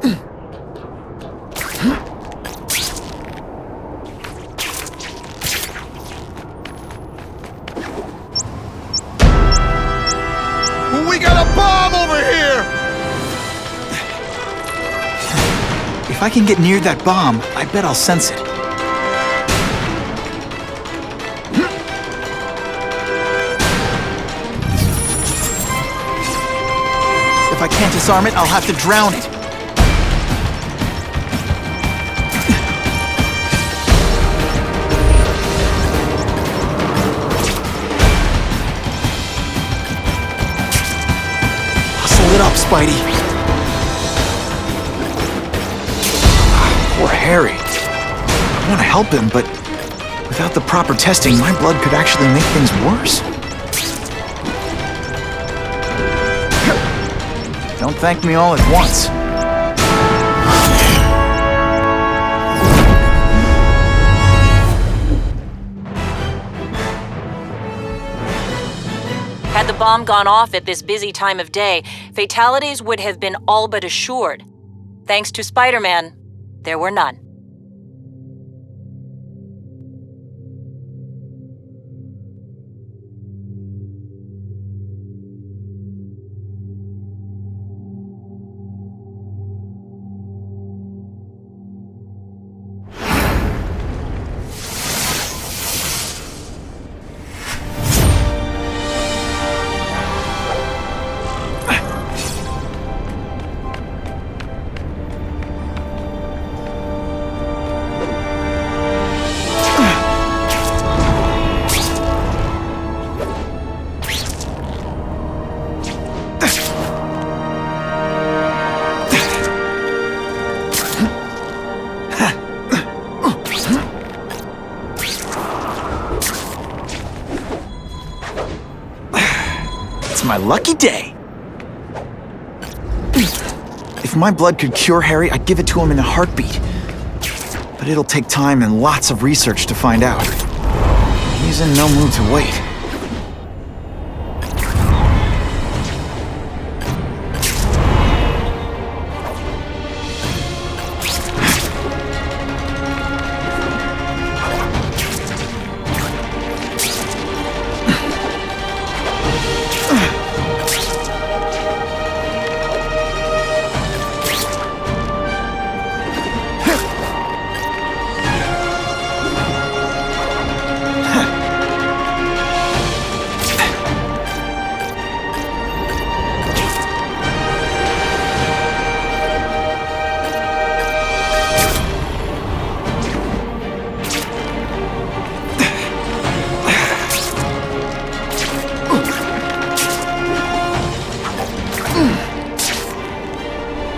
P: We got a bomb over here!
B: If I can get near that bomb, I bet I'll sense it. If I can't disarm it, I'll have to drown it. Hustle it up, Spidey. Poor Harry. I want to help him, but without the proper testing, my blood could actually make things worse. Don't thank me all at once.
N: Had the bomb gone off at this busy time of day, fatalities would have been all but assured. Thanks to Spider-Man, there were none.
B: My lucky day. If my blood could cure Harry, I'd give it to him in a heartbeat. But it'll take time and lots of research to find out. He's in no mood to wait.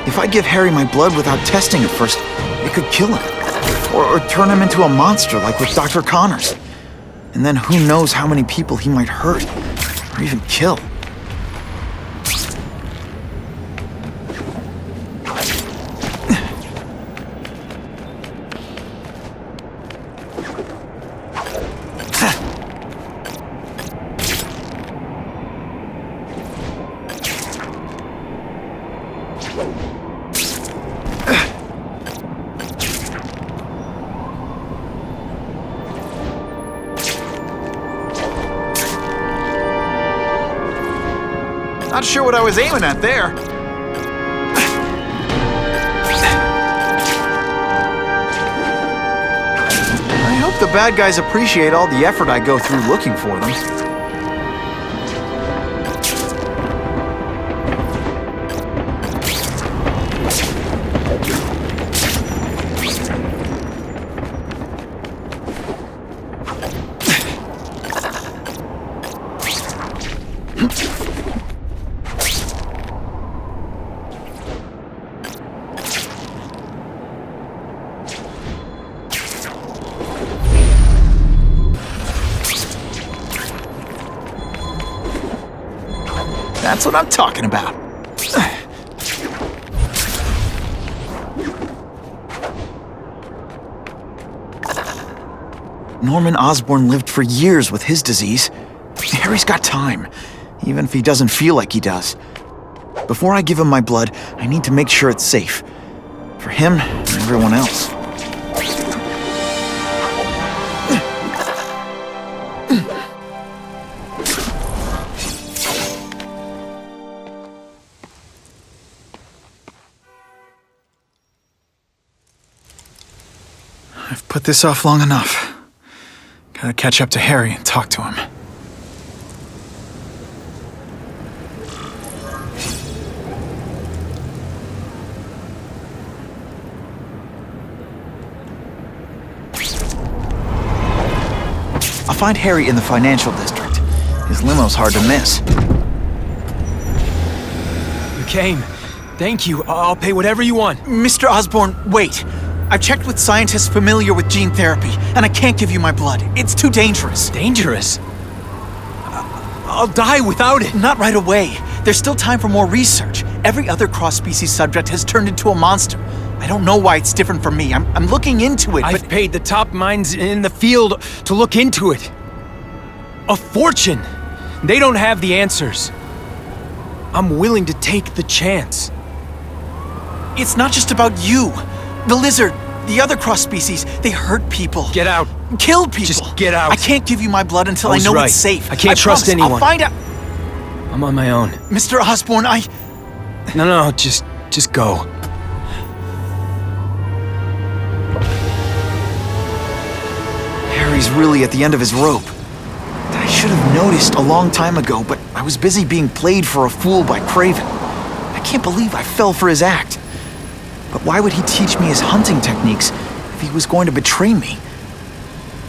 B: If I give Harry my blood without testing it first, it could kill him. Or turn him into a monster like with Dr. Connors. And then who knows how many people he might hurt, or even kill. Not sure what I was aiming at there. I hope the bad guys appreciate all the effort I go through looking for them. That's what I'm talking about. Norman Osborn lived for years with his disease. Harry's got time, even if he doesn't feel like he does. Before I give him my blood, I need to make sure it's safe. For him and everyone else. I've put this off long enough. Gotta catch up to Harry and talk to him. I'll find Harry in the financial district. His limo's hard to miss.
M: You came. Thank you. I'll pay whatever you want.
B: Mr. Osborn, wait. I've checked with scientists familiar with gene therapy, and I can't give you my blood. It's too dangerous.
M: Dangerous? I'll die without it.
B: Not right away. There's still time for more research. Every other cross-species subject has turned into a monster. I don't know why it's different from me. I'm looking into it,
M: I've paid the top minds in the field to look into it. A fortune. They don't have the answers. I'm willing to take the chance.
B: It's not just about you. The lizard, the other cross-species, they hurt people.
M: Get out.
B: Kill people.
M: Just get out.
B: I can't give you my blood until I know
M: right.
B: it's safe.
M: I can't trust
B: promise.
M: anyone.
B: I'll find out.
M: I'm on my own.
B: Mr. Osborn,
M: No, just go.
B: Harry's really at the end of his rope. I should have noticed a long time ago, but I was busy being played for a fool by Craven. I can't believe I fell for his act. But why would he teach me his hunting techniques if he was going to betray me?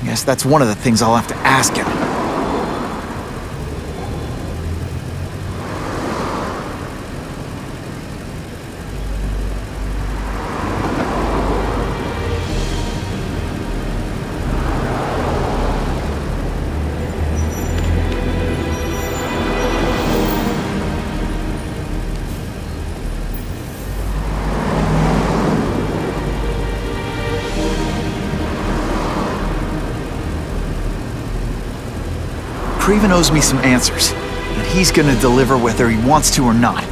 B: I guess that's one of the things I'll have to ask him. Craven owes me some answers, and he's gonna deliver whether he wants to or not.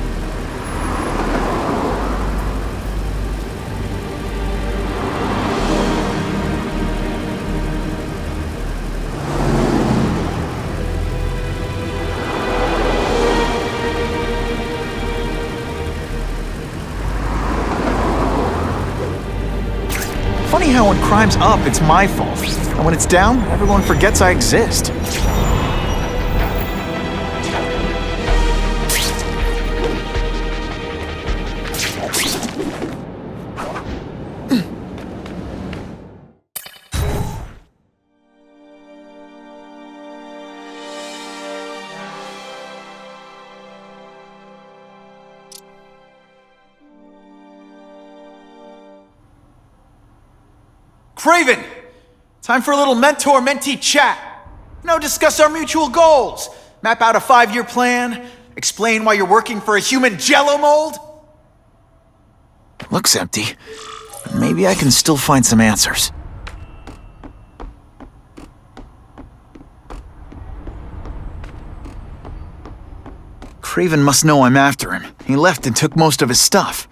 B: Funny how when crime's up, it's my fault, and when it's down, everyone forgets I exist. Craven! Time for a little mentor-mentee chat. Discuss our mutual goals. Map out a 5-year plan. Explain why you're working for a human jello mold. Looks empty, but maybe I can still find some answers. Craven must know I'm after him. He left and took most of his stuff.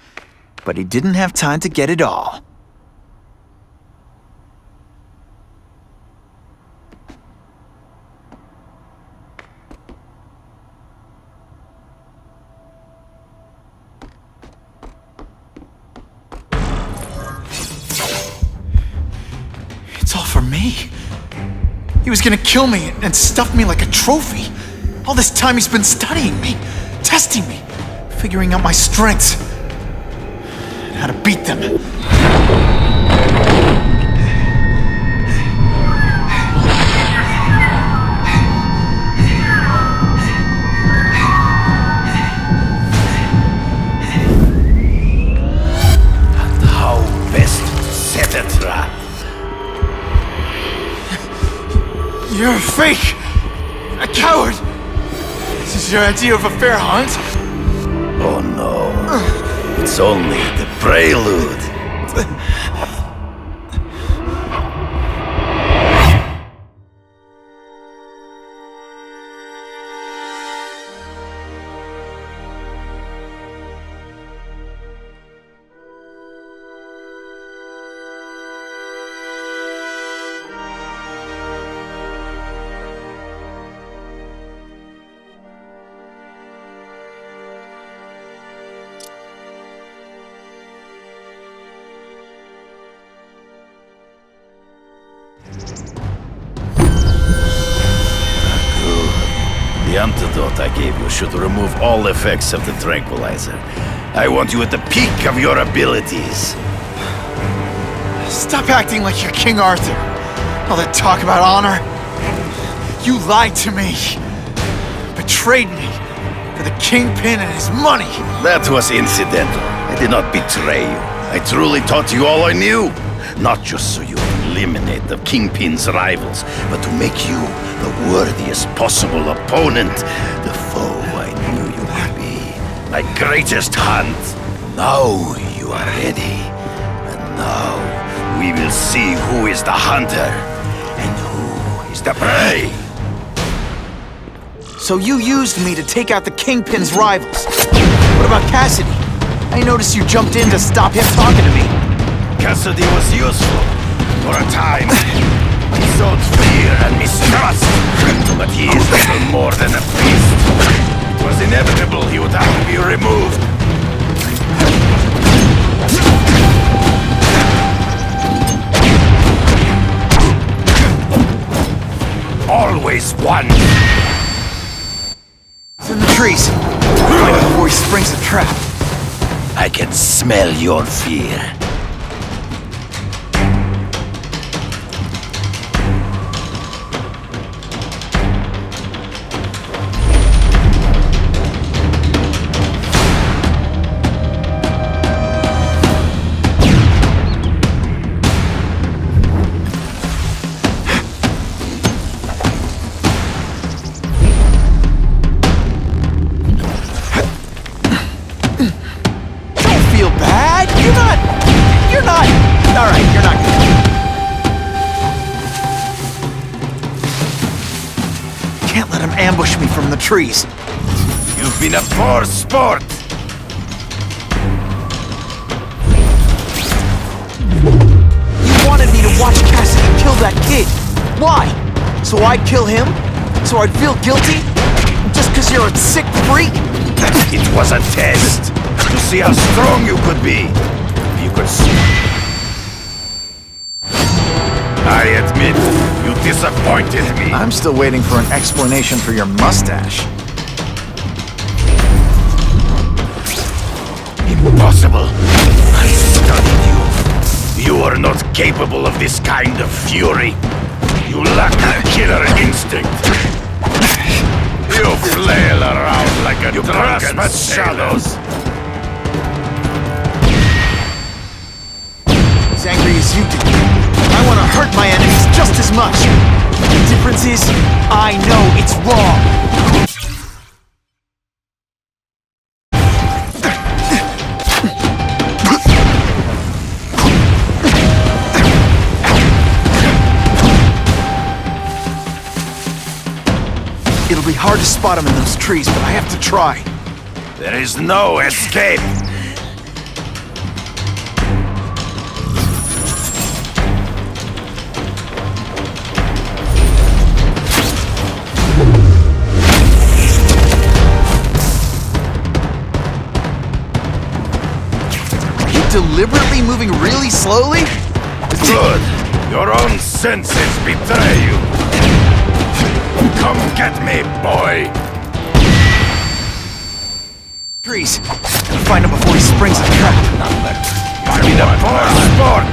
B: But he didn't have time to get it all. It's all for me. He was gonna kill me and stuff me like a trophy. All this time he's been studying me, testing me, figuring out my strengths, and how to beat them.
U: And how best to set a trap.
B: You're a fake! A coward! This is your idea of a fair hunt?
U: Oh no. It's only the prelude. The antidote I gave you should remove all effects of the tranquilizer. I want you at the peak of your abilities.
B: Stop acting like you're King Arthur. All that talk about honor. You lied to me. Betrayed me. For the Kingpin and his money.
U: That was incidental. I did not betray you. I truly taught you all I knew. Not just so you eliminate the Kingpin's rivals, but to make you the worthiest possible opponent. The foe I knew you would be. My greatest hunt. Now you are ready. And now we will see who is the hunter and who is the prey.
B: So you used me to take out the Kingpin's rivals. What about Cassidy? I noticed you jumped in to stop him talking to me.
U: Cassidy was useful. For a time. He sowed fear and mistrust. But he is little more than a beast. It was inevitable he would have to be removed. Always one.
B: It's in the trees. Find him before he springs the trap.
U: I can smell your fear.
B: Ambush me from the trees.
U: You've been a poor sport.
B: You wanted me to watch Cassidy kill that kid. Why? So I'd kill him? So I'd feel guilty? Just because you're a sick freak?
U: It was a test to see how strong you could be. You could see. I admit, you disappointed me.
B: I'm still waiting for an explanation for your mustache.
U: Impossible. I studied you. You are not capable of this kind of fury. You lack a killer instinct. You flail around like a drunken shadows.
B: As angry as you do. I want to hurt my enemies just as much. The difference is, I know it's wrong. It'll be hard to spot him in those trees, but I have to try.
U: There is no escape.
B: Deliberately moving really slowly?
U: Good. Your own senses betray you. Come get me, boy.
B: Trees. Gotta find him before he springs the trap.
U: You've been a poor sport.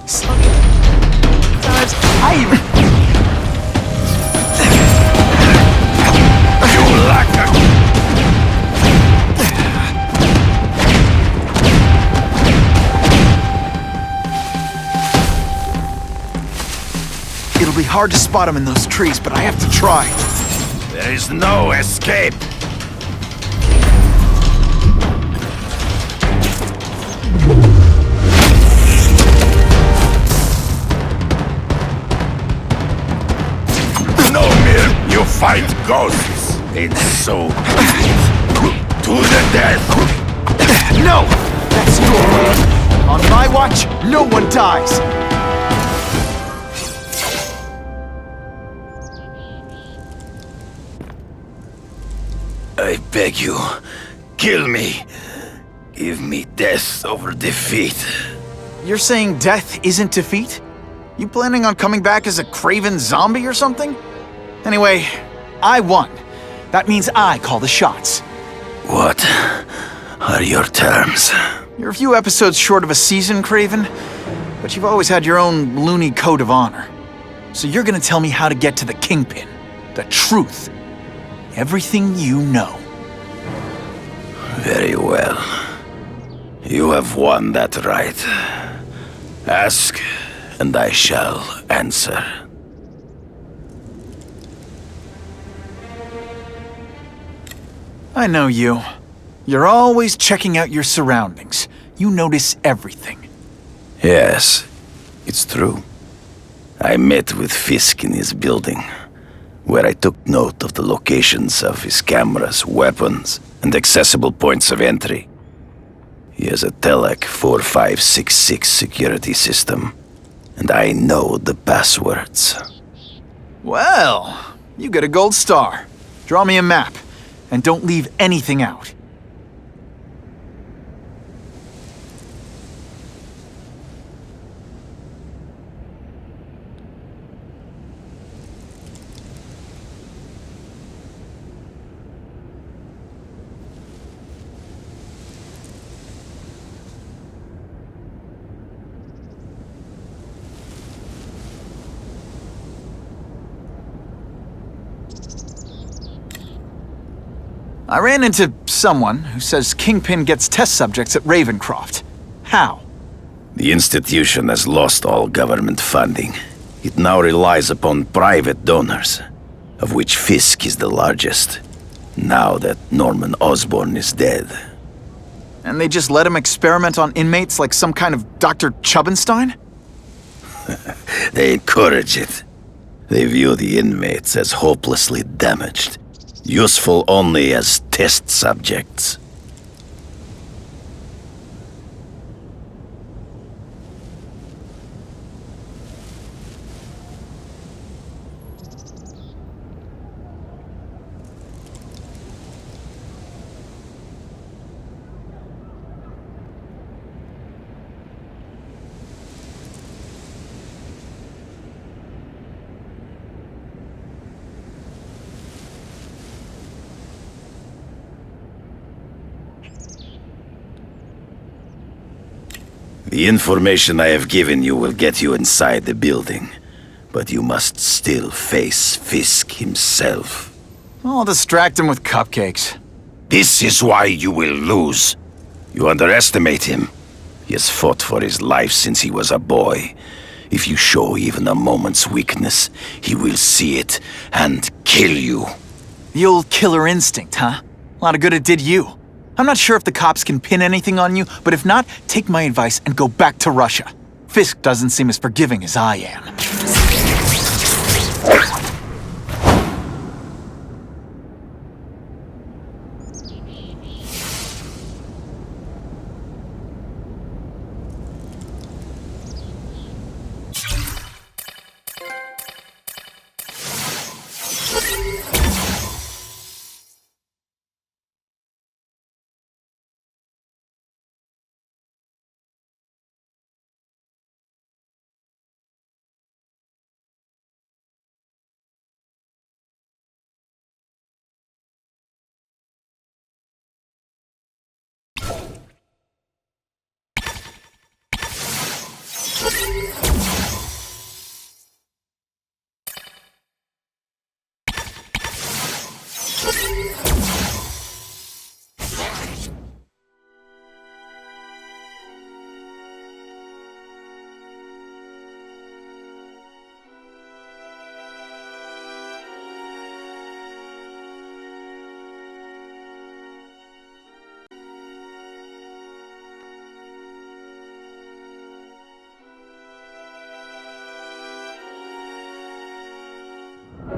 B: Sometimes I even...
U: You lack a...
B: It'll be hard to spot him in those trees, but I have to try.
U: There is no escape. No mere you fight ghosts. It's so to the death.
B: No! That's your way. On my watch, no one dies.
U: I beg you, kill me. Give me death over defeat.
B: you're saying death isn't defeat? You planning on coming back as a craven zombie or something? Anyway, I won. That means I call the shots.
U: What are your terms?
B: You're a few episodes short of a season, Craven, but you've always had your own loony code of honor. So you're gonna tell me how to get to the Kingpin. The truth. Everything you know.
U: Very well. You have won that right. Ask, and I shall answer.
B: I know you. You're always checking out your surroundings. You notice everything.
U: Yes, it's true. I met with Fisk in his building, where I took note of the locations of his cameras, weapons, and accessible points of entry. He has a Telec 4566 security system, and I know the passwords.
B: Well, you get a gold star. Draw me a map, and don't leave anything out. I ran into someone who says Kingpin gets test subjects at Ravencroft. How?
U: The institution has lost all government funding. It now relies upon private donors, of which Fisk is the largest, now that Norman Osborn is dead.
B: And they just let him experiment on inmates like some kind of Dr. Chubbenstein?
U: They encourage it. They view the inmates as hopelessly damaged, useful only as test subjects. The information I have given you will get you inside the building, but you must still face Fisk himself.
B: I'll distract him with cupcakes.
U: This is why you will lose. You underestimate him. He has fought for his life since he was a boy. If you show even a moment's weakness, he will see it and kill you.
B: The old killer instinct, huh? A lot of good it did you. I'm not sure if the cops can pin anything on you, but if not, take my advice and go back to Russia. Fisk doesn't seem as forgiving as I am.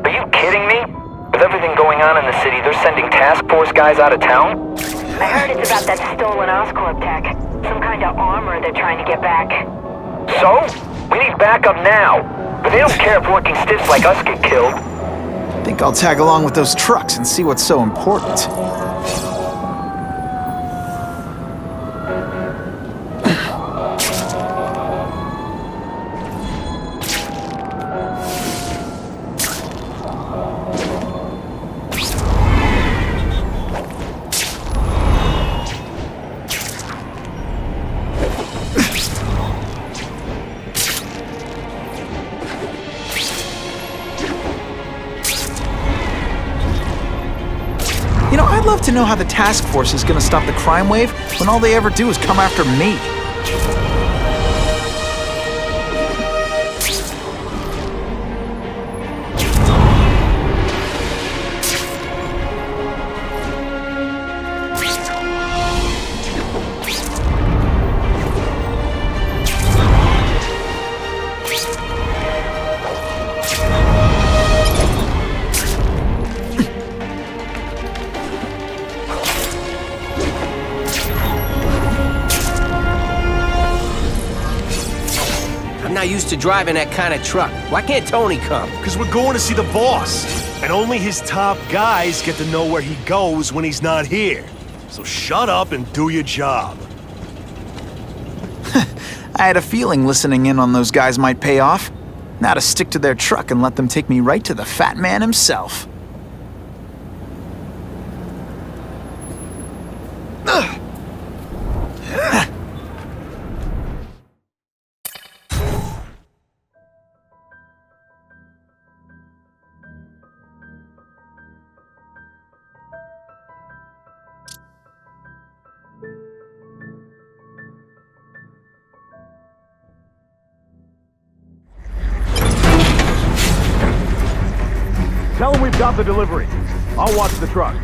G: Are you kidding me? With everything going on in the city, they're sending task force guys out of town?
J: I heard it's about that stolen Oscorp tech. Some kind of armor they're trying to get back.
G: So? We need backup now. But they don't care if working stiffs like us get killed.
B: Think I'll tag along with those trucks and see what's so important. to know how the task force is gonna stop the crime wave when all they ever do is come after me.
E: Used to driving that kind of truck. Why can't Tony come?
F: Because we're going to see the boss. And only his top guys get to know where he goes when he's not here. So shut up and do your job.
B: I had a feeling listening in on those guys might pay off. Now to stick to their truck and let them take me right to the fat man himself.
Q: Tell him we've got the delivery. I'll watch the truck.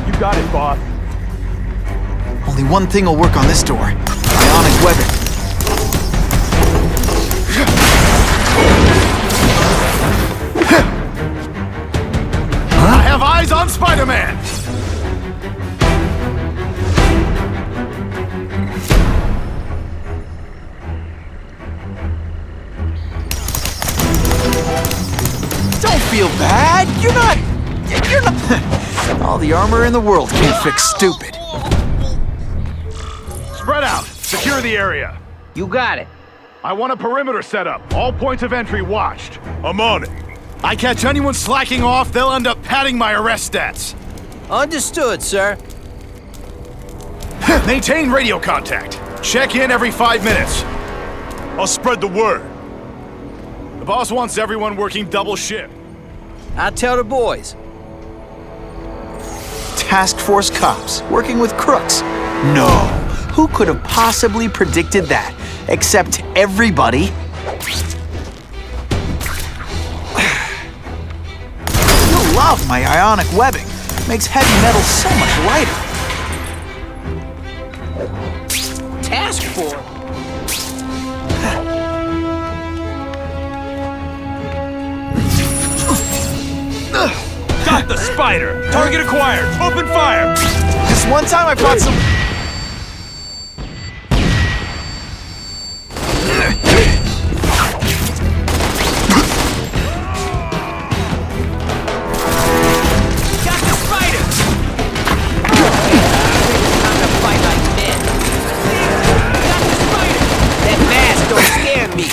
Q: You got it, boss.
B: Only one thing will work on this door. Ionic webbing.
Q: I have eyes on Spider-Man!
B: Don't feel bad. You're not... All the armor in the world can't fix stupid.
Q: Spread out. Secure the area.
E: You got it.
Q: I want a perimeter set up. All points of entry watched.
F: I'm on it.
Q: I catch anyone slacking off, they'll end up padding my arrest stats.
E: Understood, sir.
Q: Maintain radio contact. Check in every 5 minutes.
F: I'll spread the word.
Q: The boss wants everyone working double shift.
E: I'll tell the boys.
B: Task force cops working with crooks. No. Who could have possibly predicted that? Except everybody. You'll love my ionic webbing. Makes heavy metal so much lighter.
E: Task force?
C: Got the spider! Target acquired! Open fire!
B: Just one time I fought some...
E: Got the spider! Time to fight like men. Got the spider! That mask don't scare me.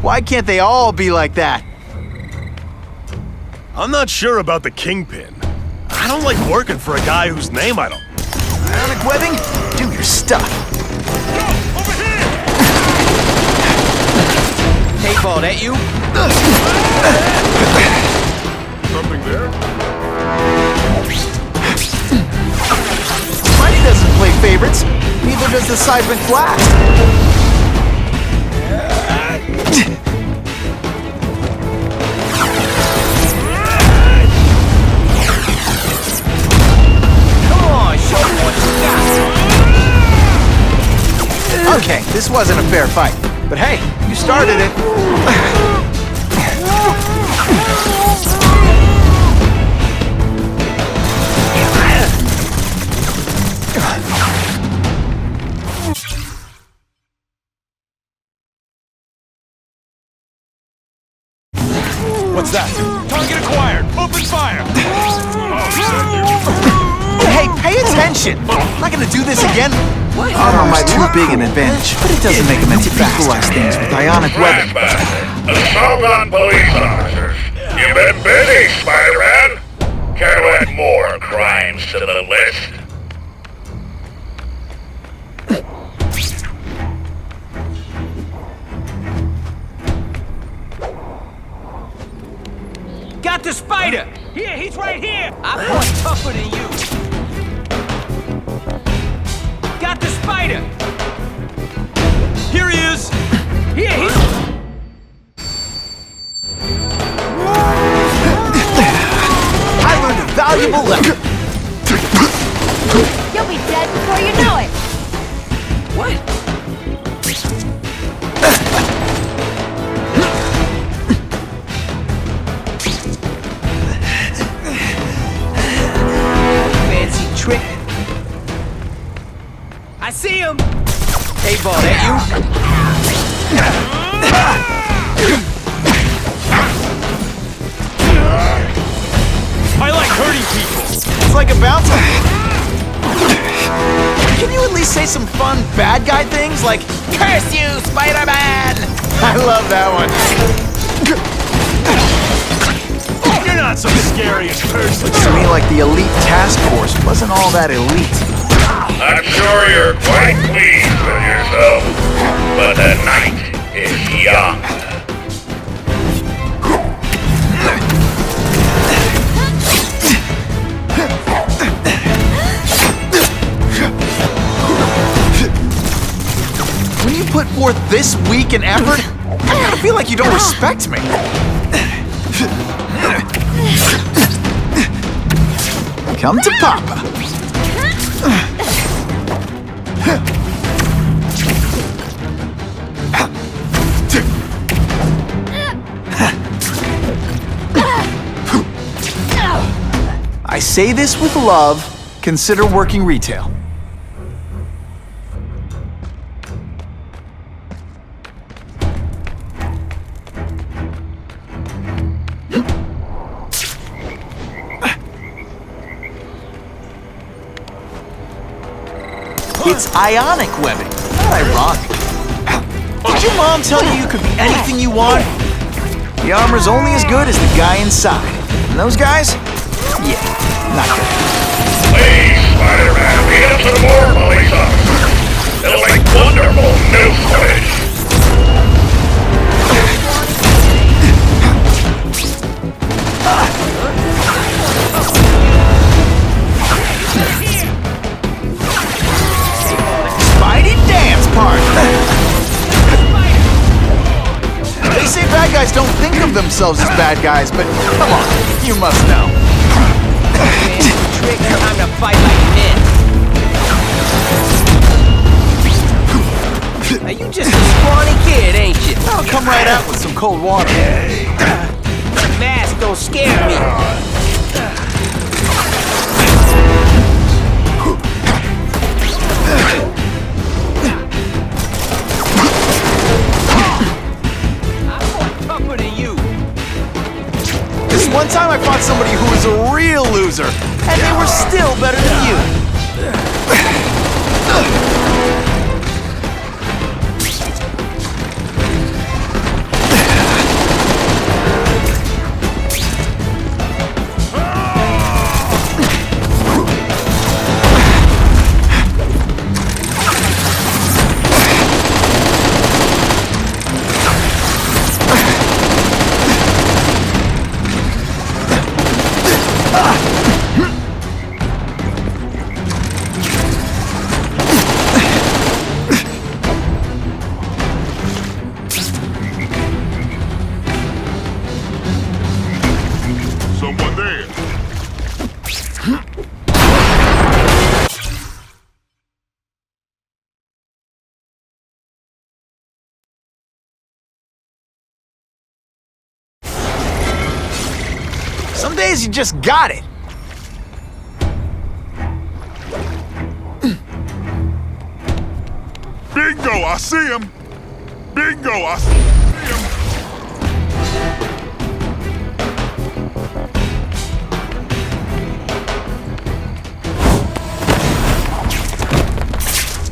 B: Why can't they all be like that?
F: I'm not sure about the Kingpin. I don't like working for a guy whose name I don't...
B: Ionic webbing? Do your stuff.
E: Hey, ball, that you?
Q: Something there?
B: Mighty doesn't play favorites. Neither does the seismic blast. Okay, this wasn't a fair fight, but hey, you started it.
C: What's that? Target acquired! Open fire!
B: Hey, pay attention! I'm not gonna do this again. Armor might be too big an advantage, but it doesn't make him any faster. Equalize things with ionic webbing.
H: Shogun police officers, you've been busy, Spider-Man. Care to add more crimes to the list?
C: Spider! Here, he's right here! I'm more tougher than you. Got the Spider! Here he is! Here, he's...
B: I learned a valuable lesson.
O: You'll be dead before you know it.
C: What? Fancy trick. I see him. Hey, ball, that you? I like hurting people.
B: It's like a bouncer. Can you at least say some fun bad guy things like, "Curse you, Spider-Man"? I love that one.
C: You're not so scary in person.
B: Looks to me like the elite task force wasn't all that elite.
H: I'm sure you're quite pleased with yourself, but the night is young.
B: When you put forth this week and effort, I kinda feel like you don't respect me. Come to Papa. I say this with love. Consider working retail. It's ionic webbing, not ironic. Did your mom tell you you could be anything you want? The armor's only as good as the guy inside. And those guys? Yeah, not good.
H: Please, Spider-Man, beat up some more police officers. They'll make wonderful new footage.
B: Spidey dance part! They say bad guys don't think of themselves as bad guys, but come on, you must know.
C: Trick, time to fight like men. Now you just a scrawny kid, ain't you?
B: I'll come right out with some cold water.
C: Mask don't scare me.
B: This one time I fought somebody who was a real loser, and they were still better than you.
H: Someone there.
B: Some days you just got it.
H: Bingo, I see him. Bingo, I see him.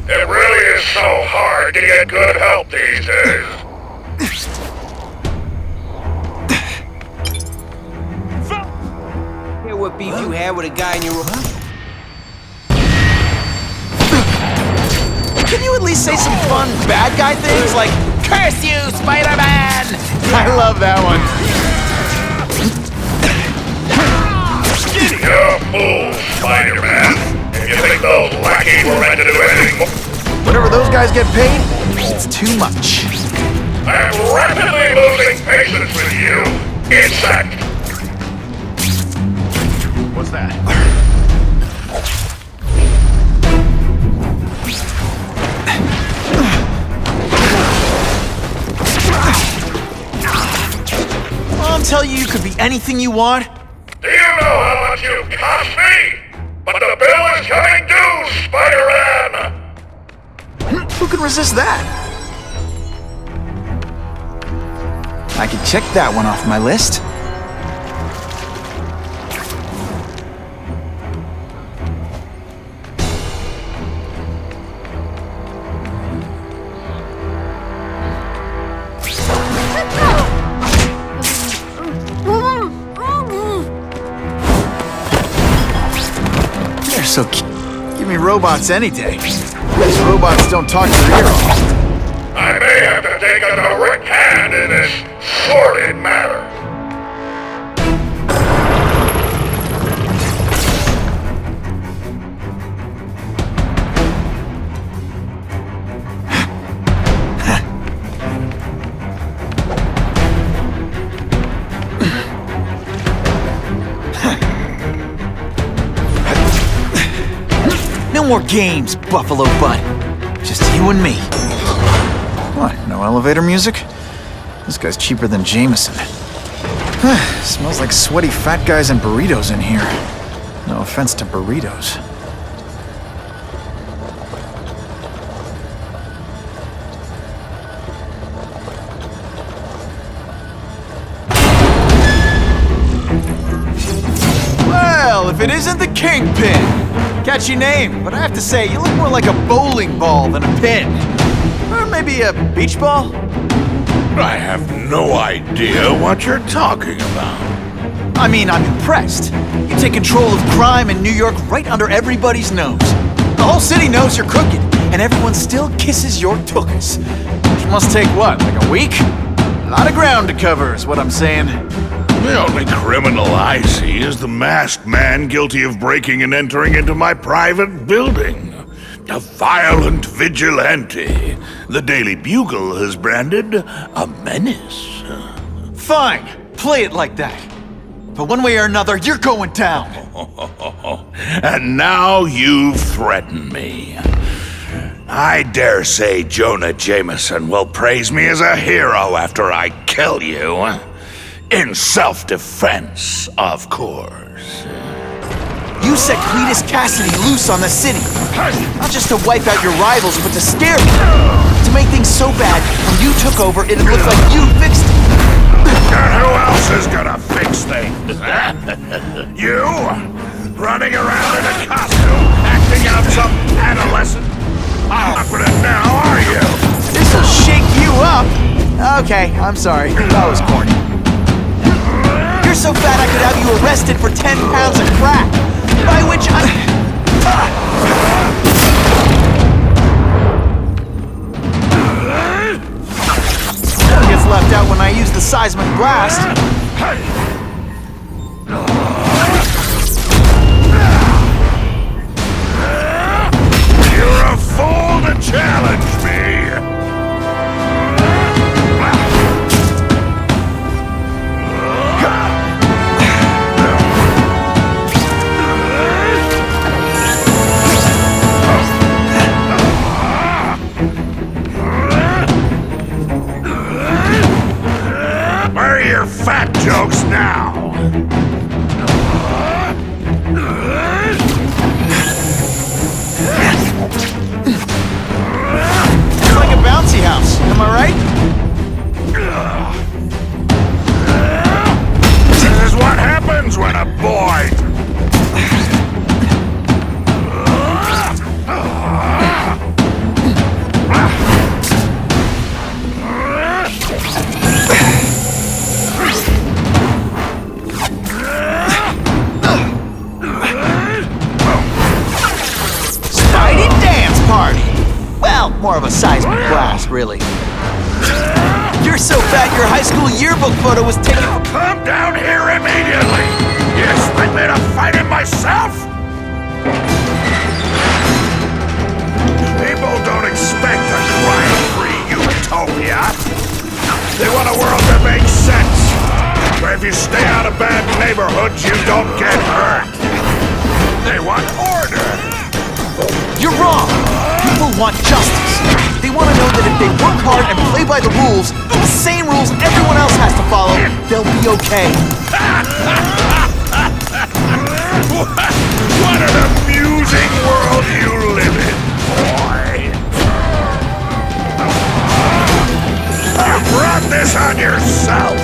H: It really is so hard to get good help these days.
C: Hear what beef you had with a guy in your room?
B: Can you at least say some fun bad guy things like, "Curse you, Spider-Man"? I love that one.
H: your move, Spider-Man. If you think those lackeys were meant to do anything more...
B: Whatever those guys get paid, it's too much.
H: I'm rapidly losing patience with you, insect!
Q: What's that?
B: I'll tell you, you could be anything you want.
H: Do you know how much you cost me? But the bill is coming due, Spider-Man!
B: Who can resist that? I can check that one off my list. They're so cute. Give me robots any day. These robots don't talk to real.
H: I may have to take a direct hand in this sordid matter.
B: No more games, Buffalo Butt. Just you and me. What, no elevator music? This guy's cheaper than Jameson. Smells like sweaty fat guys and burritos in here. No offense to burritos. Well, if it isn't the Kingpin! Catchy name, but I have to say, you look more like a bowling ball than a pin. Or maybe a beach ball?
H: I have no idea what you're talking about.
B: I mean, I'm impressed. You take control of crime in New York right under everybody's nose. The whole city knows you're crooked, and everyone still kisses your tuchus. Which must take what, like a week? A lot of ground to cover is what I'm saying.
H: The only criminal I see is the masked man guilty of breaking and entering into my private building. A violent vigilante. The Daily Bugle has branded a menace.
B: Fine, play it like that. But one way or another, you're going down.
H: And now you've threatened me. I dare say Jonah Jameson will praise me as a hero after I kill you. In self-defense, of course.
B: You set Cletus Cassidy loose on the city. Not just to wipe out your rivals, but to scare me. To make things so bad, when you took over, it'd look like you fixed it.
H: And who else is gonna fix things? You? Running around in a costume, acting out some adolescent? Confident now, are you?
B: This'll shake you up. Okay, I'm sorry. That was corny. You're so fat I could have you arrested for 10 pounds of crack. By which I... One gets left out when I use the seismic blast.
H: You're a fool to challenge me! Where are your fat jokes now?
B: It's like a bouncy house, am I right?
H: This is what happens when a boy...
B: More of a seismic blast, really. You're so fat your high school yearbook photo was taken...
H: Come down here immediately! You expect me to fight him myself? People don't expect a crime-free utopia. They want a world that makes sense, where if you stay out of bad neighborhoods, you don't get hurt. They want order.
I: You're wrong! People want justice. They want to know that if they work hard and play by the rules, the same rules everyone else has to follow, they'll be okay.
H: What an amusing world you live in, boy! You brought this on yourself!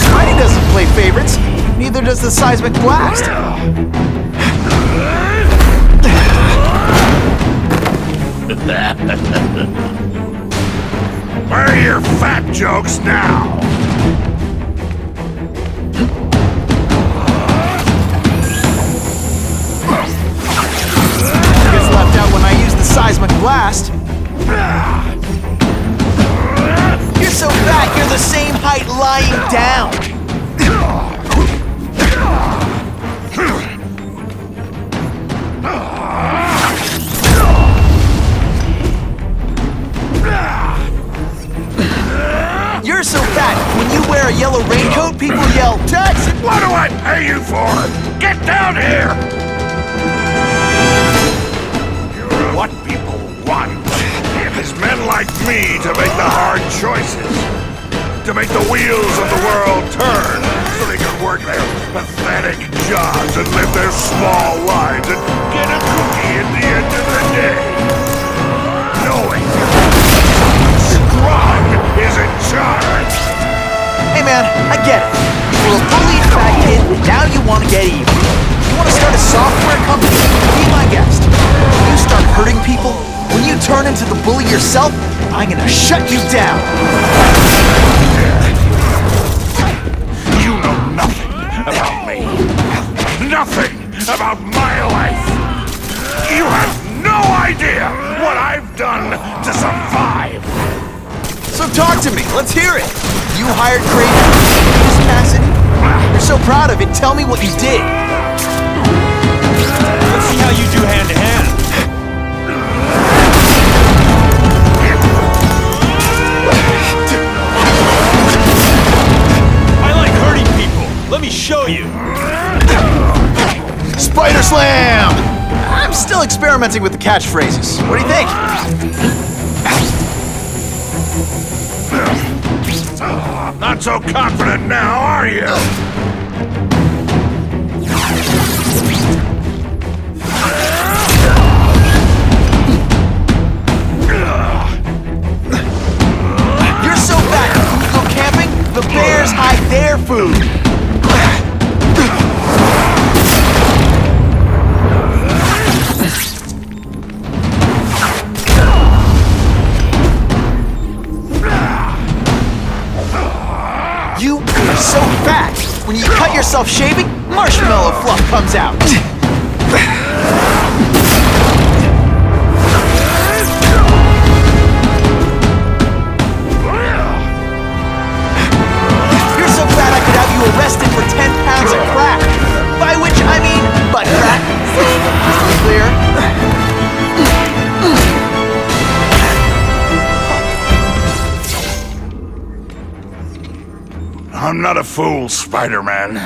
I: Tiny doesn't play favorites, neither does the seismic blast.
H: Where are your fat jokes now?
I: Gets left out when I use the seismic blast. You're so fat, you're the same height lying down. You're so fat, when you wear a yellow raincoat, people yell, "Tax!"
H: What do I pay you for? Get down here! You're what people want is men like me to make the hard choices. To make the wheels of the world turn so they can work their pathetic jobs and live their small lives and get a cookie at the end of the day. Knowing Strong is in charge.
I: Hey man, I get it. You were a bullied fat kid, and now you want to get even. You want to start a software company? Be my guest. When you start hurting people, when you turn into the bully yourself, I'm gonna shut you down.
H: You know nothing about me. Nothing about my life. You have no idea what I've done to survive.
I: So talk to me, let's hear it. You hired Craven, Cassidy? You're so proud of it, tell me what you did.
C: Let's see how you do hand-to-hand. I like hurting people. Let me show you.
I: Spider Slam! I'm still experimenting with the catchphrases. What do you think?
H: Not so confident now, are you?
I: You're so fat, when you go camping, the bears hide their food. You are so fat, when you cut yourself shaving, marshmallow fluff comes out. You're so fat I could have you arrested for 10 pounds of crack. By which I mean butt crack. Just to be clear.
H: I'm not a fool, Spider-Man.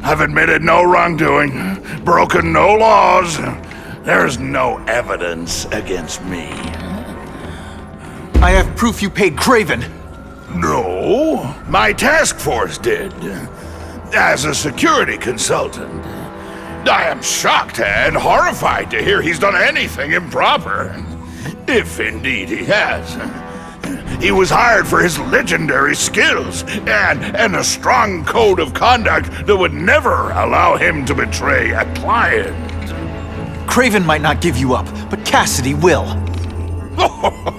H: I've admitted no wrongdoing, broken no laws. There's no evidence against me.
I: I have proof you paid Craven.
H: No, my task force did. As a security consultant. I am shocked and horrified to hear he's done anything improper. If indeed he has. He was hired for his legendary skills and a strong code of conduct that would never allow him to betray a client.
I: Craven might not give you up, but Cassidy will.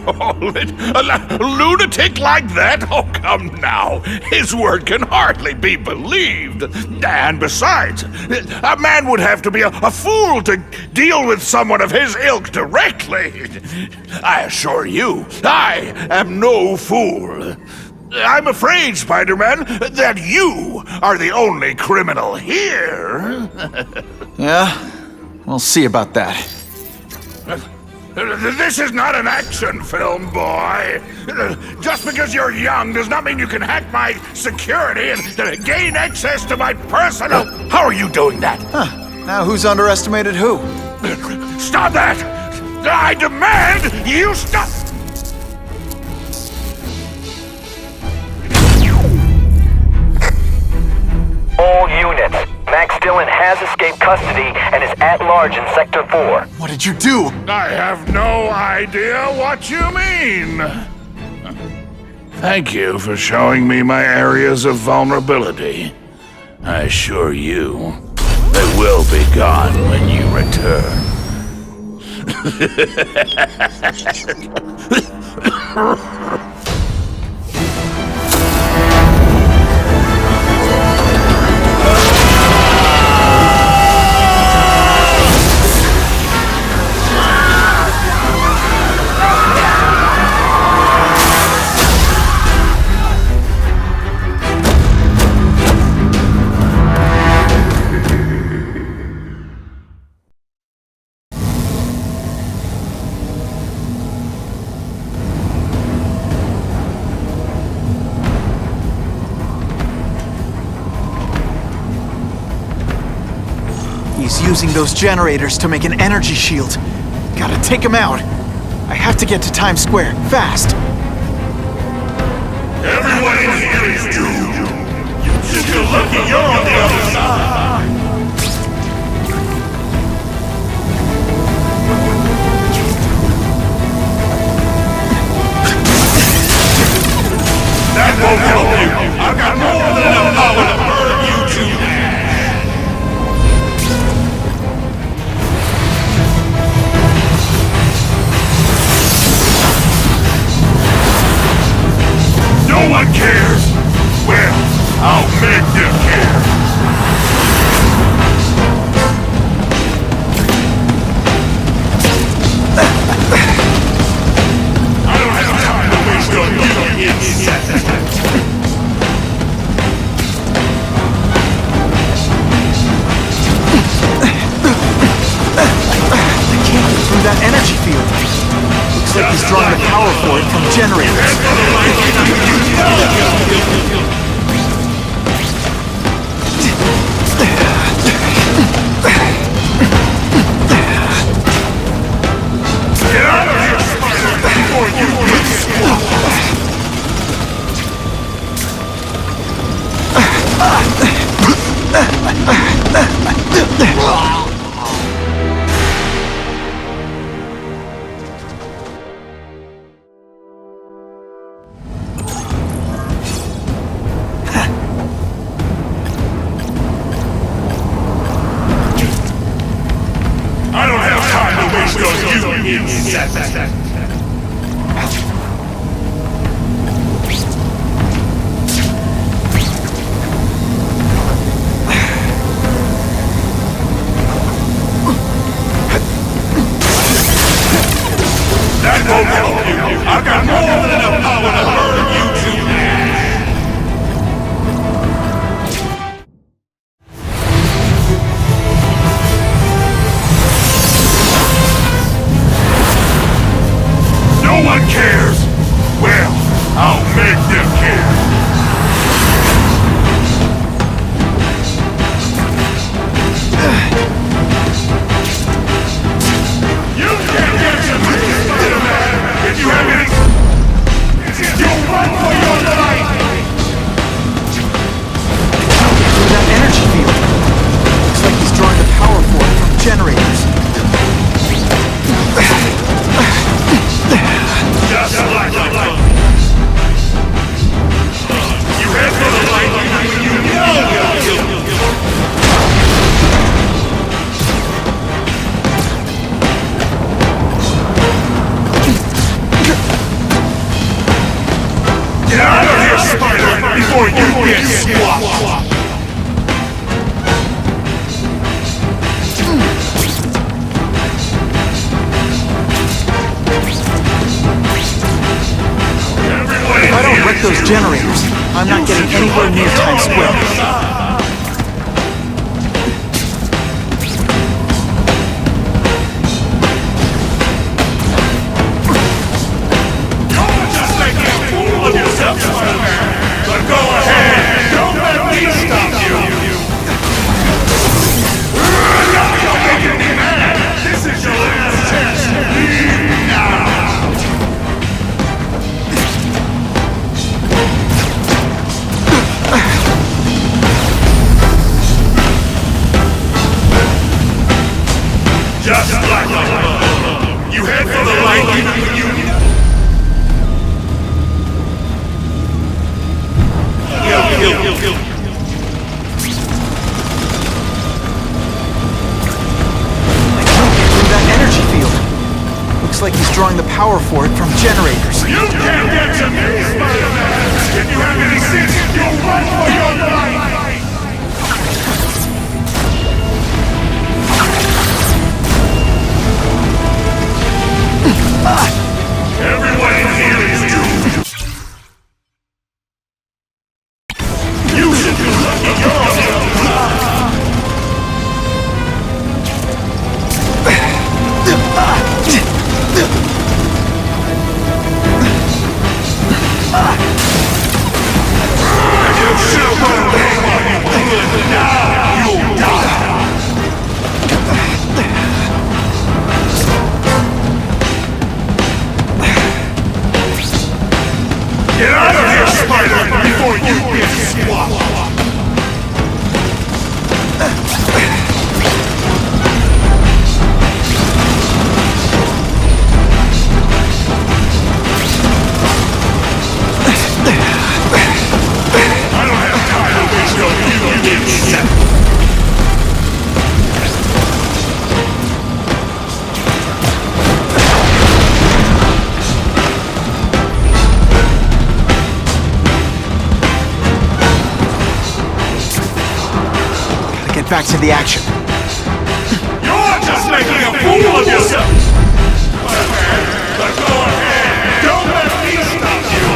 H: call it? A lunatic like that? Oh, come now. His word can hardly be believed. And besides, a man would have to be a fool to deal with someone of his ilk directly. I assure you, I am no fool. I'm afraid, Spider-Man, that you are the only criminal here.
B: Yeah? We'll see about that.
H: This is not an action film, boy. Just because you're young does not mean you can hack my security and gain access to my personal... How are you doing that?
B: Huh. Now who's underestimated who?
H: Stop that! I demand you stop...
G: All units. Max Dillon has escaped custody and is at large in Sector 4.
B: What did you do?
H: I have no idea what you mean. Thank you for showing me my areas of vulnerability. I assure you, they will be gone when you return.
B: He's using those generators to make an energy shield. Gotta take him out. I have to get to Times Square, fast.
P: Everyone in here is doomed. If you're lucky, you're on the other side. That won't help you. I've got more than enough power to burn you to ash. No one cares! Well, I'll make them care! I don't have time to waste on you, insect!
B: I can't get through that energy field. Looks like he's drawing the power for it from generators.
P: Get out of here, Spider, before you get squashed! I don't have time to waste on you, insect! That won't help you. I've got more than enough power to burn you to ash. No one cares! get swapped!
B: If I don't wreck those generators, I'm not getting anywhere near Times Square.
P: But go ahead! Don't let me stop you! This is your last chance! Leave now! Just like a you head for the light even when you... Kill.
B: Through that energy field. Looks like he's drawing the power for it from generators.
P: You can't get to me, Spider-Man! If you have any sense, you'll run for your life! Everyone in here is doomed! You should be lucky you're Get out of here, Spider, before you get swapped! I don't have time to waste on you, get set!
B: Get back to the action.
P: You're just making a fool of yourself! But go ahead! Don't let me stop you!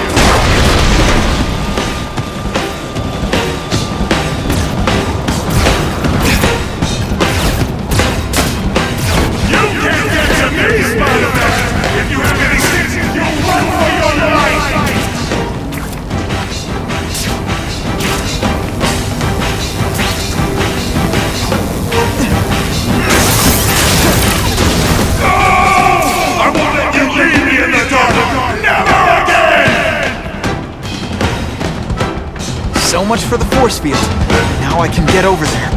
P: You can't get to me, Spider-Man! If you have any sense, you'll run for your life!
B: So much for the force field. Now I can get over there.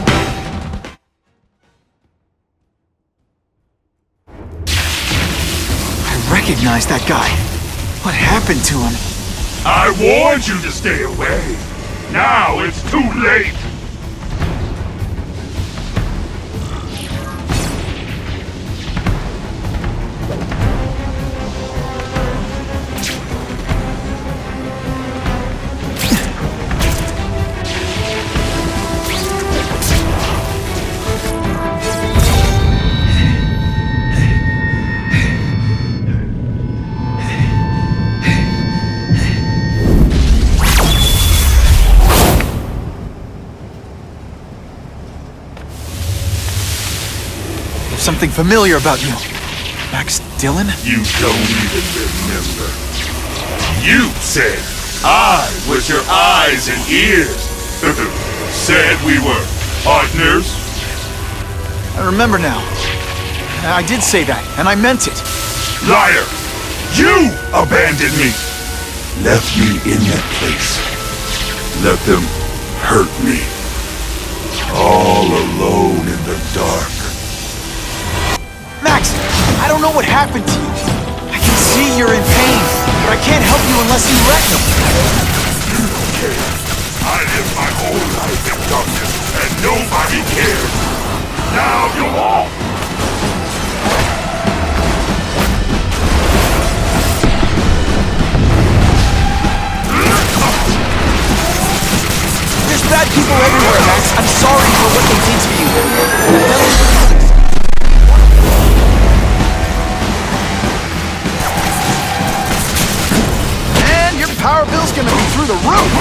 B: I recognize that guy. What happened to him?
P: I warned you to stay away. Now it's too late.
B: Something familiar about you. Max Dillon?
P: You don't even remember. You said I was your eyes and ears. Said we were partners.
B: I remember now. I did say that, and I meant it.
P: Liar! You abandoned me! Left me in that place. Let them hurt me. All alone in the dark.
B: Max, I don't know what happened to you. I can see you're in pain, but I can't help you unless you wreck them.
P: You don't care. I lived my whole life in darkness, and nobody cared. Now you're all...
B: sorry for what they did to you. And your power bill's gonna be through the roof!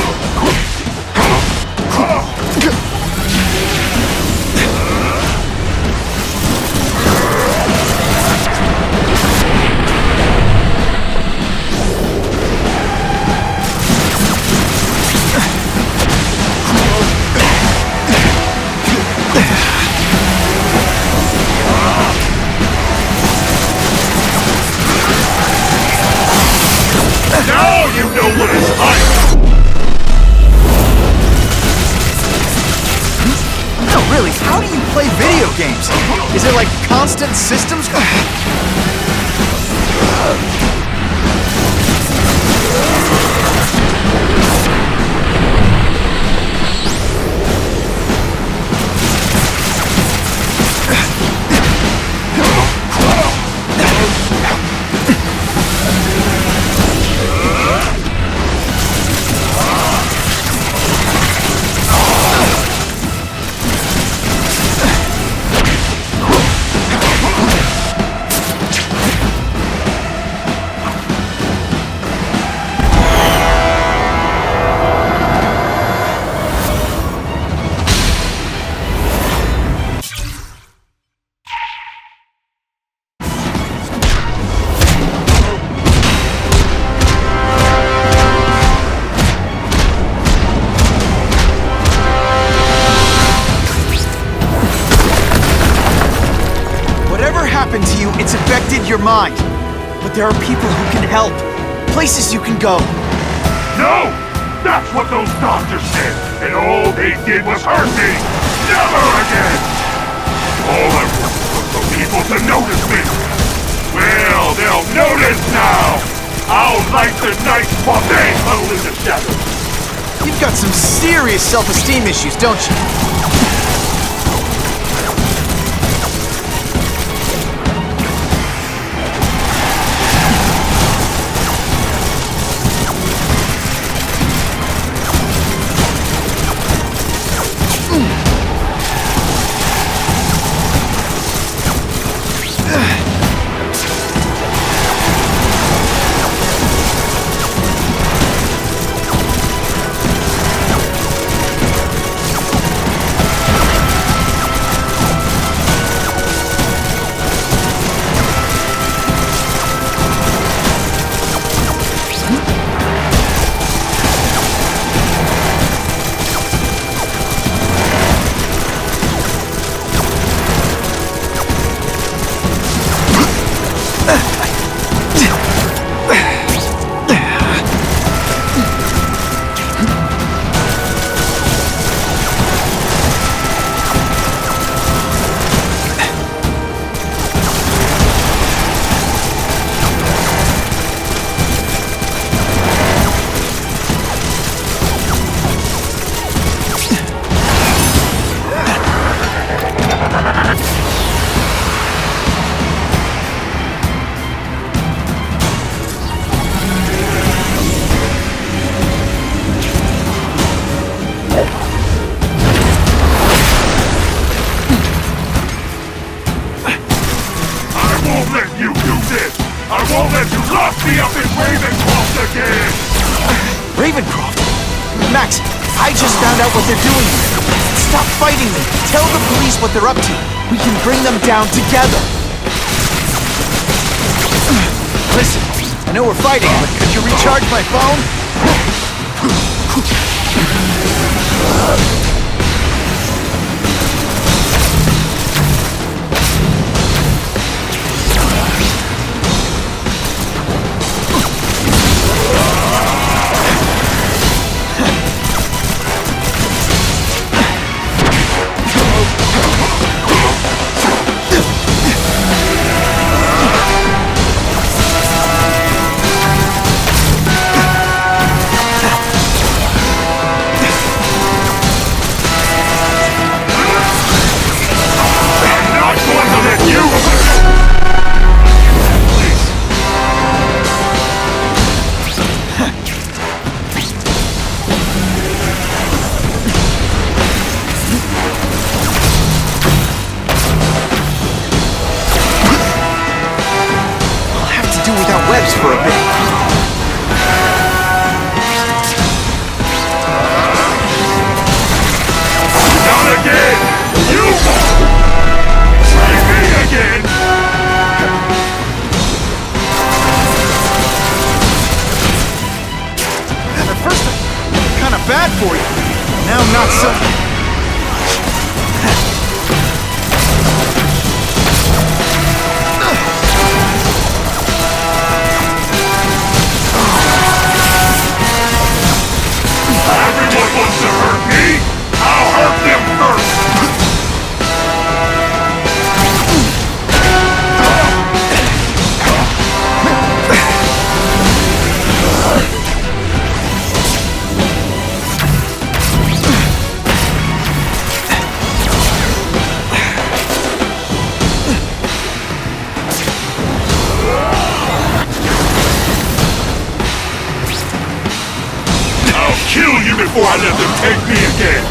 P: Now you know what it's like!
B: No, really, how do you play video games? Is it like constant systems? To you, it's affected your mind. But there are people who can help. Places you can go.
P: No! That's what those doctors said, and all they did was hurt me! Never again! All I wanted was for people to notice me! Well, they'll notice now! I'll light the night while they huddle in the shadows!
B: You've got some serious self-esteem issues, don't you? Ravencroft? Max, I just found out what they're doing here. Stop fighting me. Tell the police what they're up to. We can bring them down together. Listen, I know we're fighting, but could you recharge my phone? to do without webs for a bit.
P: Not again! You! Try me again!
B: At first, I'm kind of bad for you. Now, not so.
P: Everyone wants to hurt me? I'll hurt them first! I'll kill you before I let them take me again!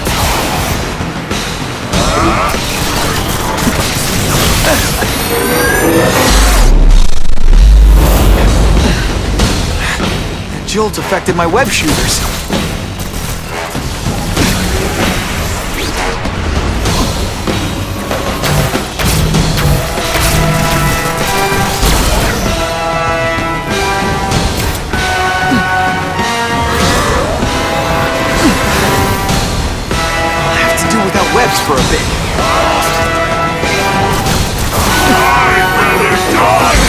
B: Jolt's affected my web shooters. I'll have to do without webs for a bit.
P: I'd rather die!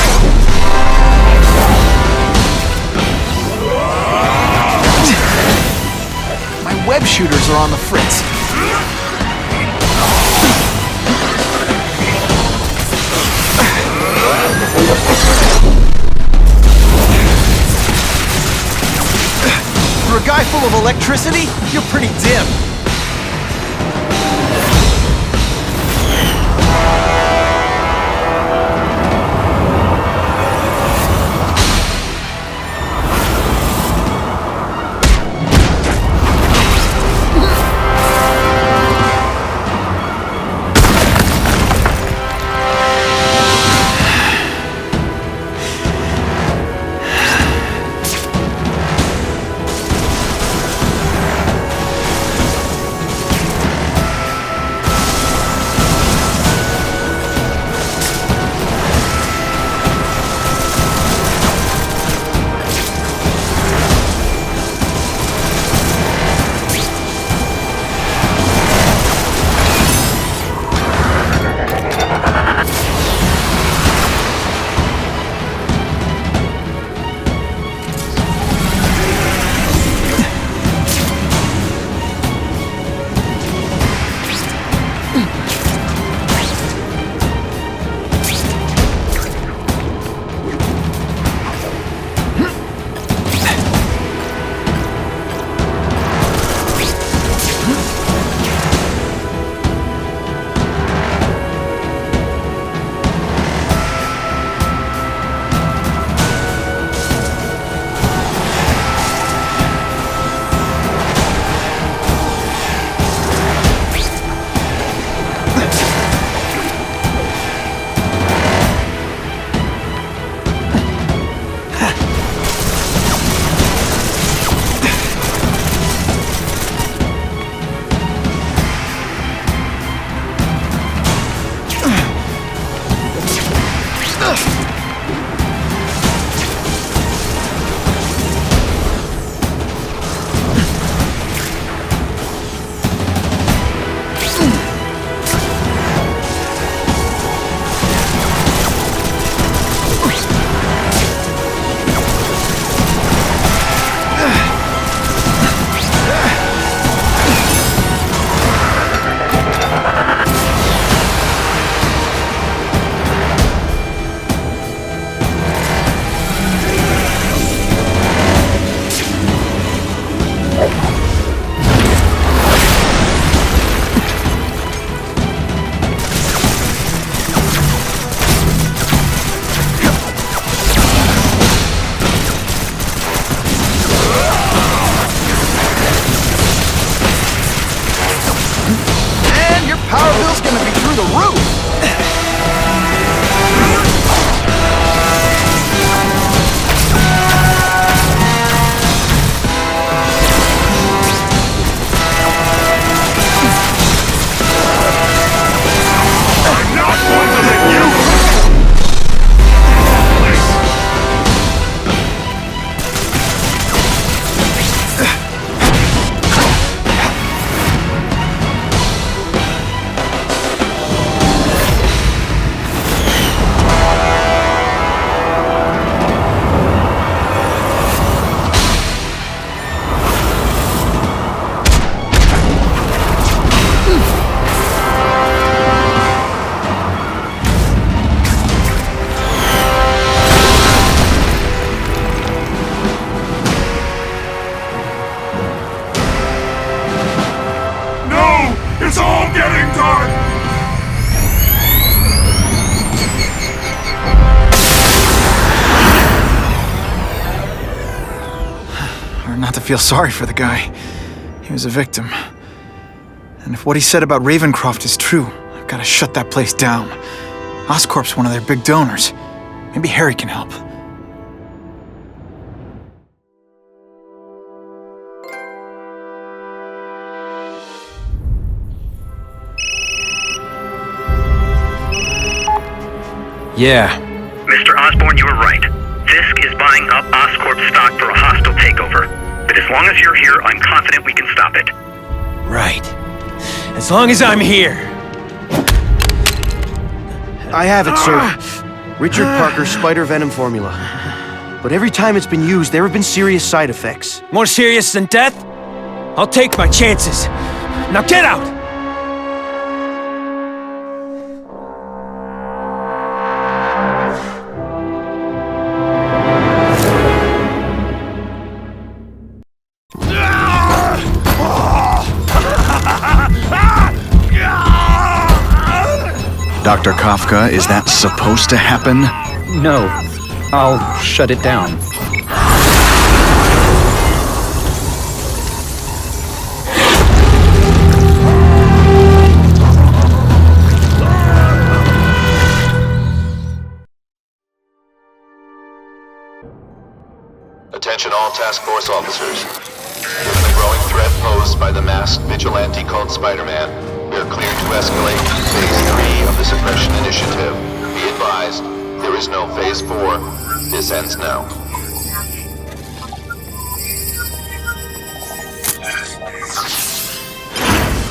B: My web shooters are on the fritz. For a guy full of electricity, you're pretty dim. not to feel sorry for the guy. He was a victim. And if what he said about Ravencroft is true, I've got to shut that place down. Oscorp's one of their big donors. Maybe Harry can help.
M: Yeah.
A: Mr. Osborn, you were right. Fisk is buying up Oscorp stock for a hostile takeover. But as long as you're here, I'm confident we can stop it.
M: Right. As long as I'm here.
I: I have it, sir. Richard Parker's spider venom formula. But every time it's been used, there have been serious side effects.
M: More serious than death? I'll take my chances. Now get out!
R: Dr. Kafka, is that supposed to happen?
S: No. I'll shut it down.
V: Attention all task force officers. Given the growing threat posed by the masked vigilante called Spider-Man, we are cleared to escalate Phase 3 of the Suppression Initiative. Be advised, there is no Phase 4. This ends now.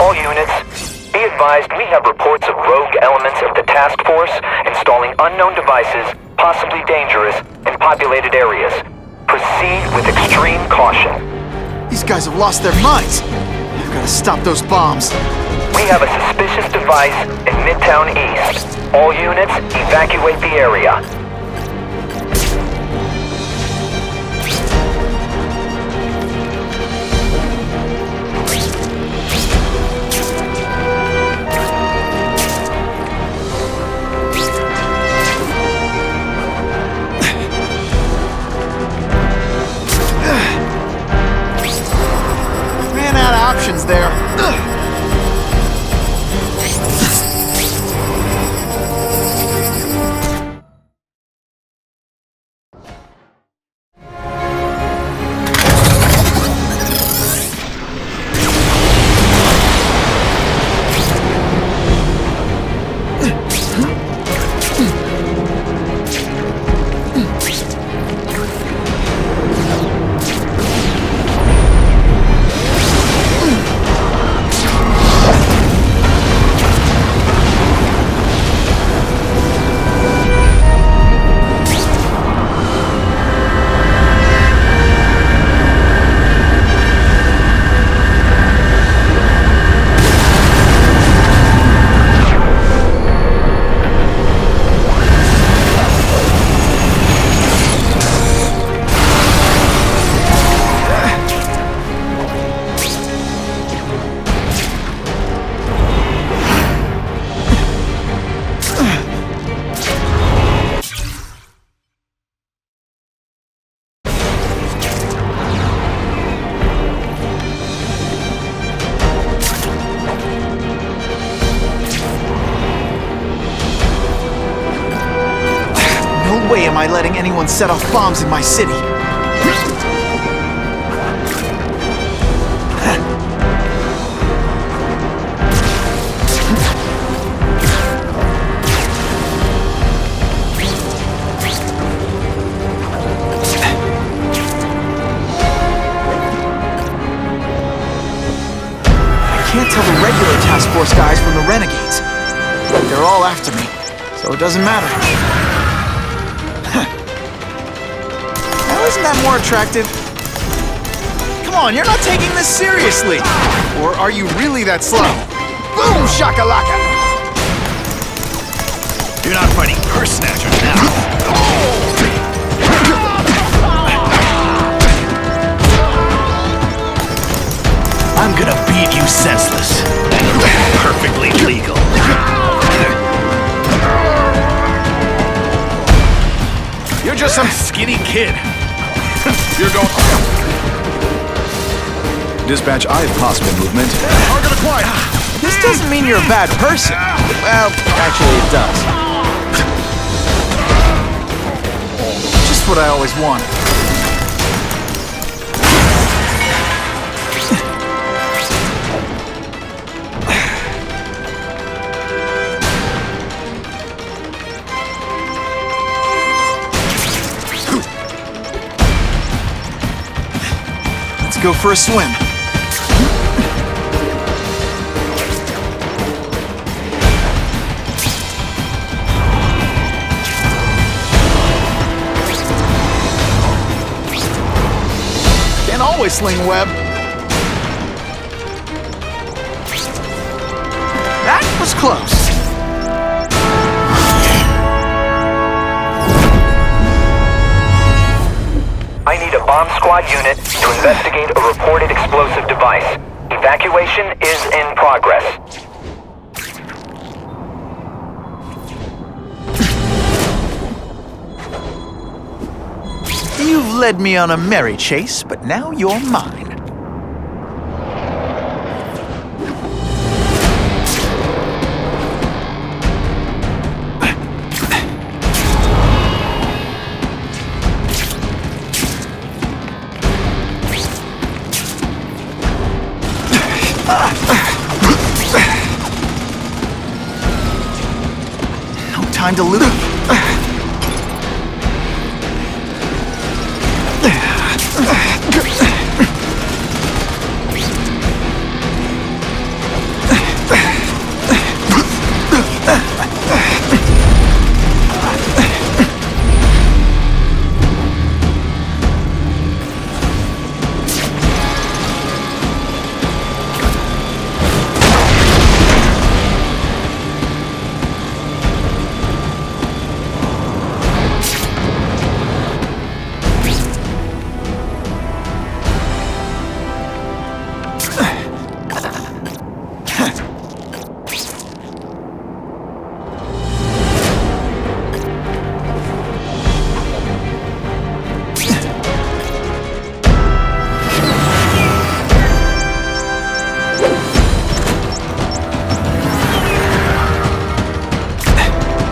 G: All units, be advised we have reports of rogue elements of the task force installing unknown devices, possibly dangerous, in populated areas. Proceed with extreme caution.
B: These guys have lost their minds. I've got to stop those bombs.
G: We have a suspicious device in Midtown East. All units, evacuate the area.
B: Ran out of options there. No way am I letting anyone set off bombs in my city. I can't tell the regular task force guys from the renegades. They're all after me, so it doesn't matter. Now isn't that more attractive? Come on, you're not taking this seriously! Or are you really that slow? Boom shakalaka!
C: You're not fighting purse snatchers now. I'm gonna beat you senseless. And it'll be perfectly legal. You're just some skinny kid. You're going...
R: dispatch possible movement.
B: Target acquired! This doesn't mean you're a bad person. Well, actually it does. Just what I always wanted. Let's go for a swim. Can't always sling web. That was close.
G: I need a bomb squad unit to investigate a reported explosive device. Evacuation is in progress.
B: You've led me on a merry chase, but now you're mine. No time to lose.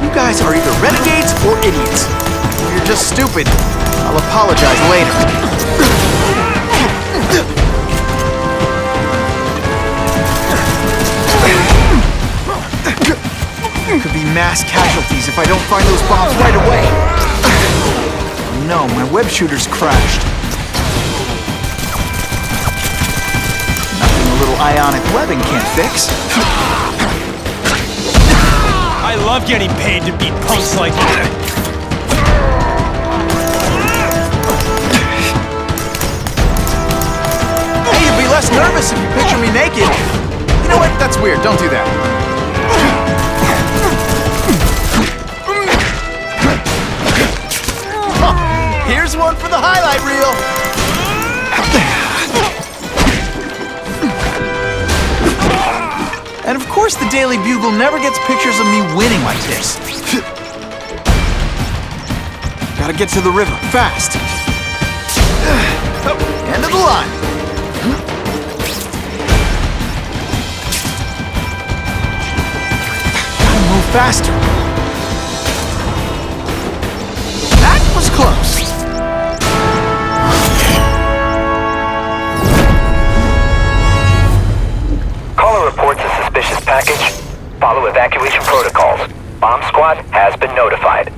B: You guys are either renegades or idiots. If you're just stupid, I'll apologize later. Could be mass casualties if I don't find those bombs right away. No, my web shooter's crashed. Nothing a little ionic webbing can't fix.
C: I love getting paid to beat punks like you.
B: Hey, you'd be less nervous if you picture me naked. You know what? That's weird. Don't do that. Here's one for the highlight reel. And of course the Daily Bugle never gets pictures of me winning like this. Gotta get to the river, fast. End of the line. Gotta move faster. That was close.
G: Caller reports a suspicious package. Follow evacuation protocols. Bomb squad has been notified.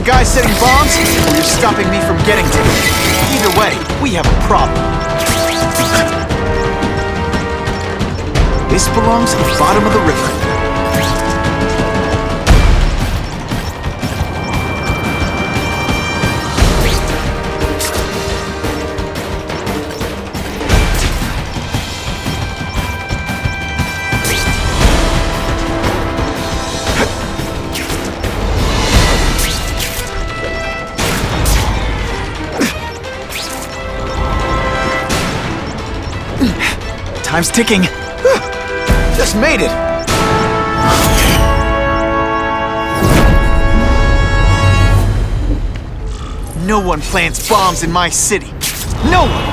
B: guy setting bombs, or you're stopping me from getting to them. Either way, we have a problem. This belongs at the bottom of the river. Time's ticking. Just made it. No one plants bombs in my city. No one!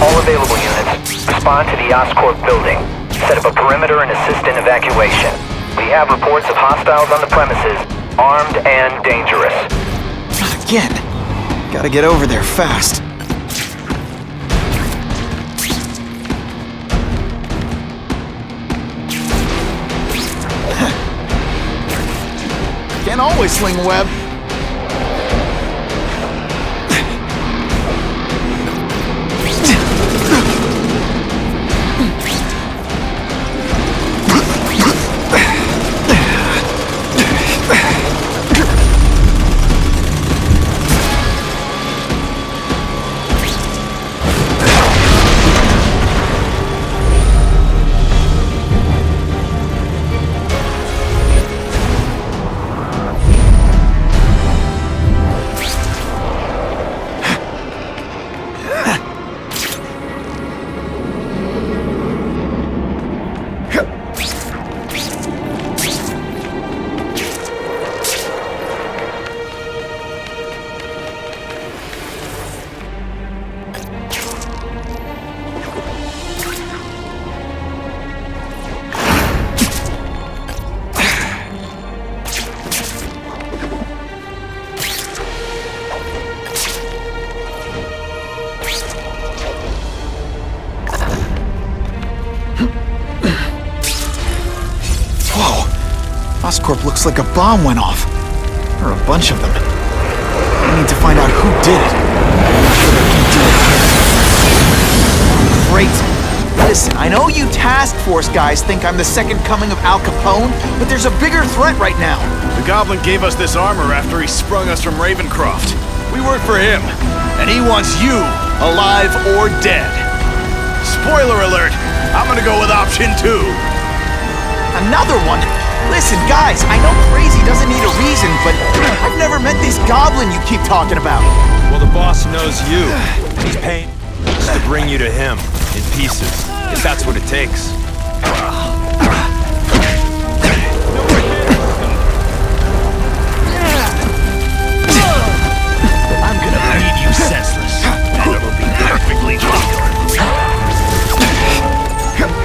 G: All available units, respond to the Oscorp building. Set up a perimeter and assist in evacuation. We have reports of hostiles on the premises, armed and dangerous.
B: Not again. Gotta get over there fast. Can't always sling a web. Oscorp looks like a bomb went off. Or a bunch of them. I need to find out who did it. Great. Listen, I know you task force guys think I'm the second coming of Al Capone, but there's a bigger threat right now.
K: The Goblin gave us this armor after he sprung us from Ravencroft. We work for him, and he wants you alive or dead. Spoiler alert, I'm gonna go with option 2.
B: Another one? Listen, guys, I know crazy doesn't need a reason, but I've never met this goblin you keep talking about.
C: Well, the boss knows you. He's paying us to bring you to him, in pieces. If that's what it takes.
E: I'm gonna bleed you senseless, and it'll be perfectly legal.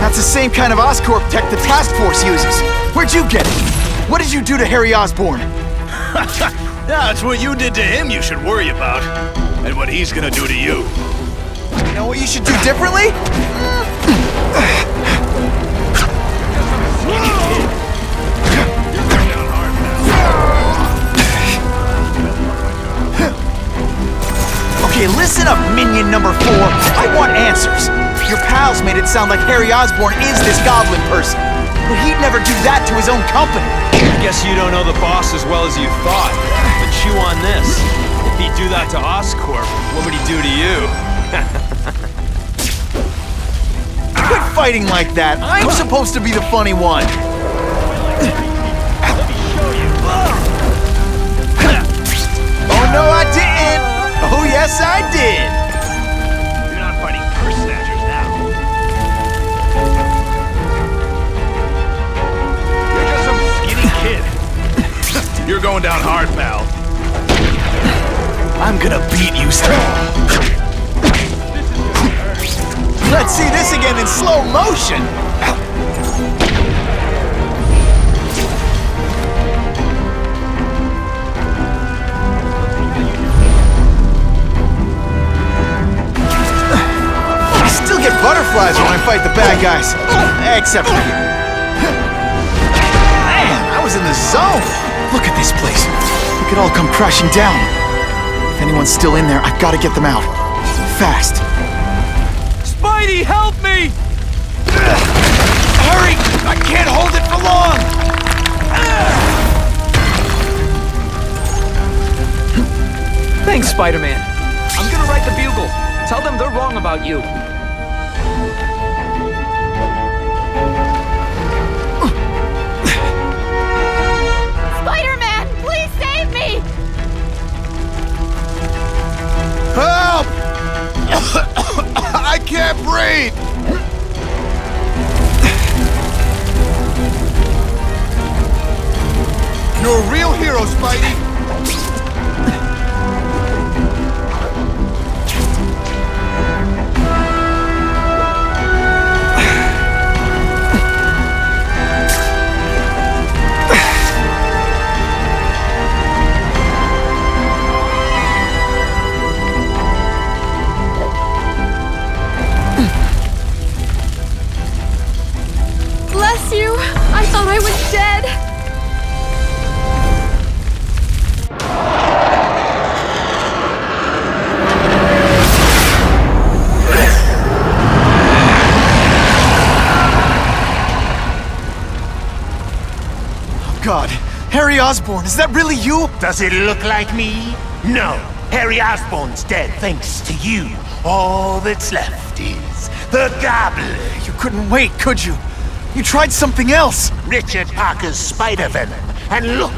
B: That's the same kind of Oscorp tech the task force uses. Where'd you get it? What did you do to Harry Osborn?
K: Yeah, it's what you did to him you should worry about. And what he's gonna do to you.
B: You know what you should do differently? Okay, listen up, minion number 4. I want answers. Your pals made it sound like Harry Osborn is this goblin person. But he'd never do that to his own company.
C: I guess you don't know the boss as well as you thought. But chew on this. If he'd do that to Oscorp, what would he do to you?
B: Quit fighting like that. I'm supposed to be the funny one. Oh no, I didn't. Oh yes, I did.
E: You're not fighting purse snatchers now. You're just some skinny kid.
K: You're going down hard, pal.
E: I'm gonna beat you strong.
B: Let's see this again in slow motion. I still get butterflies when I fight the bad guys. Except for you. Man, I was in the zone. Look at this place. It could all come crashing down. If anyone's still in there, I've got to get them out. Fast.
E: Spidey, help me!
C: Hurry! I can't hold it for long!
L: Thanks, Spider-Man. I'm gonna write the Bugle. Tell them they're wrong about you.
O: Spider-Man, please save me!
P: Help! I can't breathe! You're a real hero, Spidey!
O: Bless you! I thought I was dead!
B: God, Harry Osborn, is that really you?
T: Does it look like me? No. Harry Osborn's dead thanks to you. All that's left is the Goblin.
B: You couldn't wait, could you? You tried something else.
T: Richard Parker's Spider-Venom. And look,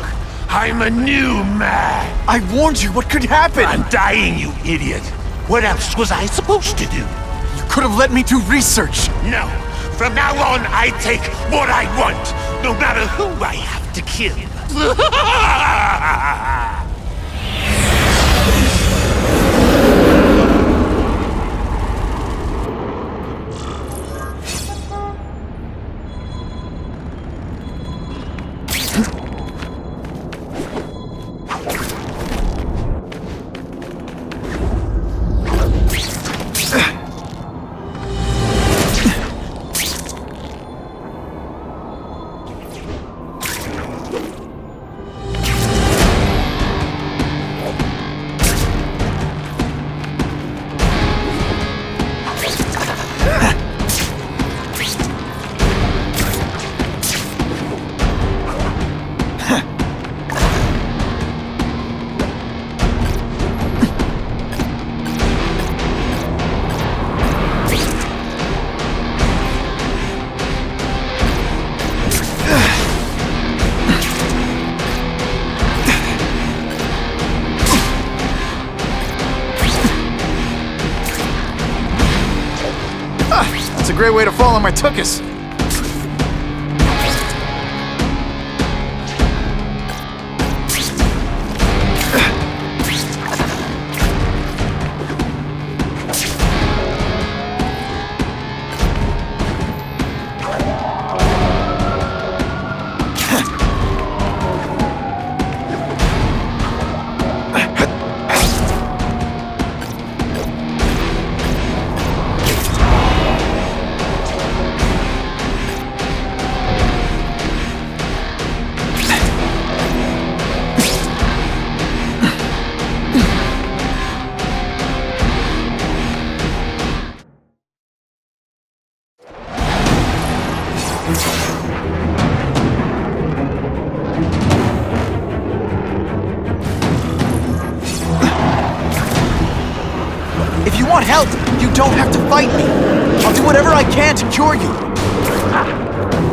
T: I'm a new man.
B: I warned you, what could happen?
T: I'm dying, you idiot. What else was I supposed to do?
B: You could have let me do research.
T: No. From now on, I take what I want, no matter who I have to kill.
B: That's a great way to fall on my tuchus. If you want help, you don't have to fight me. I'll do whatever I can to cure you.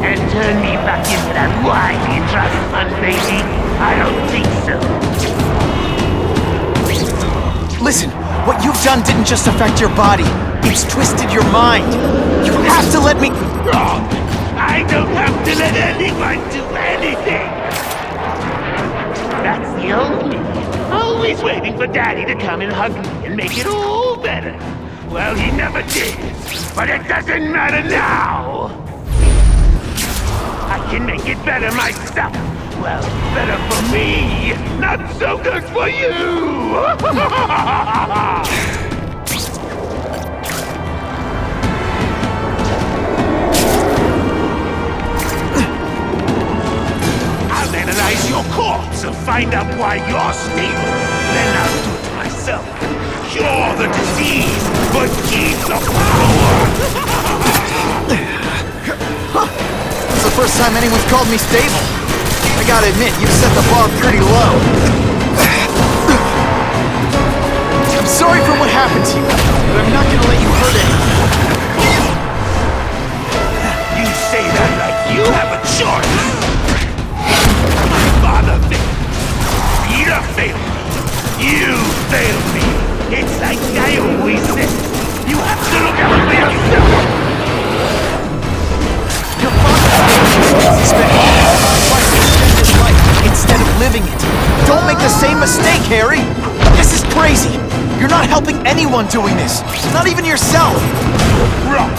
T: And turn me back into that wily trust fund, baby? I don't think so.
B: Listen, what you've done didn't just affect your body. It's twisted your mind. You have to let me...
T: Wrong! I don't have to let anyone do anything! That's the old me. Always waiting for Daddy to come and hug me and make it all better. Well, he never did. But it doesn't matter now! I can make it better myself. Well, better for me, not so good for you! I'll analyze your corpse! why you're stable, then I'll do it to myself. Cure the disease, but keep the power!
B: It's the first time anyone's called me stable. I gotta admit, you've set the bar pretty low. I'm sorry for what happened to you, but I'm not gonna let you hurt anyone.
T: You say that like you have a choice! My father failed me. Peter failed me. You failed me. It's like I always said. You have to look out for yourself.
B: Your father spent his life instead of living it. Don't make the same mistake, Harry. This is crazy. You're not helping anyone doing this. Not even yourself.
T: Wrong.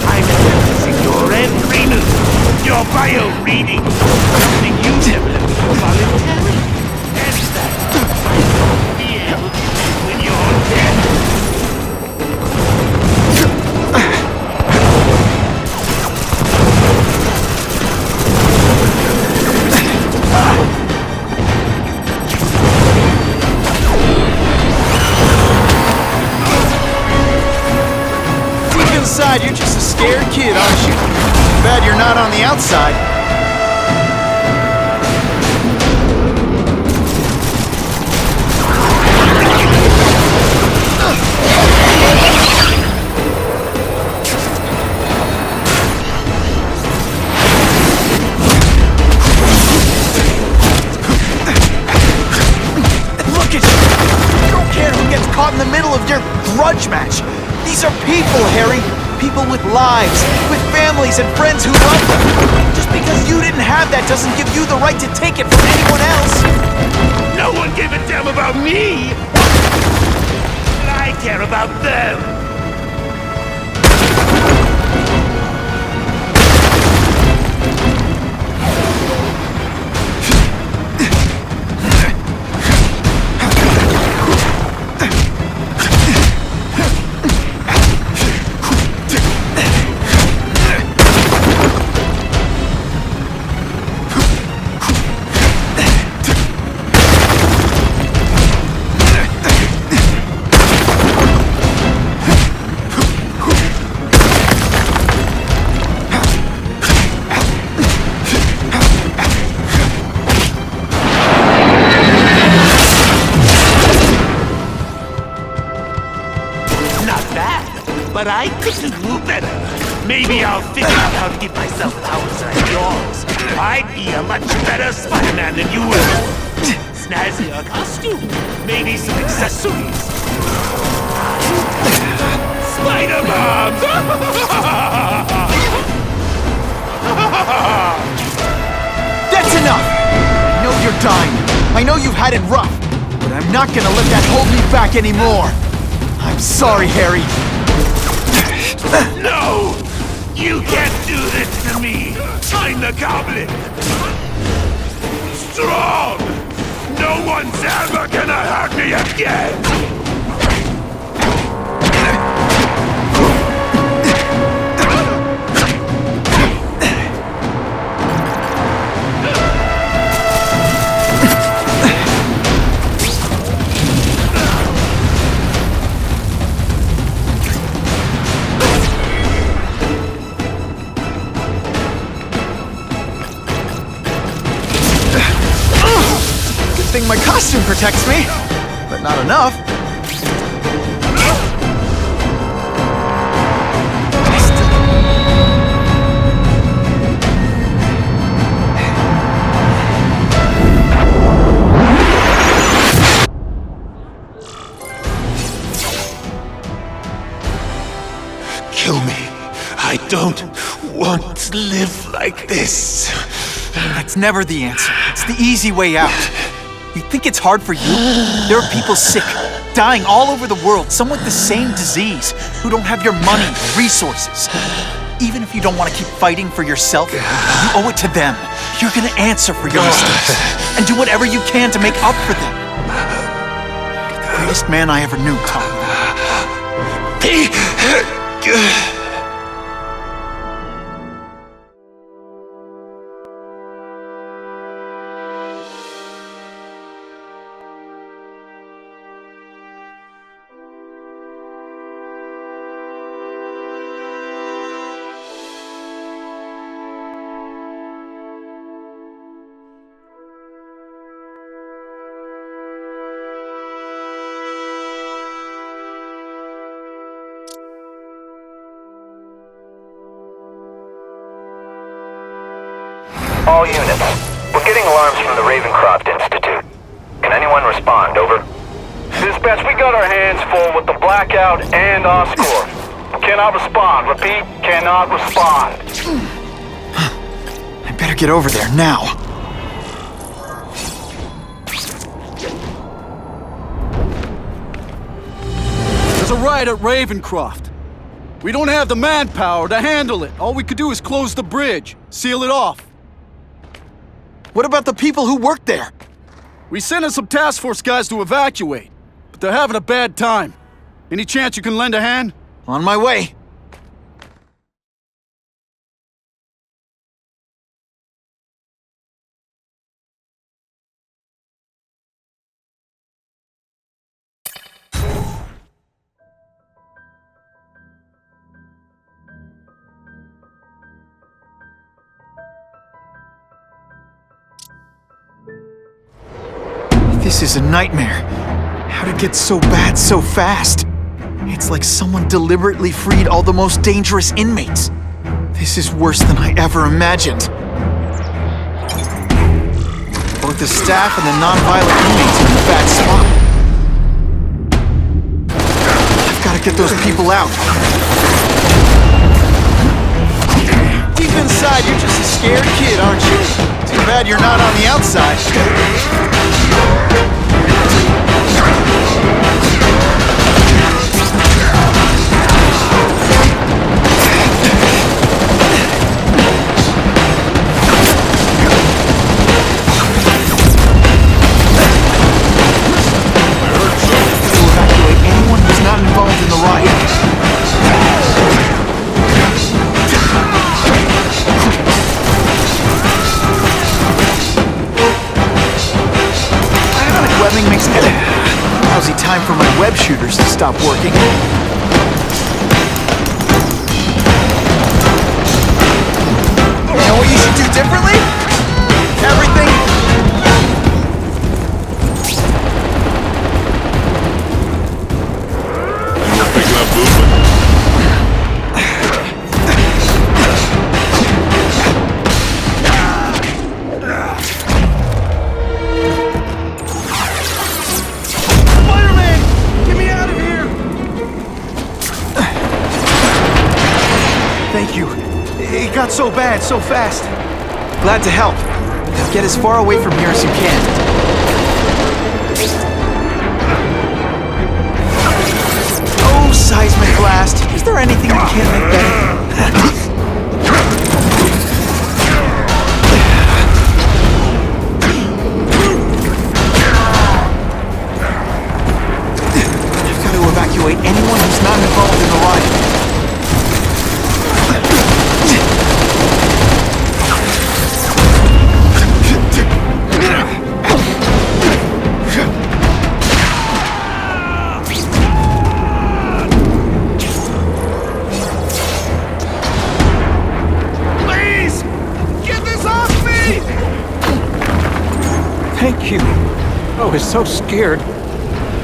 T: I'm analyzing your every move. Your bio reading. Something you never voluntary. And that I won't be able to do when you're dead.
B: Deep inside, you're just a scared kid, aren't you? Bad you're not on the outside. Look at you! You don't care who gets caught in the middle of your grudge match. These are people, Harry. People with lives, with families and friends who love them. Just because you didn't have that doesn't give you the right to take it from anyone else.
T: No one gave a damn about me! I care about them! But I could do better. Maybe I'll figure out how to give myself powers like yours. I'd be a much better Spider-Man than you will. Snazzier costume. Maybe some accessories. Spider-Man!
B: That's enough! I know you're dying. I know you've had it rough. But I'm not gonna let that hold me back anymore. I'm sorry, Harry.
T: No! You can't do this to me! I'm the Goblin! Strong! No one's ever gonna hurt me again!
B: Think my costume protects me, but not enough.
T: Kill me. I don't want to live like this.
B: That's never the answer. It's the easy way out. You think it's hard for you? There are people sick, dying all over the world, some with the same disease, who don't have your money, resources. Even if you don't want to keep fighting for yourself, you owe it to them. You're gonna answer for your mistakes, and do whatever you can to make up for them. The greatest man I ever knew taught me that.
G: All units. We're getting alarms from the Ravencroft Institute. Can anyone respond? Over.
Q: Dispatch, we got our hands full with the Blackout and Oscorp. Cannot respond. Repeat, cannot respond.
B: I better get over there now.
D: There's a riot at Ravencroft. We don't have the manpower to handle it. All we could do is close the bridge, seal it off.
B: What about the people who work there?
D: We sent in some task force guys to evacuate, but they're having a bad time. Any chance you can lend a hand?
B: On my way. This is a nightmare. How'd it get so bad so fast? It's like someone deliberately freed all the most dangerous inmates. This is worse than I ever imagined. Both the staff and the non-violent inmates are in a bad spot. I've got to get those people out. Deep inside, you're just a scared kid, aren't you? Too bad you're not on the outside. Lousy time for my web shooters to stop working. You know what you should do differently? Everything.
P: You're picking up movement.
B: Thank you. It got so bad, so fast. Glad to help. Now get as far away from here as you can. Oh, seismic blast. Is there anything you can't make better? I've got to evacuate anyone who's not involved in the riot.
S: Thank you. I was so scared.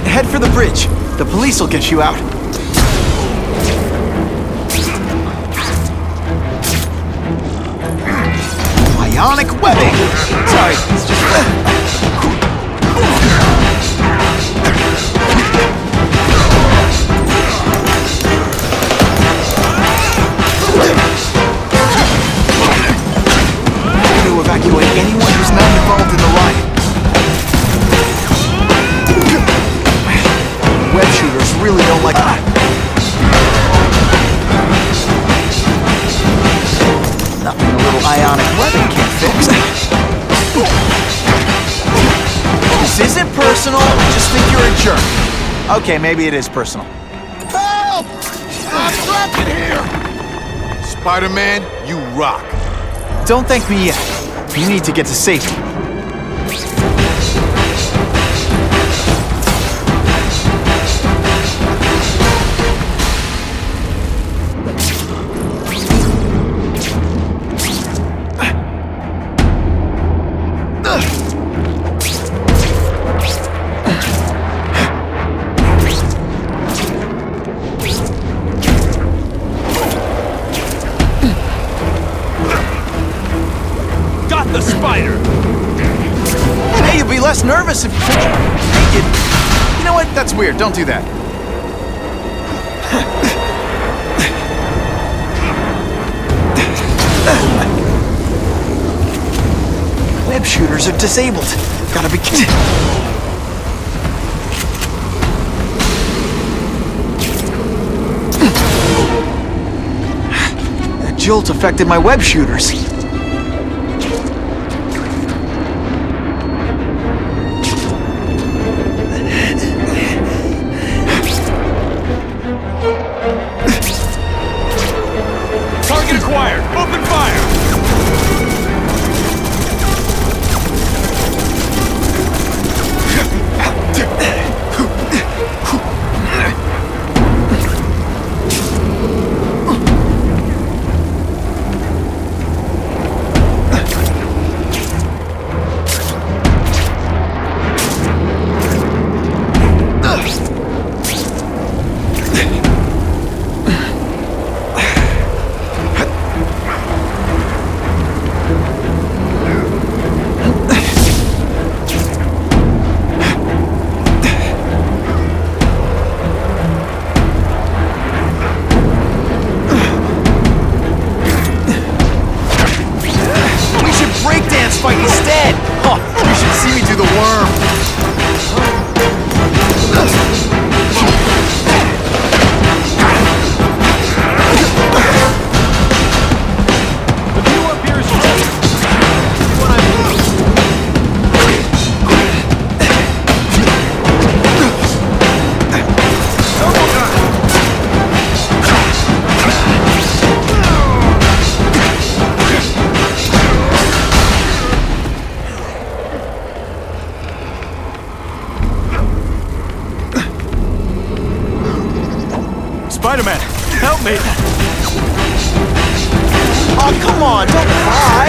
B: Head for the bridge. The police will get you out. Ionic webbing! Sorry, it's just... to evacuate anyone who's not involved in the riot. Web shooters really don't like that. Nothing a little ionic webbing can't fix. This isn't personal, I just think you're a jerk. Okay, maybe it is personal.
P: Help! I'm trapped in here! Spider-Man, you rock.
B: Don't thank me yet. You need to get to safety. nervous if you touch it naked. You know what? That's weird. Don't do that. Web shooters are disabled. Gotta be kidding. That jolt affected my web shooters.
C: Target acquired. Open fire.
B: Fight instead! Oh, you should see me do the worm!
C: The view up here is great. What I
K: Spider-Man, help me!
B: Oh, come on, don't cry!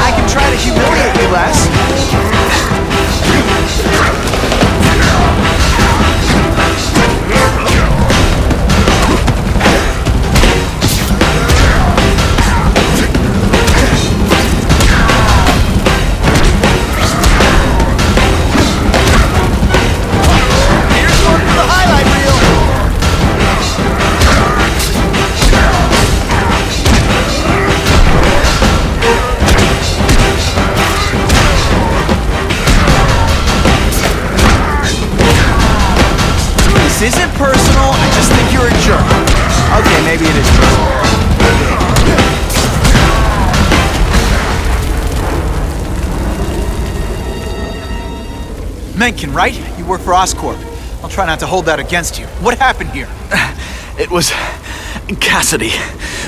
B: I can try to humiliate you less. Here's one for the highlight reel! This isn't personal, I just think you're a jerk. Okay, maybe it is personal. Mencken, right? You work for Oscorp. I'll try not to hold that against you. What happened here?
R: It was Cassidy.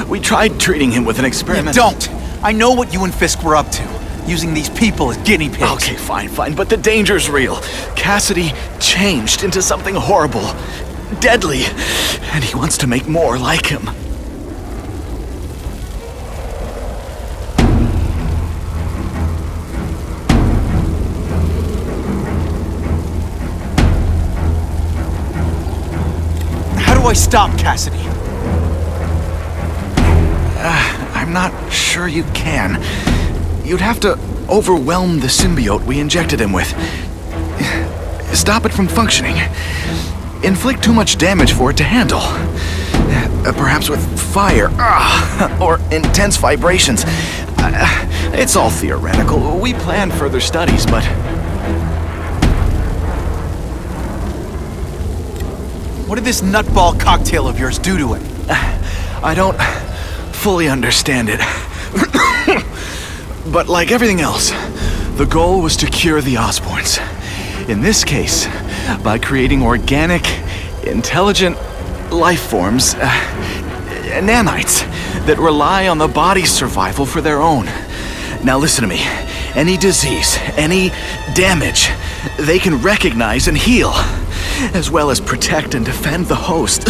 R: We tried treating him with an experiment.
B: You don't! I know what you and Fisk were up to. Using these people as guinea pigs.
R: Okay, fine, but the danger's real. Cassidy changed into something horrible, deadly, and he wants to make more like him.
B: How do I stop Cassidy?
R: I'm not sure you can. You'd have to overwhelm the symbiote we injected him with. Stop it from functioning. Inflict too much damage for it to handle. Perhaps with fire, or intense vibrations. It's all theoretical. We plan further studies, but...
B: What did this nutball cocktail of yours do to him?
R: I don't fully understand it. But like everything else, the goal was to cure the Osborns. In this case, by creating organic, intelligent life forms, nanites, that rely on the body's survival for their own. Now listen to me. Any disease, any damage, they can recognize and heal, as well as protect and defend the host.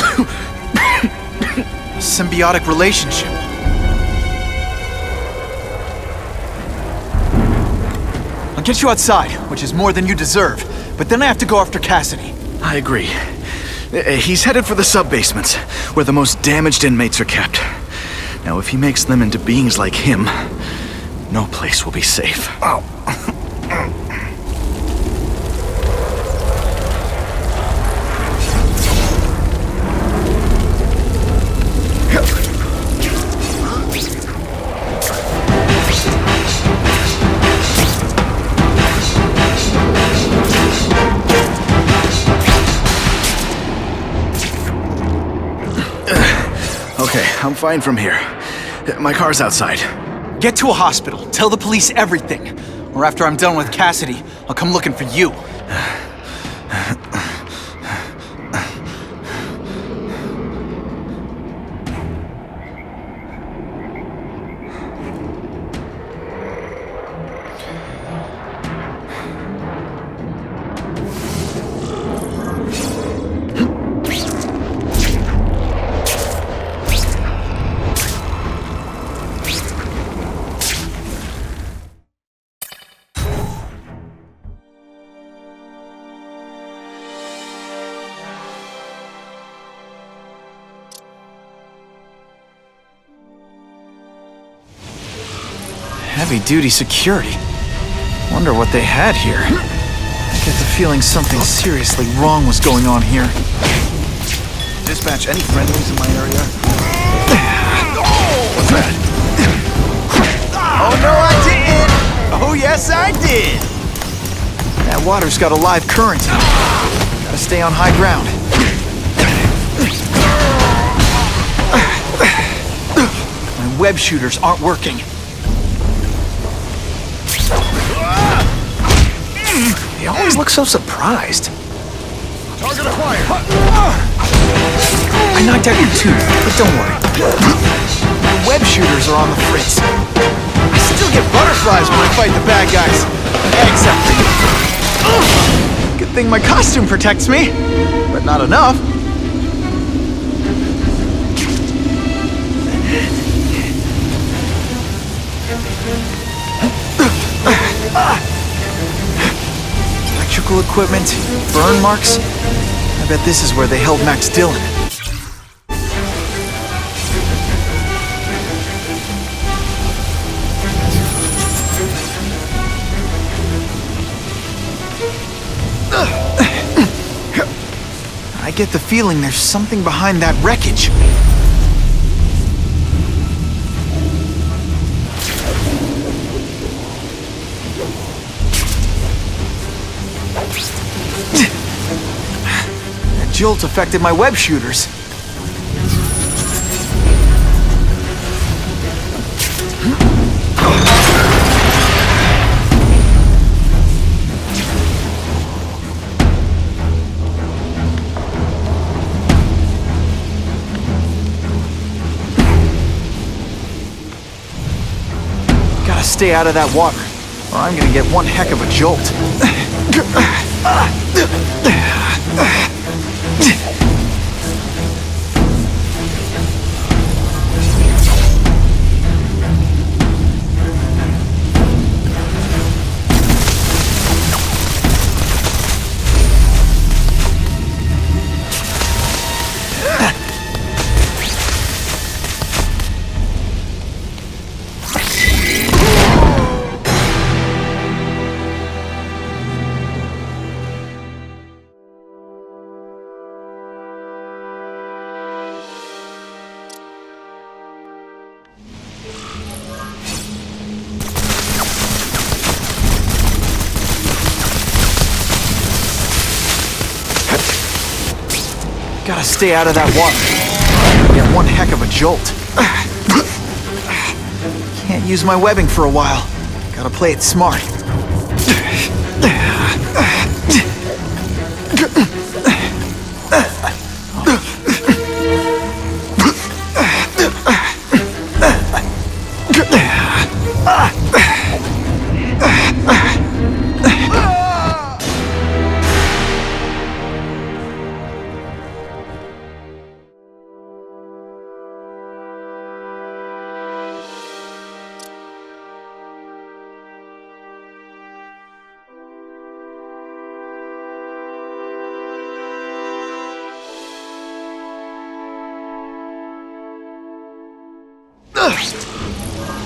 B: Symbiotic relationship. I'll get you outside, which is more than you deserve, but then I have to go after Cassidy.
R: I agree. He's headed for the sub-basements, where the most damaged inmates are kept. Now, if he makes them into beings like him, no place will be safe. Okay, I'm fine from here. My car's outside.
B: Get to a hospital. Tell the police everything. Or after I'm done with Cassidy, I'll come looking for you. Heavy-duty security. Wonder what they had here. I get the feeling something seriously wrong was going on here.
R: Dispatch any friendlies in my area? What's that?
B: Oh no, I didn't! Oh yes, I did! That water's got a live current in it. Gotta stay on high ground. My web shooters aren't working. They always look so surprised.
H: Target acquired.
B: I knocked out your tooth, but don't worry. The web shooters are on the fritz. I still get butterflies when I fight the bad guys. Except for you. Good thing my costume protects me, but not enough. Electrical equipment, burn marks. I bet this is where they held Max Dillon. I get the feeling there's something behind that wreckage. That jolt affected my web shooters. Gotta stay out of that water, or I'm gonna get one heck of a jolt. Gotta stay out of that water. Get one heck of a jolt. Can't use my webbing for a while. Gotta play it smart.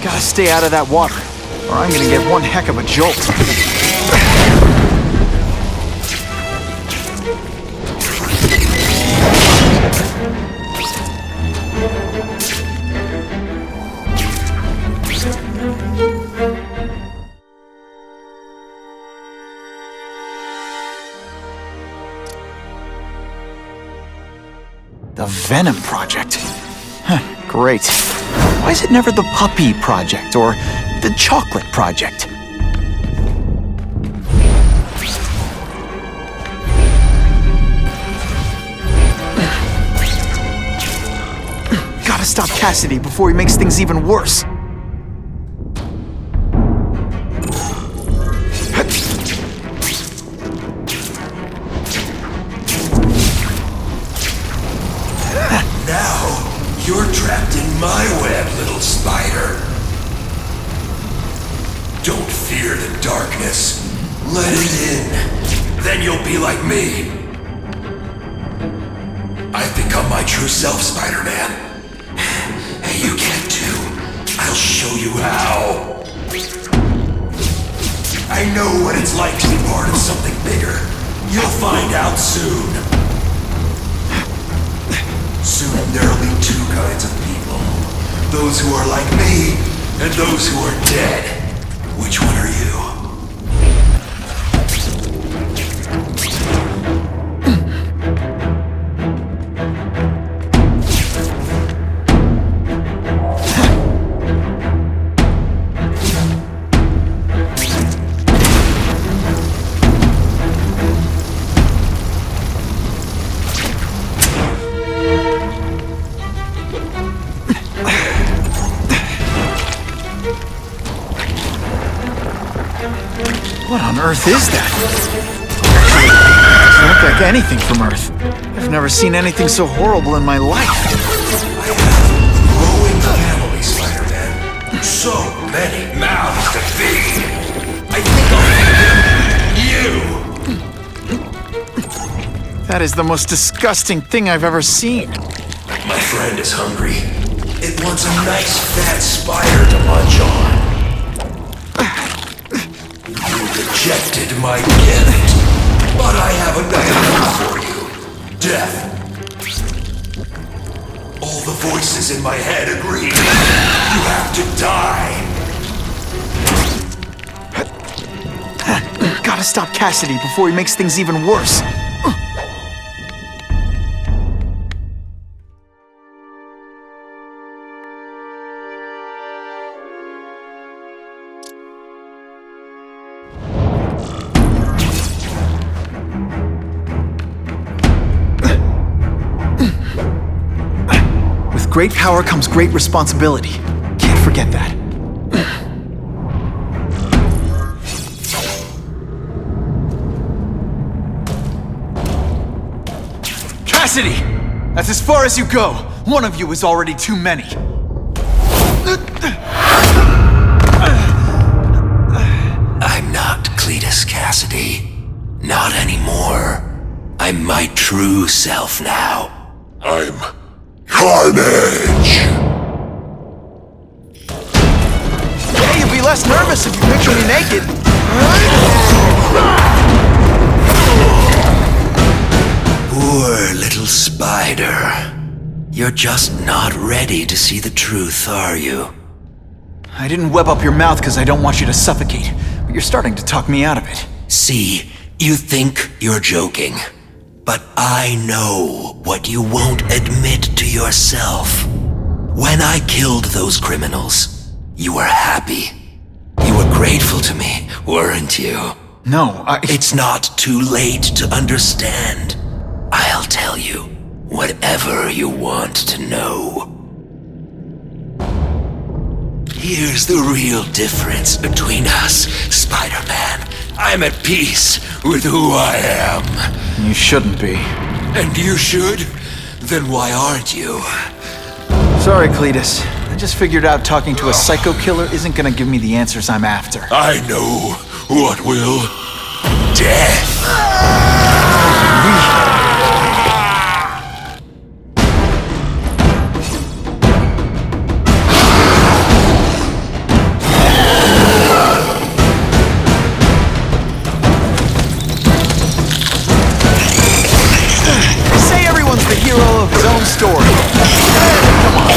B: Gotta stay out of that water, or I'm gonna get one heck of a jolt. The Venom Project. Huh, great. Why is it never the Puppy Project or the Chocolate Project? Gotta stop Cassidy before he makes things even worse.
T: Now, you're trapped in my web, little spider. Don't fear the darkness. Let it in. Then you'll be like me. I've become my true self, Spider-Man. Hey, you can too. I'll show you how. I know what it's like to be part of something bigger. You'll find out soon. Soon there'll be two kinds of people. Those who are like me, and those who are dead. Which one are you?
B: What on earth is that? Doesn't look like anything from Earth. I've never seen anything so horrible in my life.
T: I have a growing family, Spider-Man. So many mouths to feed. I think I'll feed you.
B: That is the most disgusting thing I've ever seen.
T: My friend is hungry. It wants a nice fat spider to munch on. Rejected my gift, but I have another one for you. Death. All the voices in my head agree. You have to die.
B: Gotta stop Cassidy before he makes things even worse. With great power comes great responsibility. Can't forget that. Cassidy! That's as far as you go. One of you is already too many.
T: I'm not Cletus Cassidy. Not anymore. I'm my true self now.
P: I'm Carnage!
B: Yeah, you'd be less nervous if you picture me naked.
T: Poor little spider. You're just not ready to see the truth, are you?
B: I didn't web up your mouth because I don't want you to suffocate, but you're starting to talk me out of it.
T: See, you think you're joking. But I know what you won't admit to yourself. When I killed those criminals, you were happy. You were grateful to me, weren't you?
B: No,
T: It's not too late to understand. I'll tell you whatever you want to know. Here's the real difference between us, Spider-Man. I'm at peace with who I am.
B: You shouldn't be.
T: And you should? Then why aren't you?
B: Sorry, Cletus. I just figured out talking to a psycho killer isn't gonna give me the answers I'm after.
T: I know what will. Death.
B: Say everyone's the hero of his own story. Come on.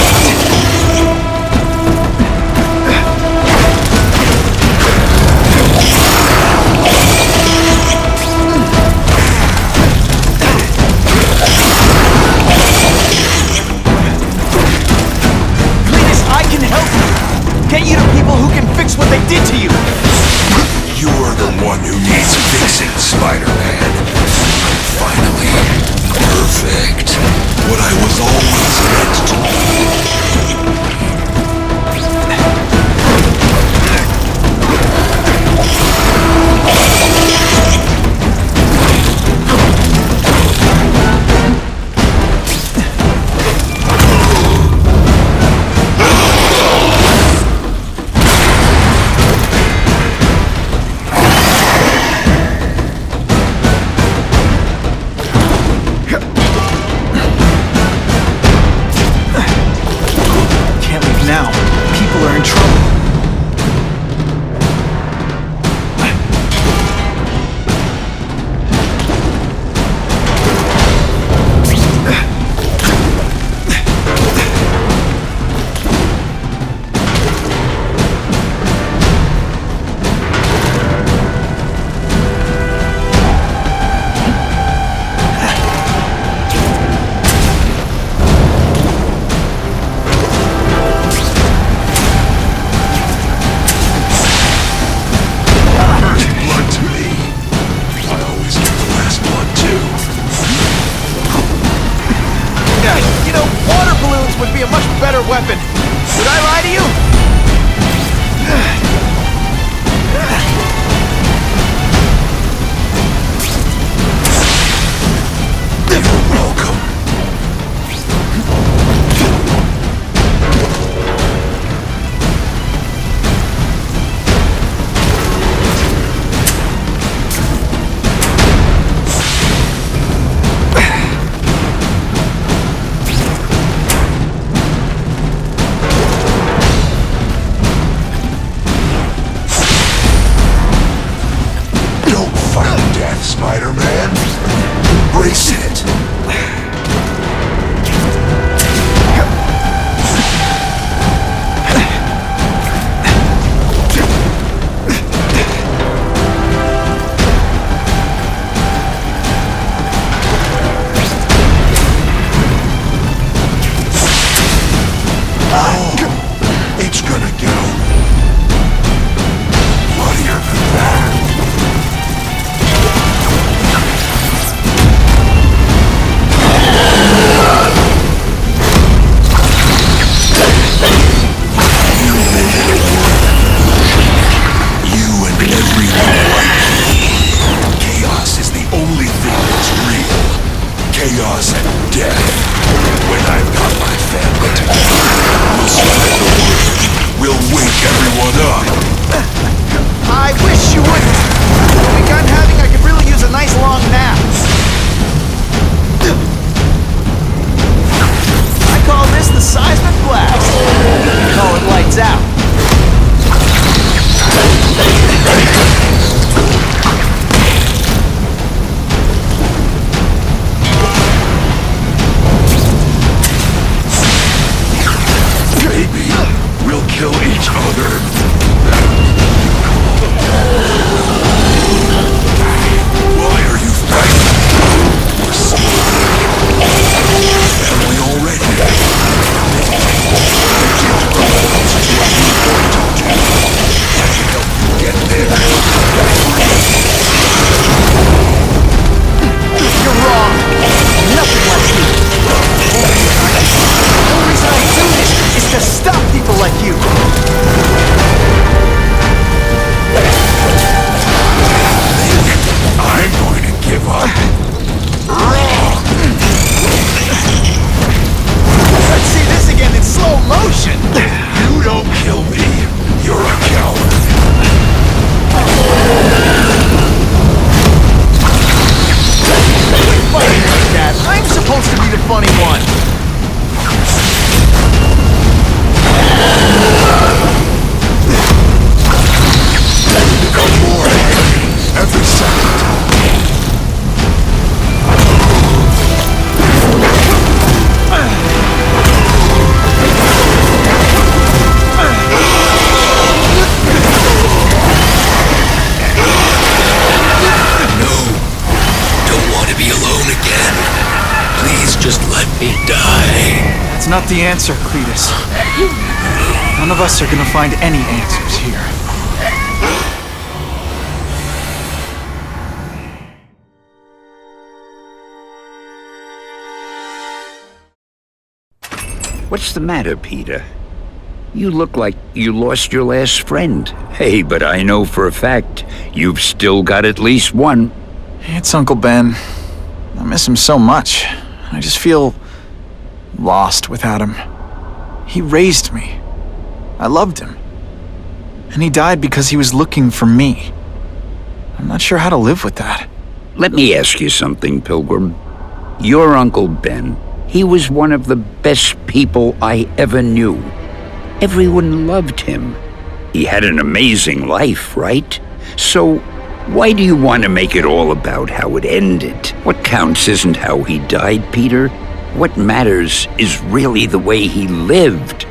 I: get you to people who can fix what they did to you.
P: You're the one who needs fixing, Spider-Man. Finally, perfect. What I was always meant to be.
I: Weapon. Did I lie to you?
P: You're welcome. Spider-Man, embrace it. Oh, it's gonna get bloodier than that. Chaos and death. When I've got my family together, we'll spread the word. We'll wake everyone up.
I: I wish you wouldn't. When we got having, I could really use a nice long nap. I call this the seismic blast. You call it lights out.
P: We'll kill each other. Why are you fighting? We're family already.
B: not the answer, Cletus. None of us are gonna find any answers here.
N: What's the matter, Peter? You look like you lost your last friend. Hey, but I know for a fact you've still got at least one.
B: It's Uncle Ben. I miss him so much. I just feel lost without him. He raised me. I loved him. And he died because he was looking for me. I'm not sure how to live with that.
N: Let me ask you something, Pilgrim. Your Uncle Ben, he was one of the best people I ever knew. Everyone loved him. He had an amazing life, right? So, why do you want to make it all about how it ended? What counts isn't how he died, Peter. What matters is really the way he lived.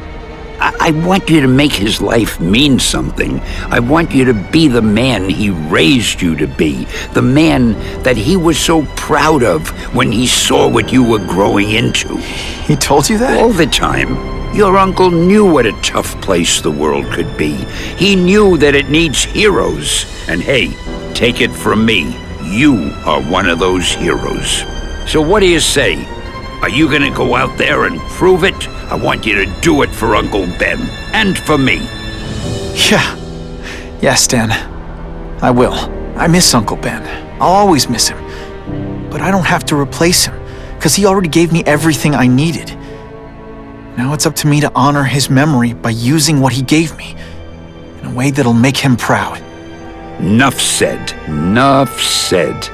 N: I want you to make his life mean something. I want you to be the man he raised you to be. The man that he was so proud of when he saw what you were growing into.
B: He told you that?
N: All the time. Your uncle knew what a tough place the world could be. He knew that it needs heroes. And hey, take it from me, you are one of those heroes. So what do you say? Are you gonna go out there and prove it? I want you to do it for Uncle Ben, and for me.
B: Yeah. Yes, Dan. I will. I miss Uncle Ben. I'll always miss him. But I don't have to replace him, because he already gave me everything I needed. Now it's up to me to honor his memory by using what he gave me, in a way that'll make him proud.
N: Enough said. Enough said.